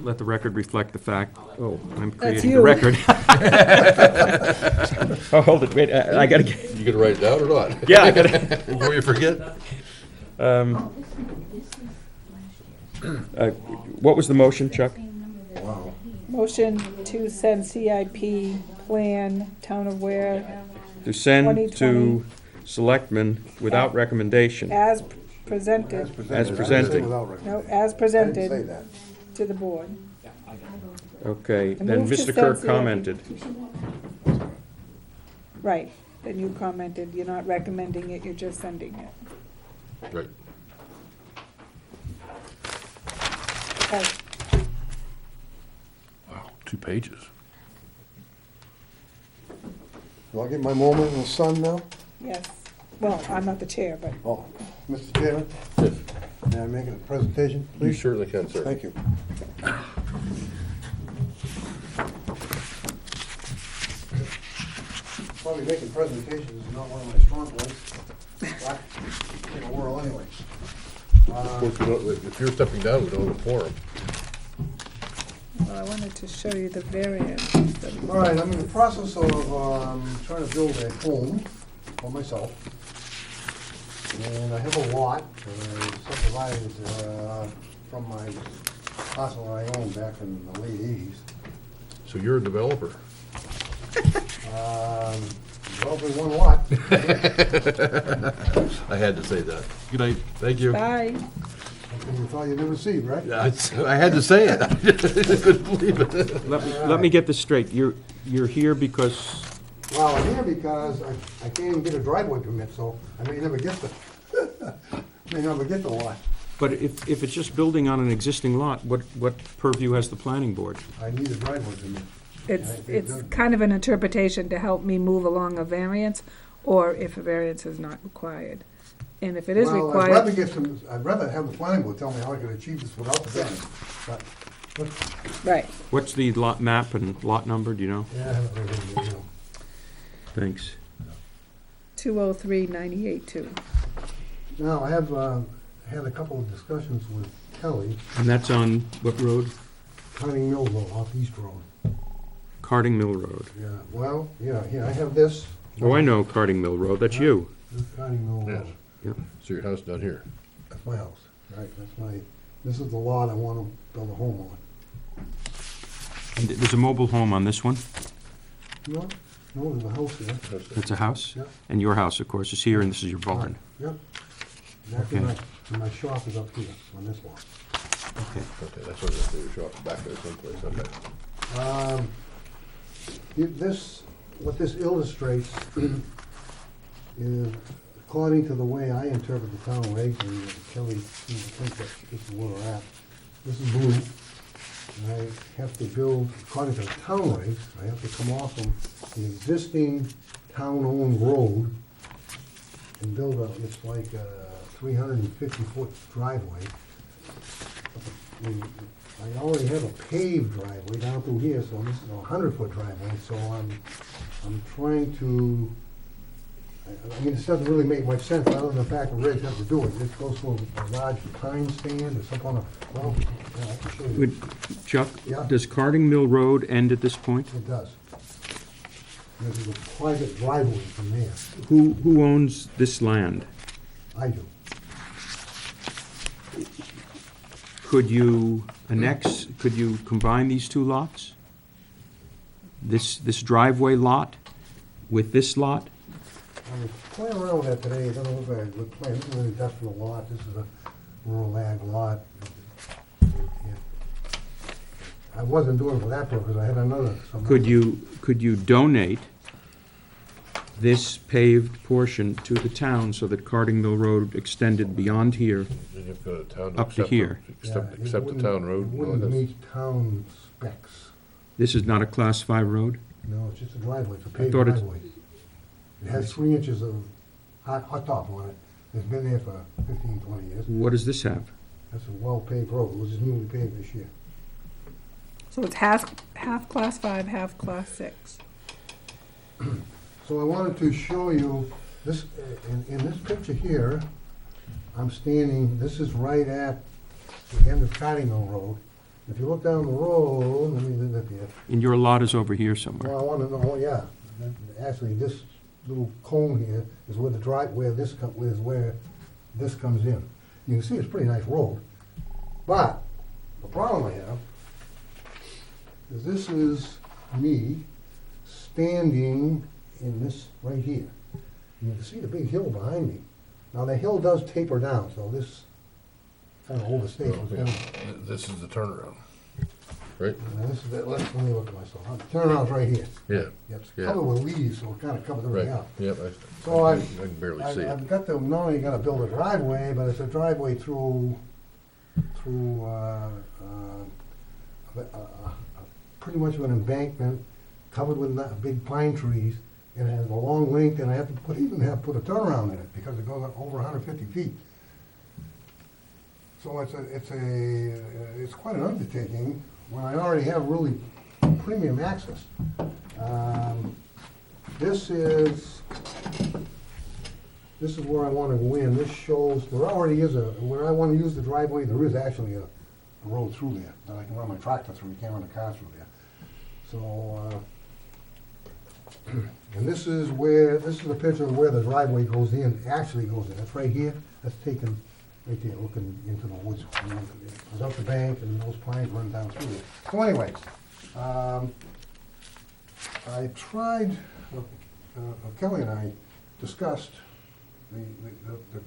Speaker 2: Let the record reflect the fact, oh, I'm
Speaker 10: That's
Speaker 2: creating the
Speaker 10: you.
Speaker 2: record. Oh, hold it, wait, I gotta get,
Speaker 1: You gonna write it down or not?
Speaker 2: yeah, I gotta,
Speaker 1: Before you forget?
Speaker 2: what was the motion, Chuck?
Speaker 10: Motion to send CIP plan, Town of Ware,
Speaker 2: To send
Speaker 10: 2020.
Speaker 2: to selectmen without recommendation.
Speaker 10: as presented,
Speaker 2: As
Speaker 4: I didn't say
Speaker 2: presented.
Speaker 4: without
Speaker 10: no,
Speaker 4: recommendation.
Speaker 10: as
Speaker 4: I didn't say
Speaker 10: presented
Speaker 4: that.
Speaker 10: to the board.
Speaker 2: Okay,
Speaker 10: I
Speaker 2: then
Speaker 10: move to
Speaker 2: Mr.
Speaker 10: send
Speaker 2: Kirk
Speaker 10: CIP.
Speaker 2: commented.
Speaker 10: Right, then you commented, you're not recommending it, you're just sending it.
Speaker 1: Right.
Speaker 10: Okay.
Speaker 1: Wow, 2 pages.
Speaker 4: Do I get my moment in the sun now?
Speaker 10: Yes, well, I'm not the chair, but
Speaker 4: Oh, Mr. Chairman,
Speaker 1: Yes,
Speaker 4: may I make a presentation,
Speaker 1: you
Speaker 4: please?
Speaker 1: certainly can, sir.
Speaker 4: Thank you. Probably making presentations is not one of my strong points, but in the world anyway.
Speaker 1: Of course, we don't, if you're stepping down, we don't have a forum.
Speaker 10: well, I wanted to show you the variance.
Speaker 4: All right, I'm in the process of trying to build a home for myself. And I have a lot that I subdivided from my parcel that I owned back in the late 80s.
Speaker 1: So you're a developer.
Speaker 4: Developing one lot.
Speaker 1: I had to say that. Good night, thank you.
Speaker 10: Bye.
Speaker 4: You thought you'd never see, right?
Speaker 1: I had to say it. I couldn't believe it.
Speaker 2: Let me get this straight. You're here because,
Speaker 4: Well, I'm here because I can't even get a driveway permit, so I may never get the lot.
Speaker 2: but if it's just building on an existing lot, what purview has the planning board?
Speaker 4: I need a driveway permit.
Speaker 10: It's kind of an interpretation to help me move along a variance, or if a variance is not required. And if it is
Speaker 4: Well, I'd rather
Speaker 10: required,
Speaker 4: I'd rather have the planning board tell me how I can achieve this without the variance. But,
Speaker 10: right,
Speaker 2: What's the lot map and lot number, do you know?
Speaker 4: yeah, I haven't really, you know.
Speaker 2: Thanks.
Speaker 10: 203-98-2.
Speaker 4: Now, I have had a couple of discussions with Kelly,
Speaker 2: And that's on what road?
Speaker 4: Cotting Mill Road, off East Road.
Speaker 2: Carding Mill Road.
Speaker 4: Yeah, well, yeah, here, I have this.
Speaker 2: Oh, I know Carding Mill Road, that's you.
Speaker 4: This is Cotting Mill
Speaker 1: Yes.
Speaker 4: Road.
Speaker 2: Yep.
Speaker 1: So your house down here.
Speaker 4: That's my house, right, this is the lot I want to build a home on.
Speaker 2: And there's a mobile home on this one?
Speaker 4: No, there's a house here.
Speaker 2: It's a house?
Speaker 4: Yep.
Speaker 2: And your house, of course, is here, and this is your barn.
Speaker 4: Yep. Exactly
Speaker 2: Okay.
Speaker 4: right. And my shop is up here on this lot.
Speaker 2: Okay.
Speaker 1: Okay, that's what it is, your shop, back there someplace, okay.
Speaker 4: What this illustrates is, according to the way I interpret the town regs, and Kelly seems to think that this is where we're at, this is blue. And I have to build, according to the town regs, I have to come off of the existing town-owned road and build it's like a 350-foot driveway. I already have a paved driveway down through here, so this is a 100-foot driveway, so I'm trying to I mean, this doesn't really make much sense, other than the fact the rigs have to do it. It goes to a large pine stand or something on a, well, yeah, I can show you.
Speaker 2: Would- Chuck,
Speaker 4: Yeah.
Speaker 2: does Carding Mill Road end at this point?
Speaker 4: It does. There's a private driveway from there.
Speaker 2: Who owns this land?
Speaker 4: I do.
Speaker 2: Could you annex, could you combine these two lots? This driveway lot with this lot?
Speaker 4: I was playing around with that today, it doesn't look like a good plan. This is an industrial lot, this is a rural ag lot. I wasn't doing it for that purpose, I had another.
Speaker 2: Could you donate this paved portion to the town so that Carding Mill Road extended beyond here?
Speaker 1: Then you've got a town.
Speaker 2: Up to
Speaker 1: accept
Speaker 2: here.
Speaker 1: Accept the town road.
Speaker 4: It
Speaker 1: and all
Speaker 4: wouldn't
Speaker 1: this.
Speaker 4: meet town specs.
Speaker 2: This is not a Class 5 road?
Speaker 4: No, it's just a driveway, it's a paved
Speaker 2: thought it's-
Speaker 4: driveway. It has 3 inches of hot top on it. It's been there for 15, 20 years.
Speaker 2: What does this have?
Speaker 4: That's a well-paved road, it was just newly paved this year.
Speaker 10: So it's half class 5, half class 6.
Speaker 4: So I wanted to show you, this, in this picture here, I'm standing, this is right at the end of Cotting Mill Road. If you look down the road, let me leave that there.
Speaker 2: And your lot is over here somewhere.
Speaker 4: Well, I want to know, yeah, actually, this little cone here is where the where this comes in. You can see it's a pretty nice road, but the problem I have is this is me standing in this right here. You can see the big hill behind me. Now, the hill does taper down, so this kind of overstays what's going on.
Speaker 1: This is the turnaround, right?
Speaker 4: Now, this is, let me look at myself. Turnaround's right here.
Speaker 1: Yeah.
Speaker 4: It's
Speaker 1: Yeah.
Speaker 4: covered with leaves, so it kind of covers
Speaker 1: Right,
Speaker 4: everything up.
Speaker 1: yep,
Speaker 4: So
Speaker 1: I can barely see it.
Speaker 4: I've got to, not only gotta build a driveway, but it's a driveway through, pretty much an embankment covered with big pine trees, and it has a long length, and I have to put a turnaround in it, because it goes up over 150 feet. So it's quite an undertaking, when I already have really premium access. This is where I want to go in. This shows, there already is where I want to use the driveway, there is actually a road through there that I can run my tractor through. You can't run a car through there. So, and this is a picture of where the driveway goes in, actually goes in. That's right here. That's taken right there, looking into the woods. It goes up the bank, and those pines run down through there. So anyways, I tried, Kelly and I discussed, the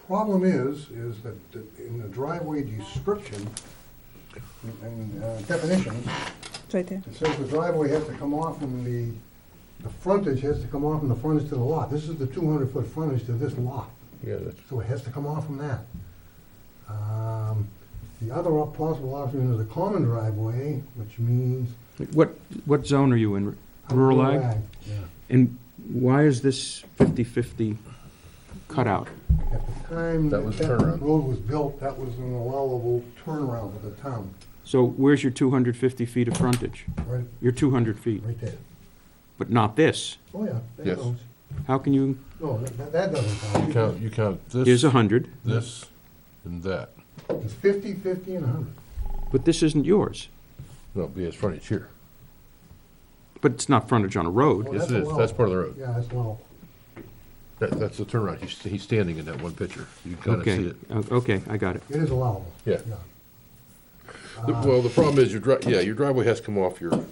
Speaker 4: problem is that in the driveway description and definitions,
Speaker 10: It's right there.
Speaker 4: it says the driveway has to come off from the frontage has to come off from the frontage to the lot. This is the 200-foot frontage to this lot,
Speaker 1: Yeah, that's,
Speaker 4: so it has to come off from that. The other possible option is a common driveway, which means.
Speaker 2: What zone are you in? Rural ag?
Speaker 4: Yeah.
Speaker 2: And why is this 50/50 cutout?
Speaker 4: At the time
Speaker 1: That was turnaround.
Speaker 4: road was built, that was an allowable turnaround for the town,
Speaker 2: So where's your 250 feet of frontage?
Speaker 4: right,
Speaker 2: You're 200 feet,
Speaker 4: right there.
Speaker 2: but not this.
Speaker 4: Oh, yeah, that
Speaker 1: Yes.
Speaker 4: counts.
Speaker 2: How can you,
Speaker 4: No, that doesn't count.
Speaker 1: you count this.
Speaker 2: here's 100,
Speaker 1: This, and that.
Speaker 4: It's 50, 50, and 100.
Speaker 2: but this isn't yours.
Speaker 1: No, yeah, it's frontage here.
Speaker 2: But it's not frontage on a road.
Speaker 4: Oh,
Speaker 1: Yes,
Speaker 4: that's
Speaker 1: it is.
Speaker 4: allowable.
Speaker 1: That's part of the road.
Speaker 4: Yeah, that's allowable.
Speaker 1: That's the turnaround. He's standing in that one picture. You can kind of see
Speaker 2: Okay,
Speaker 1: it.
Speaker 2: okay, I got it.
Speaker 4: It is allowable.
Speaker 1: Yeah. Well, the problem is your driveway has to come off your
Speaker 10: But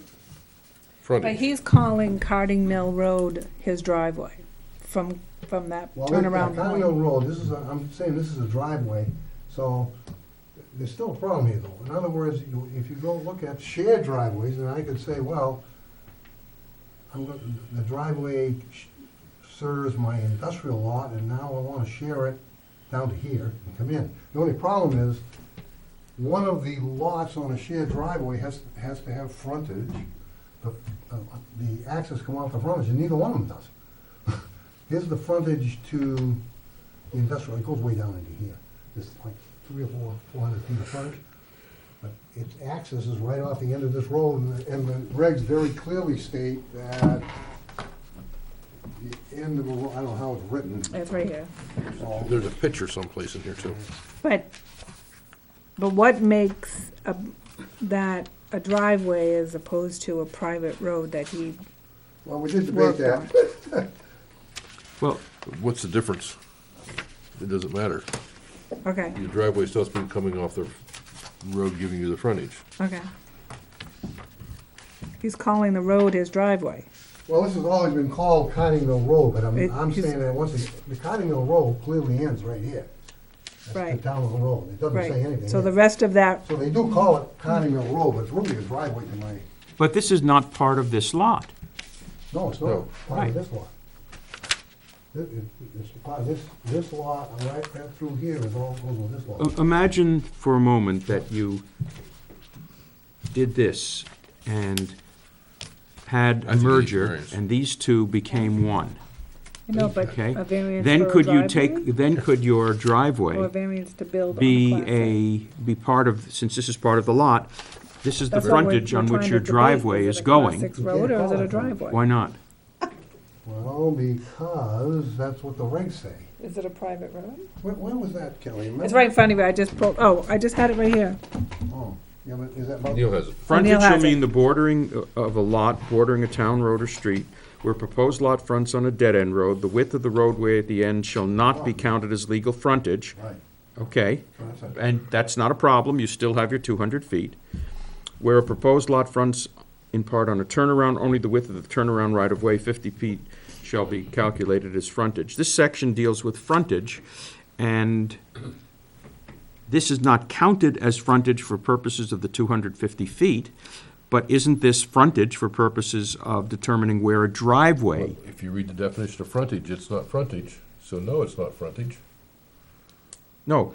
Speaker 1: frontage.
Speaker 10: he's calling Carding Mill Road his driveway from that
Speaker 4: Well,
Speaker 10: turnaround
Speaker 4: Continental
Speaker 10: point.
Speaker 4: Road, I'm saying this is a driveway, so there's still a problem here though. In other words, if you go look at shared driveways, then I could say, well, the driveway serves my industrial lot, and now I want to share it down to here and come in. The only problem is, one of the lots on a shared driveway has to have frontage. The access come off the frontage, and neither one of them does. Here's the frontage to the industrial, it goes way down into here. It's like 300 or 400 feet of frontage. But its access is right off the end of this road, and the regs very clearly state that end of a, I don't know how it's written.
Speaker 10: It's right here.
Speaker 1: There's a picture someplace in here too.
Speaker 10: But what makes that a driveway as opposed to a private road that he
Speaker 4: Well, we did debate
Speaker 10: worked
Speaker 4: that.
Speaker 10: on?
Speaker 2: Well,
Speaker 1: What's the difference? It doesn't matter.
Speaker 10: Okay,
Speaker 1: Your driveway still has to be coming off the road giving you the frontage.
Speaker 10: okay. He's calling the road his driveway.
Speaker 4: Well, this has always been called Cottingville Road, but I'm
Speaker 10: He's-
Speaker 4: saying that once the Cottingville Road clearly ends right here. That's
Speaker 10: Right.
Speaker 4: the town of the road. It doesn't say
Speaker 10: Right,
Speaker 4: anything.
Speaker 10: so the
Speaker 4: here.
Speaker 10: rest of that,
Speaker 4: So they do call it Cottingville Road, but it's really a driveway to my,
Speaker 2: but this is not part of this lot.
Speaker 4: no, it's
Speaker 1: No.
Speaker 4: not part
Speaker 2: Right.
Speaker 4: of this lot. It's part of this lot, right through here is all goes with this lot.
Speaker 2: Imagine for a moment that you did this and had a
Speaker 1: That's a huge
Speaker 2: merger,
Speaker 1: variance.
Speaker 2: and these two became one,
Speaker 10: you know, but
Speaker 2: okay?
Speaker 10: a variance
Speaker 2: Then
Speaker 10: for a
Speaker 2: could you
Speaker 10: driveway?
Speaker 2: then could your
Speaker 10: Or a
Speaker 2: driveway
Speaker 10: variance to build on a
Speaker 2: be
Speaker 10: Class A?
Speaker 2: be part of, since this is part of the lot, this is the
Speaker 10: That's what we're-
Speaker 2: frontage on
Speaker 10: we're
Speaker 2: which
Speaker 10: trying
Speaker 2: your
Speaker 10: to debate.
Speaker 2: driveway
Speaker 10: Is
Speaker 2: is
Speaker 10: it a Class
Speaker 2: going.
Speaker 10: 6 road or is it a driveway?
Speaker 2: Why not?
Speaker 4: Well, because that's what the regs say.
Speaker 10: Is it a private road?
Speaker 4: Where was that, Kelly? Remember?
Speaker 10: It's right in front of you, I just pulled, I just had it right here.
Speaker 4: Oh, yeah, but is that about?
Speaker 1: Neil has it.
Speaker 2: Frontage
Speaker 10: O'Neill
Speaker 2: shall
Speaker 10: has it.
Speaker 2: mean the bordering of a lot bordering a town road or street where proposed lot fronts on a dead-end road. The width of the roadway at the end shall not be counted as legal frontage.
Speaker 4: Right.
Speaker 2: Okay,
Speaker 4: So that's a-
Speaker 2: and that's not a problem, you still have your 200 feet. Where a proposed lot fronts in part on a turnaround, only the width of the turnaround right-of-way, 50 feet, shall be calculated as frontage. This section deals with frontage, and this is not counted as frontage for purposes of the 250 feet, but isn't this frontage for purposes of determining where a driveway?
Speaker 1: If you read the definition of frontage, it's not frontage. So no, it's not frontage.
Speaker 2: No,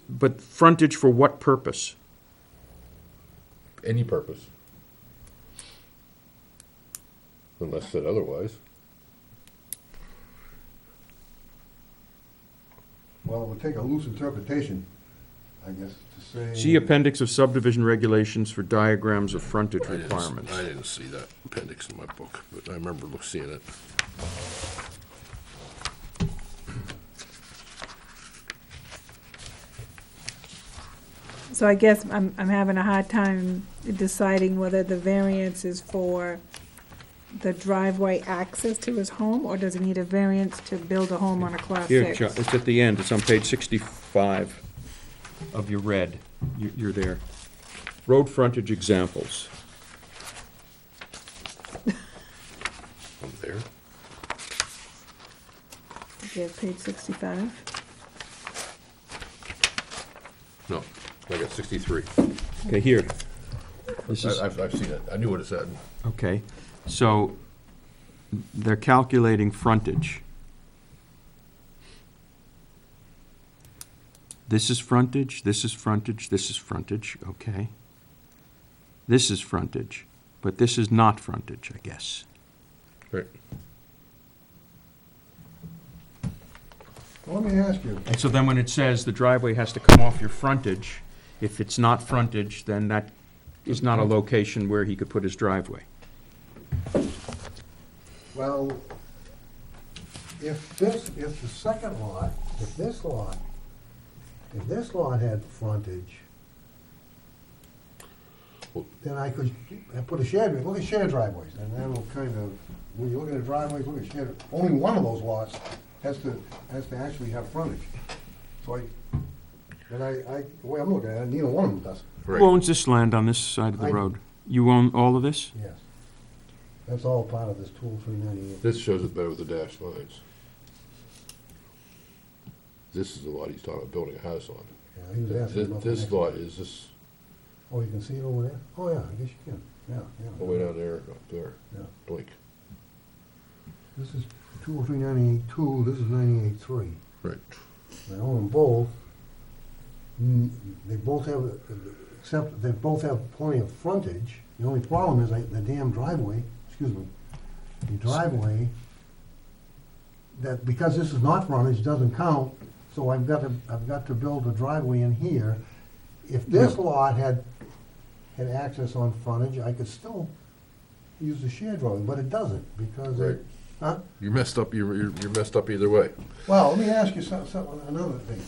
Speaker 2: but frontage for what purpose?
Speaker 1: Any purpose. Unless said otherwise.
Speaker 4: Well, it would take a loose interpretation, I guess, to say.
Speaker 2: See appendix of subdivision regulations for diagrams of frontage requirements.
Speaker 1: I didn't see that appendix in my book, but I remember seeing it.
Speaker 10: So I guess I'm having a hard time deciding whether the variance is for the driveway access to his home, or does he need a variance to build a home on a Class
Speaker 2: Here,
Speaker 10: 6?
Speaker 2: it's at the end, it's on page 65 of your red, you're there. Road frontage examples.
Speaker 1: I'm there.
Speaker 10: Yeah, page 65.
Speaker 1: No, I got 63.
Speaker 2: Okay, here. This is,
Speaker 1: I've seen it. I knew what it said.
Speaker 2: okay, so they're calculating frontage. This is frontage, this is frontage, this is frontage, okay. This is frontage, but this is not frontage, I guess.
Speaker 1: Right.
Speaker 4: Well, let me ask you,
Speaker 2: And so then when it says the driveway has to come off your frontage, if it's not frontage, then that is not a location where he could put his driveway.
Speaker 4: well, if the second lot, if this lot had frontage, then I could put a shared, look at shared driveways, and that'll kind of, when you look at a driveway, look at shared, only one of those lots has to actually have frontage. So the way I'm looking at it, neither one of them does.
Speaker 1: Right.
Speaker 2: Who owns this land on this side of the
Speaker 4: I do.
Speaker 2: road? You own all of this?
Speaker 4: Yes. That's all part of this 20398.
Speaker 1: This shows it better with the dashed lines. This is the lot he's talking about building a house on.
Speaker 4: Yeah, he was asking about the
Speaker 1: This
Speaker 4: next
Speaker 1: lot
Speaker 4: one.
Speaker 1: is this,
Speaker 4: Oh, you can see it over there? Oh, yeah, I guess you can, yeah, yeah.
Speaker 1: all the way down there, up there,
Speaker 4: Yeah.
Speaker 1: blink.
Speaker 4: This is 20398.2, this is 98.3.
Speaker 1: Right.
Speaker 4: They own them both. They both have, except they both have plenty of frontage. The only problem is the damn driveway, excuse me, the driveway, that because this is not frontage, doesn't count, so I've got to build a driveway in here. If this lot had access on frontage, I could still use the shared driveway, but it doesn't, because
Speaker 1: Right.
Speaker 4: Huh?
Speaker 1: You're messed up, you're messed up either way.
Speaker 4: Well, let me ask you another thing.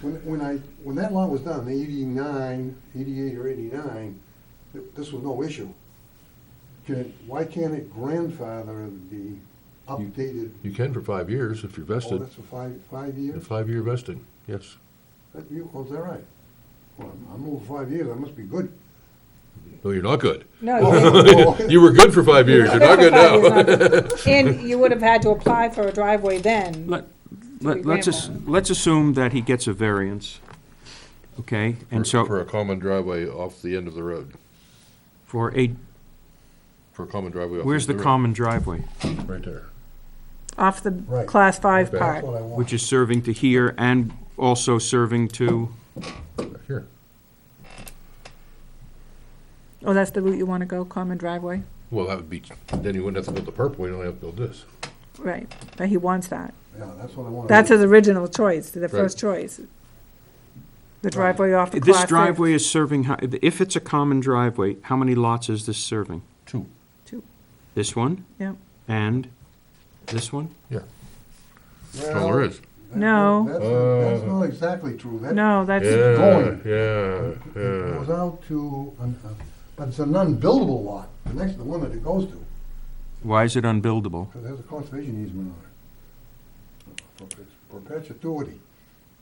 Speaker 4: When that lot was done, 89, 88 or 89, this was no issue. Why can't it grandfather the updated?
Speaker 1: You can for 5 years if you're
Speaker 4: Oh,
Speaker 1: vested.
Speaker 4: that's for 5
Speaker 1: A
Speaker 4: years?
Speaker 1: 5-year vesting, yes.
Speaker 4: Oh, is that right? Well, I'm over 5 years, that must be good.
Speaker 1: No, you're not good.
Speaker 10: No, you
Speaker 1: You were good for 5 years, you're not good now.
Speaker 10: And you would have had to apply for a driveway then.
Speaker 2: Let's assume that he gets a variance, okay? And
Speaker 1: For
Speaker 2: so,
Speaker 1: a common driveway off the end of the road.
Speaker 2: for a,
Speaker 1: For a common driveway off
Speaker 2: where's the
Speaker 1: road.
Speaker 2: common driveway?
Speaker 1: Right there.
Speaker 10: Off the
Speaker 4: Right.
Speaker 10: class 5
Speaker 1: That's
Speaker 10: part.
Speaker 4: That's what I want.
Speaker 2: Which is serving to here and also serving to,
Speaker 1: Here.
Speaker 10: Oh, that's the route you want to go, common driveway?
Speaker 1: Well, that would be, then you wouldn't have to build the purple, you don't have to build this.
Speaker 10: Right, but he wants that.
Speaker 4: Yeah, that's what I want.
Speaker 10: That's his original choice, the first choice. The driveway off the class
Speaker 2: this
Speaker 10: 6.
Speaker 2: driveway is serving, if it's a common driveway, how many lots is this serving?
Speaker 1: 2.
Speaker 2: This one
Speaker 10: Yeah.
Speaker 2: and this one?
Speaker 1: Yeah. That's all there is.
Speaker 10: No.
Speaker 4: That's not exactly true.
Speaker 10: No, that's,
Speaker 4: going.
Speaker 1: Yeah,
Speaker 4: It goes out to, but it's an unbuildable lot, the next, the one that it goes to,
Speaker 2: Why is it unbuildable?
Speaker 4: because there's a conservation easement on it. For perpetuity,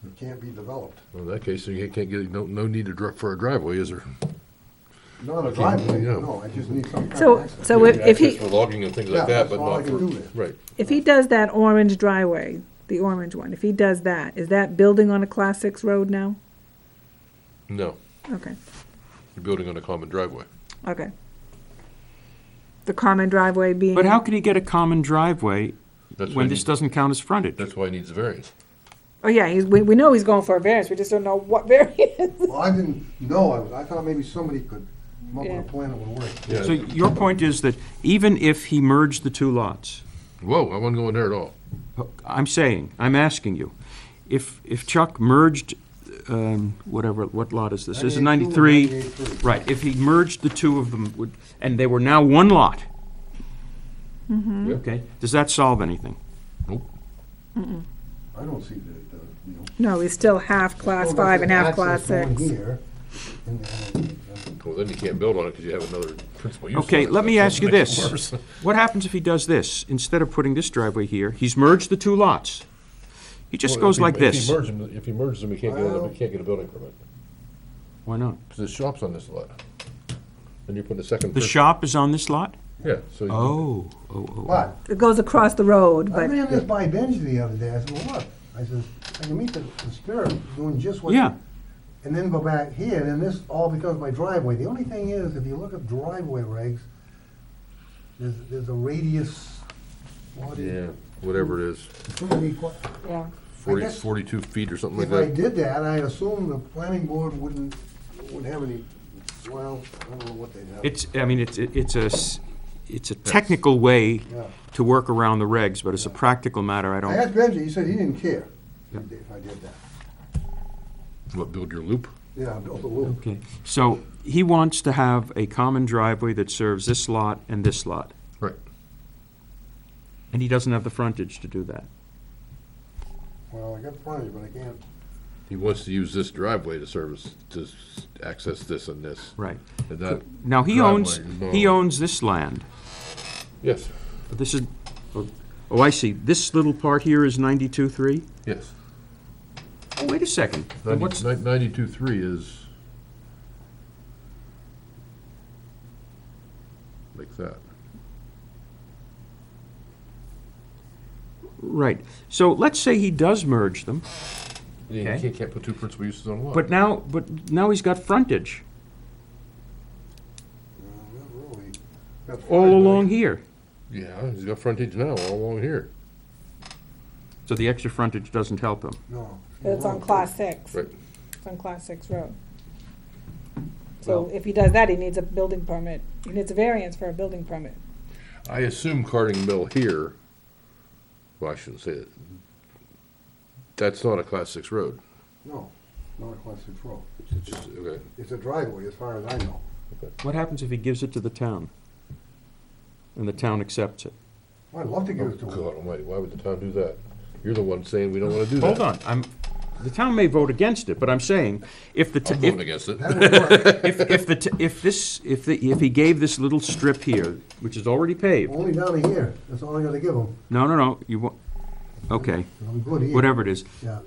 Speaker 4: it can't be developed.
Speaker 1: Well, in that case, you can't get, no need for a driveway, is there?
Speaker 4: Not a driveway,
Speaker 1: Yeah.
Speaker 4: no, I just need some kind
Speaker 10: So-
Speaker 4: of access.
Speaker 10: so if
Speaker 1: Access
Speaker 10: he,
Speaker 1: for logging and things
Speaker 4: Yeah,
Speaker 1: like that,
Speaker 4: that's
Speaker 1: but
Speaker 4: all I
Speaker 1: not
Speaker 4: can
Speaker 1: for,
Speaker 4: do there.
Speaker 1: right.
Speaker 10: if he does that orange driveway, the orange one, if he does that, is that building on a class 6 road now?
Speaker 1: No,
Speaker 10: Okay,
Speaker 1: you're building on a common driveway.
Speaker 10: okay. The common driveway being.
Speaker 2: But how could he get a common driveway
Speaker 1: That's why
Speaker 2: when
Speaker 1: he
Speaker 2: this
Speaker 1: needs-
Speaker 2: doesn't count as frontage?
Speaker 1: That's why he needs a variance.
Speaker 10: Oh, yeah, we know he's going for a variance, we just don't know what variance.
Speaker 4: Well, I didn't know, I thought maybe somebody could come up with
Speaker 10: Yeah.
Speaker 4: a plan that would work.
Speaker 1: Yeah.
Speaker 2: So your point is that even if he merged the two lots,
Speaker 1: Whoa, I wasn't going there at all.
Speaker 2: I'm asking you, if Chuck merged, what lot is this? This is 93.
Speaker 4: 98.3.
Speaker 2: Right, if he merged the two of them, and they were now one lot,
Speaker 1: Yeah.
Speaker 2: okay, does that solve anything?
Speaker 1: Nope.
Speaker 4: I don't see the,
Speaker 10: No, he's still half class 5 and half class 6.
Speaker 4: Here,
Speaker 1: Well, then you can't build on it because you have another principal use.
Speaker 2: Okay,
Speaker 1: on it,
Speaker 2: let
Speaker 1: so
Speaker 2: me
Speaker 1: it
Speaker 2: ask you
Speaker 1: makes it
Speaker 2: this.
Speaker 1: worse.
Speaker 2: What happens if he does this? Instead of putting this driveway here, he's merged the two lots. He just
Speaker 1: Well,
Speaker 2: goes
Speaker 1: if he-
Speaker 2: like this.
Speaker 1: If he merges them, he can't get a building permit.
Speaker 2: Why not?
Speaker 1: Because the shop's on this lot. Then you put the second.
Speaker 2: The
Speaker 1: person-
Speaker 2: shop is on this lot?
Speaker 1: Yeah, so.
Speaker 2: Oh.
Speaker 4: But,
Speaker 10: It goes across the road,
Speaker 4: I
Speaker 10: but,
Speaker 4: ran this by Benji the other day, I said, well, look, I said, I can meet the spirit doing just what.
Speaker 2: Yeah.
Speaker 4: And then go back here, and then this all becomes my driveway. The only thing is, if you look at driveway regs, there's a radius. What is
Speaker 1: Yeah,
Speaker 4: it?
Speaker 1: whatever it is,
Speaker 4: It's gonna be quite-
Speaker 10: yeah.
Speaker 1: 42 feet or something like
Speaker 4: If I
Speaker 1: that.
Speaker 4: did that, I assume the planning board wouldn't have any, well, I don't know what they'd have.
Speaker 2: It's a technical way
Speaker 4: Yeah.
Speaker 2: to work around the regs, but as a practical matter, I
Speaker 4: I
Speaker 2: don't.
Speaker 4: asked Benji, he said he didn't care if I did that.
Speaker 1: What, build your loop?
Speaker 4: Yeah, I built a loop.
Speaker 2: Okay, so he wants to have a common driveway that serves this lot and this lot,
Speaker 1: Right.
Speaker 2: and he doesn't have the frontage to do that.
Speaker 4: Well, I got frontage, but I can't.
Speaker 1: He wants to use this driveway to service, to access this and this.
Speaker 2: Right.
Speaker 1: And that
Speaker 2: Now, he
Speaker 1: driveway,
Speaker 2: owns this land,
Speaker 1: Yes,
Speaker 2: but this is, oh, I see, this little part here is 92.3?
Speaker 1: yes.
Speaker 2: Oh, wait a second. Then what's,
Speaker 1: 92.3 is like that.
Speaker 2: right, so let's say he does merge them,
Speaker 1: You
Speaker 2: Okay.
Speaker 1: can't put two principal uses on a lot.
Speaker 2: but now he's got frontage
Speaker 4: Not really. Got
Speaker 2: all
Speaker 4: frontage, but
Speaker 2: along here.
Speaker 1: Yeah, he's got frontage now, all along here.
Speaker 2: So the extra frontage doesn't help him.
Speaker 4: No.
Speaker 10: It's on class 6.
Speaker 1: Right.
Speaker 10: It's on class 6 road. So if he does that, he needs a building permit. He needs a variance for a building permit.
Speaker 1: I assume Carding Mill here, well, I shouldn't say it. That's not a class 6 road.
Speaker 4: No, not a class 6 road.
Speaker 1: It's just, okay.
Speaker 4: It's a driveway, as far as I know.
Speaker 2: What happens if he gives it to the town? And the town accepts it?
Speaker 4: I'd love to give it to
Speaker 1: God
Speaker 4: them.
Speaker 1: almighty, why would the town do that? You're the one saying we don't wanna do that.
Speaker 2: Hold on, the town may vote against it, but I'm saying, if the,
Speaker 1: I'm voting against it.
Speaker 4: That would work.
Speaker 2: if he gave this little strip here, which is already paved,
Speaker 4: Only down to here, that's all I gotta give them.
Speaker 2: no, you won't, okay,
Speaker 4: I'm good here.
Speaker 2: whatever it is,
Speaker 4: Yeah.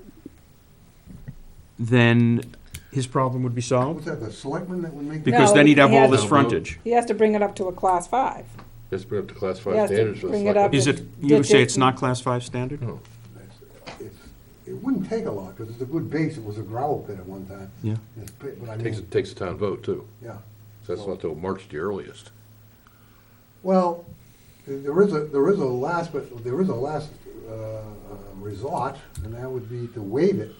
Speaker 2: then his problem would be solved?
Speaker 4: What's that, the selectmen that would make?
Speaker 2: Because
Speaker 10: No,
Speaker 2: then he'd have
Speaker 10: he
Speaker 2: all
Speaker 10: has-
Speaker 2: this frontage.
Speaker 10: He has to bring it up to a class 5.
Speaker 1: Let's bring up to class
Speaker 10: He
Speaker 1: 5
Speaker 10: has to
Speaker 1: standards for the
Speaker 10: bring it
Speaker 1: selectmen.
Speaker 10: up.
Speaker 2: Is it, you would say it's not class 5 standard?
Speaker 1: No.
Speaker 4: It wouldn't take a lot, because it's a good base, it was a gravel pit at one time.
Speaker 2: Yeah.
Speaker 4: But I
Speaker 1: Takes,
Speaker 4: mean,
Speaker 1: takes a town vote too,
Speaker 4: yeah.
Speaker 1: so that's not till March the earliest.
Speaker 4: Well, there is a last resort, and that would be to waive it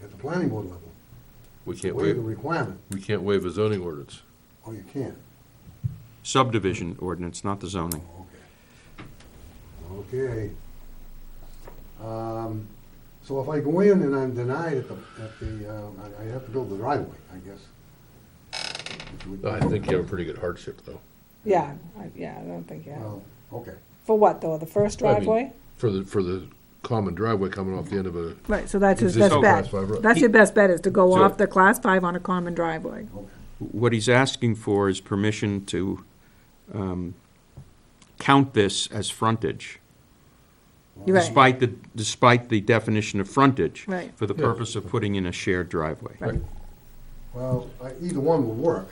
Speaker 4: at the planning board level.
Speaker 1: We can't
Speaker 4: Waive the
Speaker 1: waive,
Speaker 4: requirement.
Speaker 1: we can't waive a zoning ordinance.
Speaker 4: Oh, you can't?
Speaker 2: Subdivision ordinance, not the zoning.
Speaker 4: Okay. So if I go in and I'm denied I have to build the driveway, I guess. Which would be-
Speaker 1: I think you have a pretty good hardship though.
Speaker 10: Yeah, I don't think, yeah.
Speaker 4: Well, okay.
Speaker 10: For what, though, the first
Speaker 1: I mean,
Speaker 10: driveway?
Speaker 1: For the common driveway coming off the end of a,
Speaker 10: Right, so that's his
Speaker 1: Existing
Speaker 10: best bet.
Speaker 1: class 5 road.
Speaker 10: That's your best bet, is to go
Speaker 1: So-
Speaker 10: off the class 5 on a common driveway.
Speaker 2: What he's asking for is permission to count this as frontage,
Speaker 10: You're right.
Speaker 2: despite the definition of frontage.
Speaker 10: Right.
Speaker 2: For the
Speaker 1: Yeah.
Speaker 2: purpose of putting in a shared driveway.
Speaker 10: Right.
Speaker 4: Well, either one would work.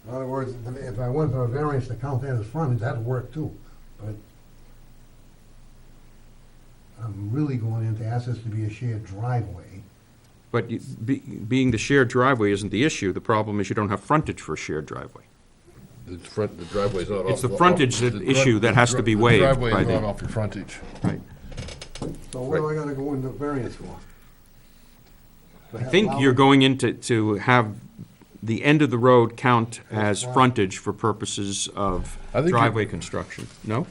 Speaker 4: In other words, if I went for a variance to count that as frontage, that'd work too. But I'm really going in to ask this to be a shared driveway.
Speaker 2: But being the shared driveway isn't the issue. The problem is you don't have frontage for a shared driveway.
Speaker 1: the driveway's not off.
Speaker 2: It's the frontage issue that has to be waived
Speaker 1: The
Speaker 2: by
Speaker 1: driveway is
Speaker 2: the-
Speaker 1: not off your frontage.
Speaker 2: Right.
Speaker 4: So what do I gotta go into variance for?
Speaker 2: I think you're going into, to have the end of the road count as frontage for purposes of
Speaker 1: I think you-
Speaker 2: driveway construction, no?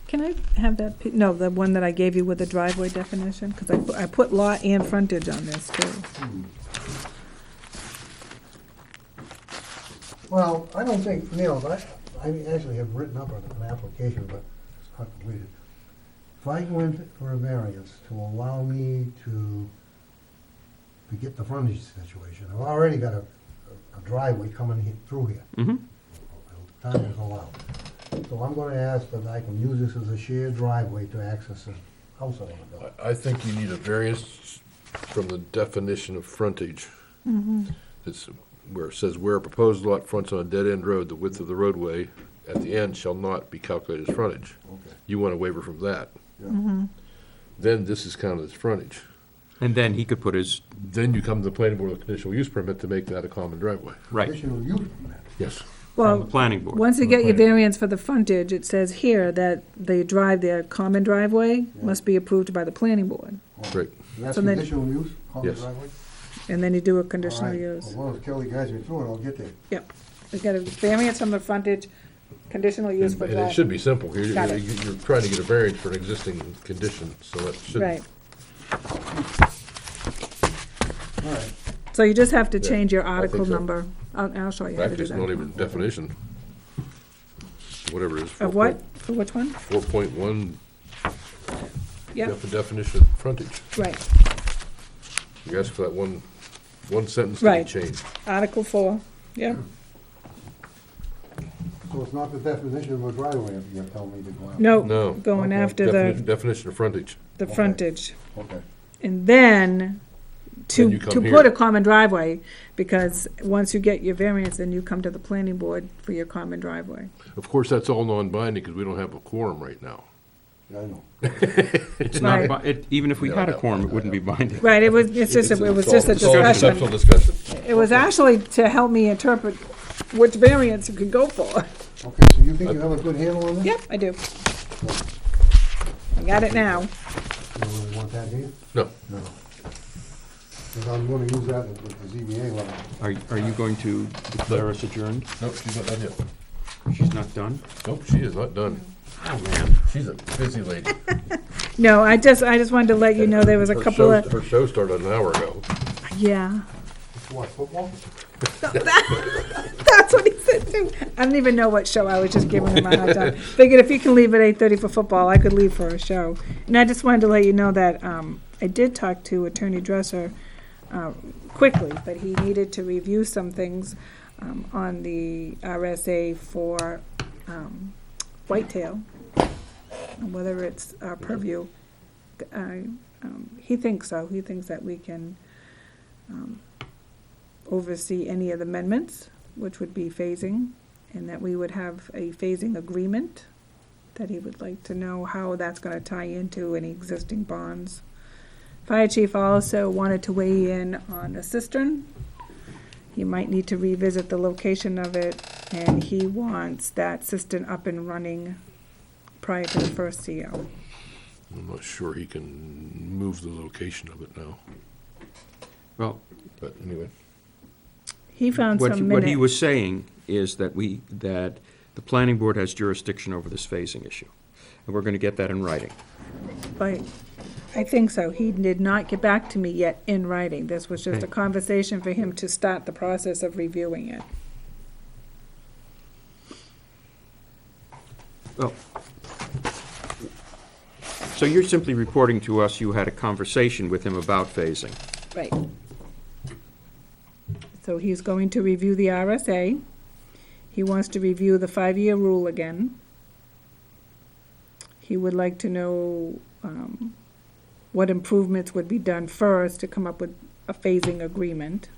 Speaker 10: Can I have that, no, the one that I gave you with the driveway definition? Because I put lot and frontage on this, too.
Speaker 4: Well, I don't think, Neil, I actually have written up an application, but it's not completed. If I go in for a variance to allow me to get the frontage situation, I've already got a driveway coming through here.
Speaker 2: Mm-hmm.
Speaker 4: Time is allowed. So I'm gonna ask that I can use this as a shared driveway to access the house I wanna build.
Speaker 1: I think you need a variance from the definition of frontage. It's where it says, where a proposed lot fronts on a dead-end road, the width of the roadway at the end shall not be calculated as frontage.
Speaker 4: Okay.
Speaker 1: You want a waiver from that.
Speaker 4: Yeah.
Speaker 1: Then this is counted as frontage.
Speaker 2: And then he could put his,
Speaker 1: Then you come to the planning board with a conditional use permit to make that a common driveway.
Speaker 2: right,
Speaker 4: Conditional use permit.
Speaker 1: Yes.
Speaker 2: from
Speaker 10: Well,
Speaker 2: the planning board.
Speaker 10: once you get your variance for the frontage, it says here that their common driveway must be approved by the planning board.
Speaker 1: Great.
Speaker 4: And that's
Speaker 10: So then-
Speaker 4: conditional use, common
Speaker 1: Yes.
Speaker 4: driveway?
Speaker 10: And then you do a
Speaker 4: All
Speaker 10: conditional
Speaker 4: right.
Speaker 10: use.
Speaker 4: As long as Kelly guides me through it, I'll get there.
Speaker 10: Yep. You get a variance from the frontage, conditional use for
Speaker 1: And it
Speaker 10: driveway.
Speaker 1: should be simple.
Speaker 10: Got it.
Speaker 1: You're trying to get a variance for an existing condition, so that should.
Speaker 10: Right.
Speaker 4: All right.
Speaker 10: So you just have to
Speaker 1: Yeah,
Speaker 10: change your
Speaker 1: I think
Speaker 10: article
Speaker 1: so.
Speaker 10: number. I'll show you how to
Speaker 1: Fact,
Speaker 10: do
Speaker 1: it's not
Speaker 10: that.
Speaker 1: even definition. Whatever it is.
Speaker 10: Of what? For which one?
Speaker 1: 4.1,
Speaker 10: Yep,
Speaker 1: definition of frontage.
Speaker 10: right.
Speaker 1: You ask for that one sentence to be
Speaker 10: Right.
Speaker 1: changed.
Speaker 10: Article 4, yeah.
Speaker 4: So it's not the definition of a driveway you're telling me to go out?
Speaker 10: No,
Speaker 1: No.
Speaker 10: going
Speaker 4: Okay.
Speaker 10: after
Speaker 1: Definition of frontage.
Speaker 10: the
Speaker 4: Okay.
Speaker 10: frontage.
Speaker 4: Okay.
Speaker 10: And then,
Speaker 1: Then
Speaker 10: to
Speaker 1: you come
Speaker 10: put
Speaker 1: here.
Speaker 10: a common driveway, because once you get your variance, then you come to the planning board for your common driveway.
Speaker 1: Of course, that's all non-binding because we don't have a quorum right now.
Speaker 4: Yeah, I know.
Speaker 2: It's not,
Speaker 10: Right.
Speaker 2: even if we had a quorum, it wouldn't be binding.
Speaker 10: Right, it was just a
Speaker 1: It's all
Speaker 10: discussion.
Speaker 1: conceptual discussion.
Speaker 10: It was actually to help me interpret which variance you could go for.
Speaker 4: Okay, so you think you have a good handle on this?
Speaker 10: Yep, I do. I got it now.
Speaker 4: You don't really want that, do you?
Speaker 1: No.
Speaker 4: No. Because I'm gonna use that with the ZBA level.
Speaker 2: Are you going to declare us adjourned?
Speaker 1: Nope, she's not done yet.
Speaker 2: She's not done?
Speaker 1: Nope, she is not done.
Speaker 2: Oh, man.
Speaker 1: She's a busy lady.
Speaker 10: No, I just wanted to let you know there was a couple of,
Speaker 1: Her show started an hour ago.
Speaker 10: yeah.
Speaker 4: What, football?
Speaker 10: That's what he said too. I don't even know what show, I was just giving him a hard time. Figured if he can leave at 8:30 for football, I could leave for a show. And I just wanted to let you know that I did talk to Attorney Dresser quickly, but he needed to review some things on the RSA for whitetail, and whether it's our purview. He thinks so. He thinks that we can oversee any of the amendments, which would be phasing, and that we would have a phasing agreement, that he would like to know how that's gonna tie into any existing bonds. Fire chief also wanted to weigh in on a cistern. He might need to revisit the location of it, and he wants that cistern up and running prior to the first CO.
Speaker 1: I'm not sure he can move the location of it now,
Speaker 2: Well,
Speaker 1: but anyway.
Speaker 10: He found
Speaker 2: what
Speaker 10: some
Speaker 2: what he
Speaker 10: minutes.
Speaker 2: was saying is that that the planning board has jurisdiction over this phasing issue. And we're gonna get that in writing.
Speaker 10: But I think so. He did not get back to me yet in writing. This was just a
Speaker 2: Okay.
Speaker 10: conversation for him to start the process of reviewing it.
Speaker 2: Well, so you're simply reporting to us you had a conversation with him about phasing.
Speaker 10: Right. So he's going to review the RSA. He wants to review the 5-year rule again. He would like to know what improvements would be done first to come up with a phasing agreement.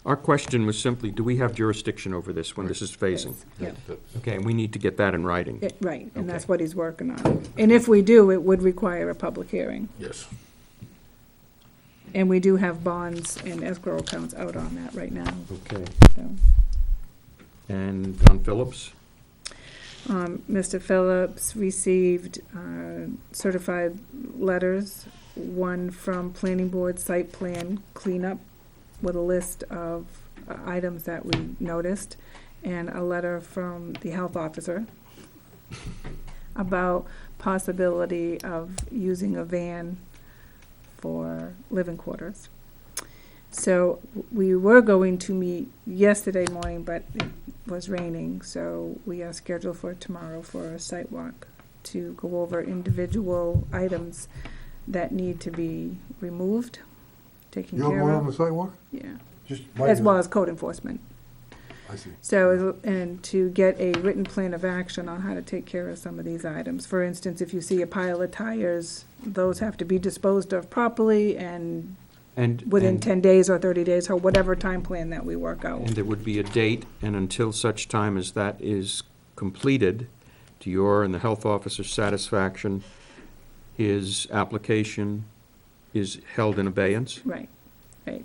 Speaker 2: Our question was simply, do we have jurisdiction over this when this is phasing?
Speaker 10: Yep.
Speaker 2: Okay, and we need to get that in writing.
Speaker 10: Right, and that's
Speaker 2: Okay.
Speaker 10: what he's working on. And if we do, it would require a public hearing.
Speaker 1: Yes.
Speaker 10: And we do have bonds and escrow accounts out on that right now,
Speaker 2: Okay.
Speaker 10: so.
Speaker 2: And on Phillips?
Speaker 10: Mr. Phillips received certified letters, one from Planning Board Site Plan Cleanup with a list of items that we noticed, and a letter from the health officer about possibility of using a van for living quarters. So we were going to meet yesterday morning, but it was raining, so we are scheduled for tomorrow for a site walk to go over individual items that need to be removed, taken
Speaker 4: You're
Speaker 10: care
Speaker 4: going on the
Speaker 10: of.
Speaker 4: sidewalk?
Speaker 10: Yeah,
Speaker 4: Just
Speaker 10: as well as code enforcement.
Speaker 4: I see.
Speaker 10: So, and to get a written plan of action on how to take care of some of these items. For instance, if you see a pile of tires, those have to be disposed of properly and within 10 days or 30 days, or whatever time plan that we work out.
Speaker 2: And there would be a date, and until such time as that is completed, to your and the health officer's satisfaction, his application is held in abeyance?
Speaker 10: Right, right.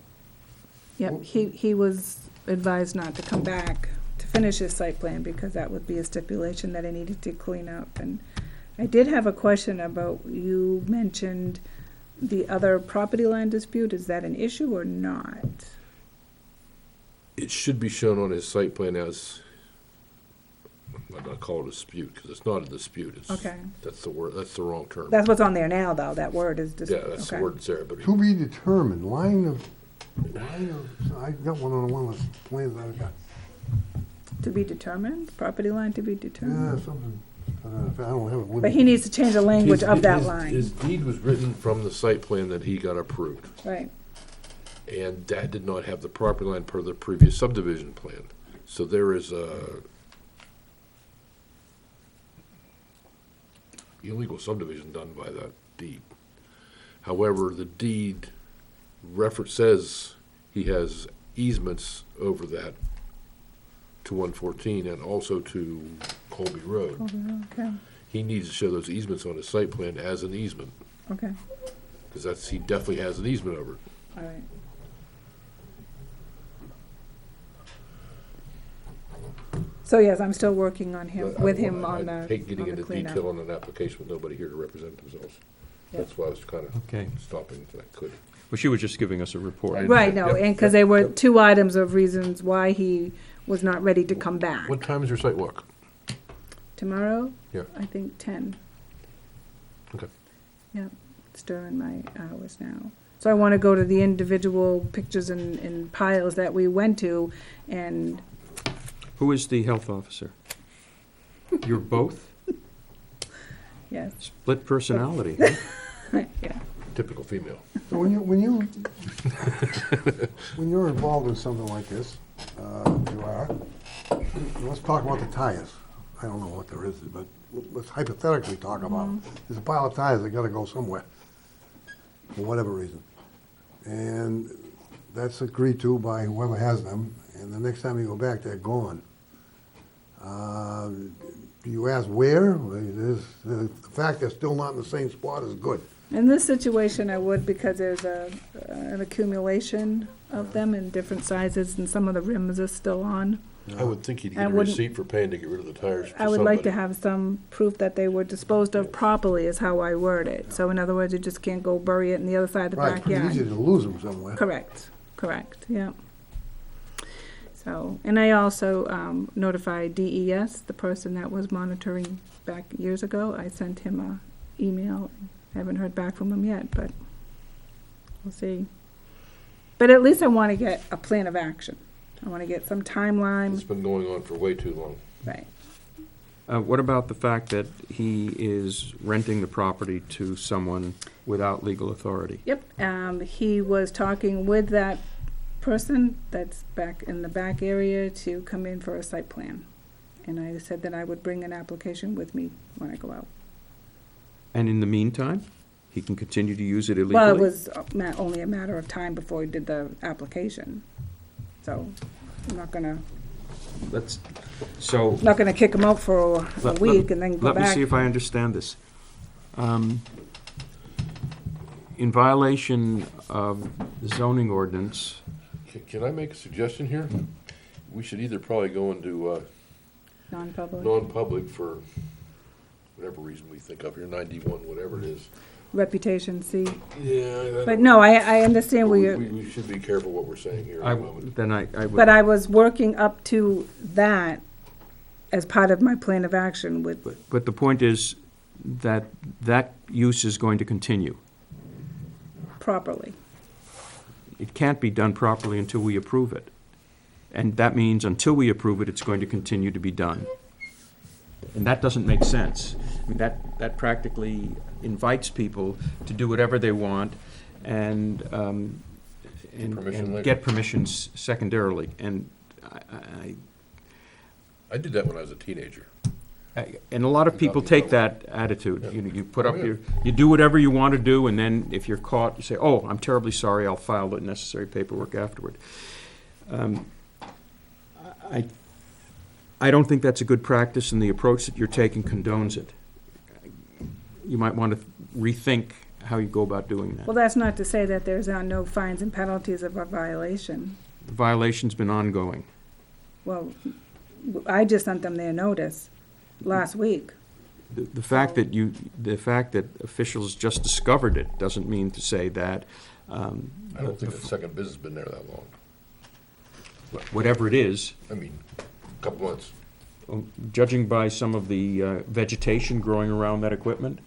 Speaker 10: Yep, he was advised not to come back to finish his site plan, because that would be a stipulation that I needed to clean up. And I did have a question about, you mentioned the other property line dispute. Is that an issue or not?
Speaker 1: It should be shown on his site plan as, I'm not call it a dispute, because it's not a dispute. It's,
Speaker 10: Okay.
Speaker 1: that's the word, that's the wrong term.
Speaker 10: That's what's on there now, though, that word is
Speaker 1: Yeah, that's the
Speaker 10: okay.
Speaker 1: word that's there, but
Speaker 4: To be determined, I got one on one of the plans I got.
Speaker 10: To be determined, property line to be
Speaker 4: Yeah,
Speaker 10: determined.
Speaker 4: something, I don't have it with
Speaker 10: But
Speaker 4: me.
Speaker 10: he needs to change the language of that
Speaker 1: His
Speaker 10: line,
Speaker 1: deed was written from the site plan that he got approved,
Speaker 10: right?
Speaker 1: and that did not have the property line per the previous subdivision plan. So there is a illegal subdivision done by that deed. However, the deed reference says he has easements over that to 114 and also to Colby Road.
Speaker 10: Okay,
Speaker 1: He needs to show those easements on his site plan as an easement,
Speaker 10: okay,
Speaker 1: because he definitely has an easement over it.
Speaker 10: all right. So yes, I'm still working on him,
Speaker 1: But I-
Speaker 10: with him on
Speaker 1: I
Speaker 10: the,
Speaker 1: hate getting
Speaker 10: on the
Speaker 1: into
Speaker 10: cleanup.
Speaker 1: detail on an application with nobody here to represent themselves.
Speaker 10: Yeah.
Speaker 1: That's why I was kind of
Speaker 2: Okay.
Speaker 1: stopping if I could.
Speaker 2: Well, she was just giving us a report.
Speaker 10: Right, no,
Speaker 1: Yep,
Speaker 10: and because
Speaker 1: yep,
Speaker 10: they were
Speaker 1: yep.
Speaker 10: two items of reasons why he was not ready to come back.
Speaker 1: What time is your site walk?
Speaker 10: Tomorrow?
Speaker 1: Yeah.
Speaker 10: I think 10.
Speaker 1: Okay.
Speaker 10: Yep, it's during my hours now. So I want to go to the individual pictures and piles that we went to and
Speaker 2: Who is the health officer? You're both?
Speaker 10: Yes,
Speaker 2: Split personality, huh?
Speaker 10: yeah.
Speaker 1: Typical female.
Speaker 4: So when you're involved in something like this, you are, let's talk about the tires. I don't know what there is, but let's hypothetically talk about, there's a pile of tires that gotta go somewhere, for whatever reason. And that's agreed to by whoever has them, and the next time you go back, they're gone. Do you ask where? The fact they're still not in the same spot is good.
Speaker 10: In this situation, I would, because there's an accumulation of them in different sizes, and some of the rims are still on.
Speaker 1: I would think you'd
Speaker 10: I
Speaker 1: get a
Speaker 10: wouldn't-
Speaker 1: receipt for paying to get rid of the tires for
Speaker 10: I would like to
Speaker 1: somebody.
Speaker 10: have some proof that they were disposed of properly, is how I word it. So in other words, you just can't go bury it in the other side of the
Speaker 4: Right, it's pretty easy
Speaker 10: backyard.
Speaker 4: to lose them somewhere.
Speaker 10: Correct, yeah. So, and I also notified DES, the person that was monitoring back years ago. I sent him a email. I haven't heard back from him yet, but we'll see. But at least I want to get a plan of action. I want to get some
Speaker 1: It's
Speaker 10: timeline.
Speaker 1: been going on for way too long.
Speaker 10: Right.
Speaker 2: What about the fact that he is renting the property to someone without legal authority?
Speaker 10: Yep, he was talking with that person that's back in the back area to come in for a site plan. And I said that I would bring an application with me when I go out.
Speaker 2: And in the meantime, he can continue to use it illegally?
Speaker 10: Well, it was only a matter of time before he did the application. So I'm not gonna kick him out for a week and then go
Speaker 2: Let me
Speaker 10: back.
Speaker 2: see if I understand this. In violation of the zoning ordinance,
Speaker 1: Can I make a suggestion here? We should either probably go into
Speaker 10: Non-public,
Speaker 1: non-public for whatever reason we think of here, 91, whatever it is.
Speaker 10: reputation, see.
Speaker 1: Yeah.
Speaker 10: But no, I understand where you're.
Speaker 1: We should be careful what we're saying here in
Speaker 2: I
Speaker 1: a moment.
Speaker 2: would.
Speaker 10: But I was working up to that as part of my plan of action with,
Speaker 2: But the point is that that use is going to continue.
Speaker 10: properly.
Speaker 2: It can't be done properly until we approve it. And that means until we approve it, it's going to continue to be done. And that doesn't make sense. I mean, that practically invites people to do whatever they want and
Speaker 1: Permission later.
Speaker 2: get permissions secondarily. And
Speaker 1: I did that when I was a teenager.
Speaker 2: and a lot of people take that attitude. You put up you do whatever you want to do, and then if you're caught, you say, "Oh, I'm terribly sorry. I'll file the necessary paperwork afterward." I don't think that's a good practice, and the approach that you're taking condones it. You might want to rethink how you go about doing that.
Speaker 10: Well, that's not to say that there's no fines and penalties of a violation.
Speaker 2: The violation's been ongoing.
Speaker 10: Well, I just sent them their notice last week.
Speaker 2: The fact that officials just discovered it doesn't mean to say that
Speaker 1: I don't think the second business has been there that long.
Speaker 2: whatever it is,
Speaker 1: I mean, a couple months.
Speaker 2: judging by some of the vegetation growing around that equipment,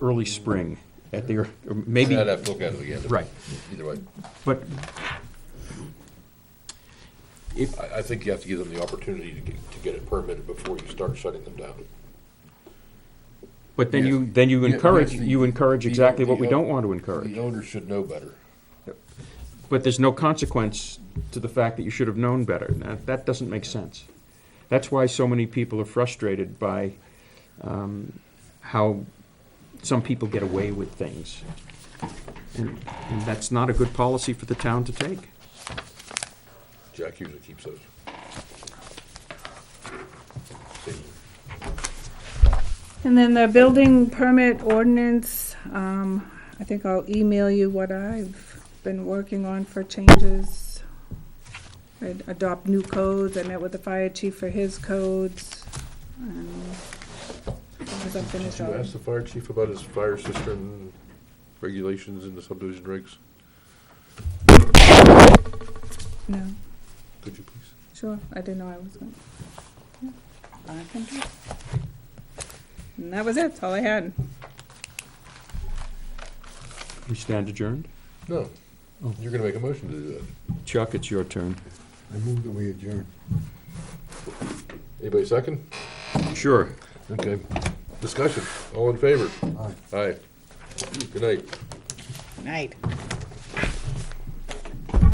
Speaker 2: early spring at the, or maybe.
Speaker 1: I'd have to look at it again.
Speaker 2: Right.
Speaker 1: Either way.
Speaker 2: But if,
Speaker 1: I think you have to give them the opportunity to get it permitted before you start shutting them down.
Speaker 2: but then
Speaker 1: Yes.
Speaker 2: you encourage,
Speaker 1: Yes,
Speaker 2: you encourage exactly what we
Speaker 1: the
Speaker 2: don't want to encourage.
Speaker 1: The owner should know better.
Speaker 2: But there's no consequence to the fact that you should have known better. That doesn't make sense. That's why so many people are frustrated by how some people get away with things. And that's not a good policy for the town to take.
Speaker 1: Jack usually keeps those. See,
Speaker 10: And then the building permit ordinance, I think I'll email you what I've been working on for changes. I'd adopt new codes. I met with the fire chief for his codes. As I finish
Speaker 1: Did you
Speaker 10: all.
Speaker 1: ask the fire chief about his fire cistern regulations in the subdivision regs?
Speaker 10: No,
Speaker 1: Could you please?
Speaker 10: sure, I didn't know I was going. Yeah, I can do it. And that was it, that's all I had.
Speaker 2: We stand adjourned.
Speaker 1: No.
Speaker 2: Oh.
Speaker 1: You're gonna make a motion to do that.
Speaker 2: Chuck, it's your turn.
Speaker 4: I move that we adjourn.
Speaker 1: Anybody second?
Speaker 2: Sure.
Speaker 1: Okay. Discussion. All in favor? Aye. Good night.
Speaker 13: Night.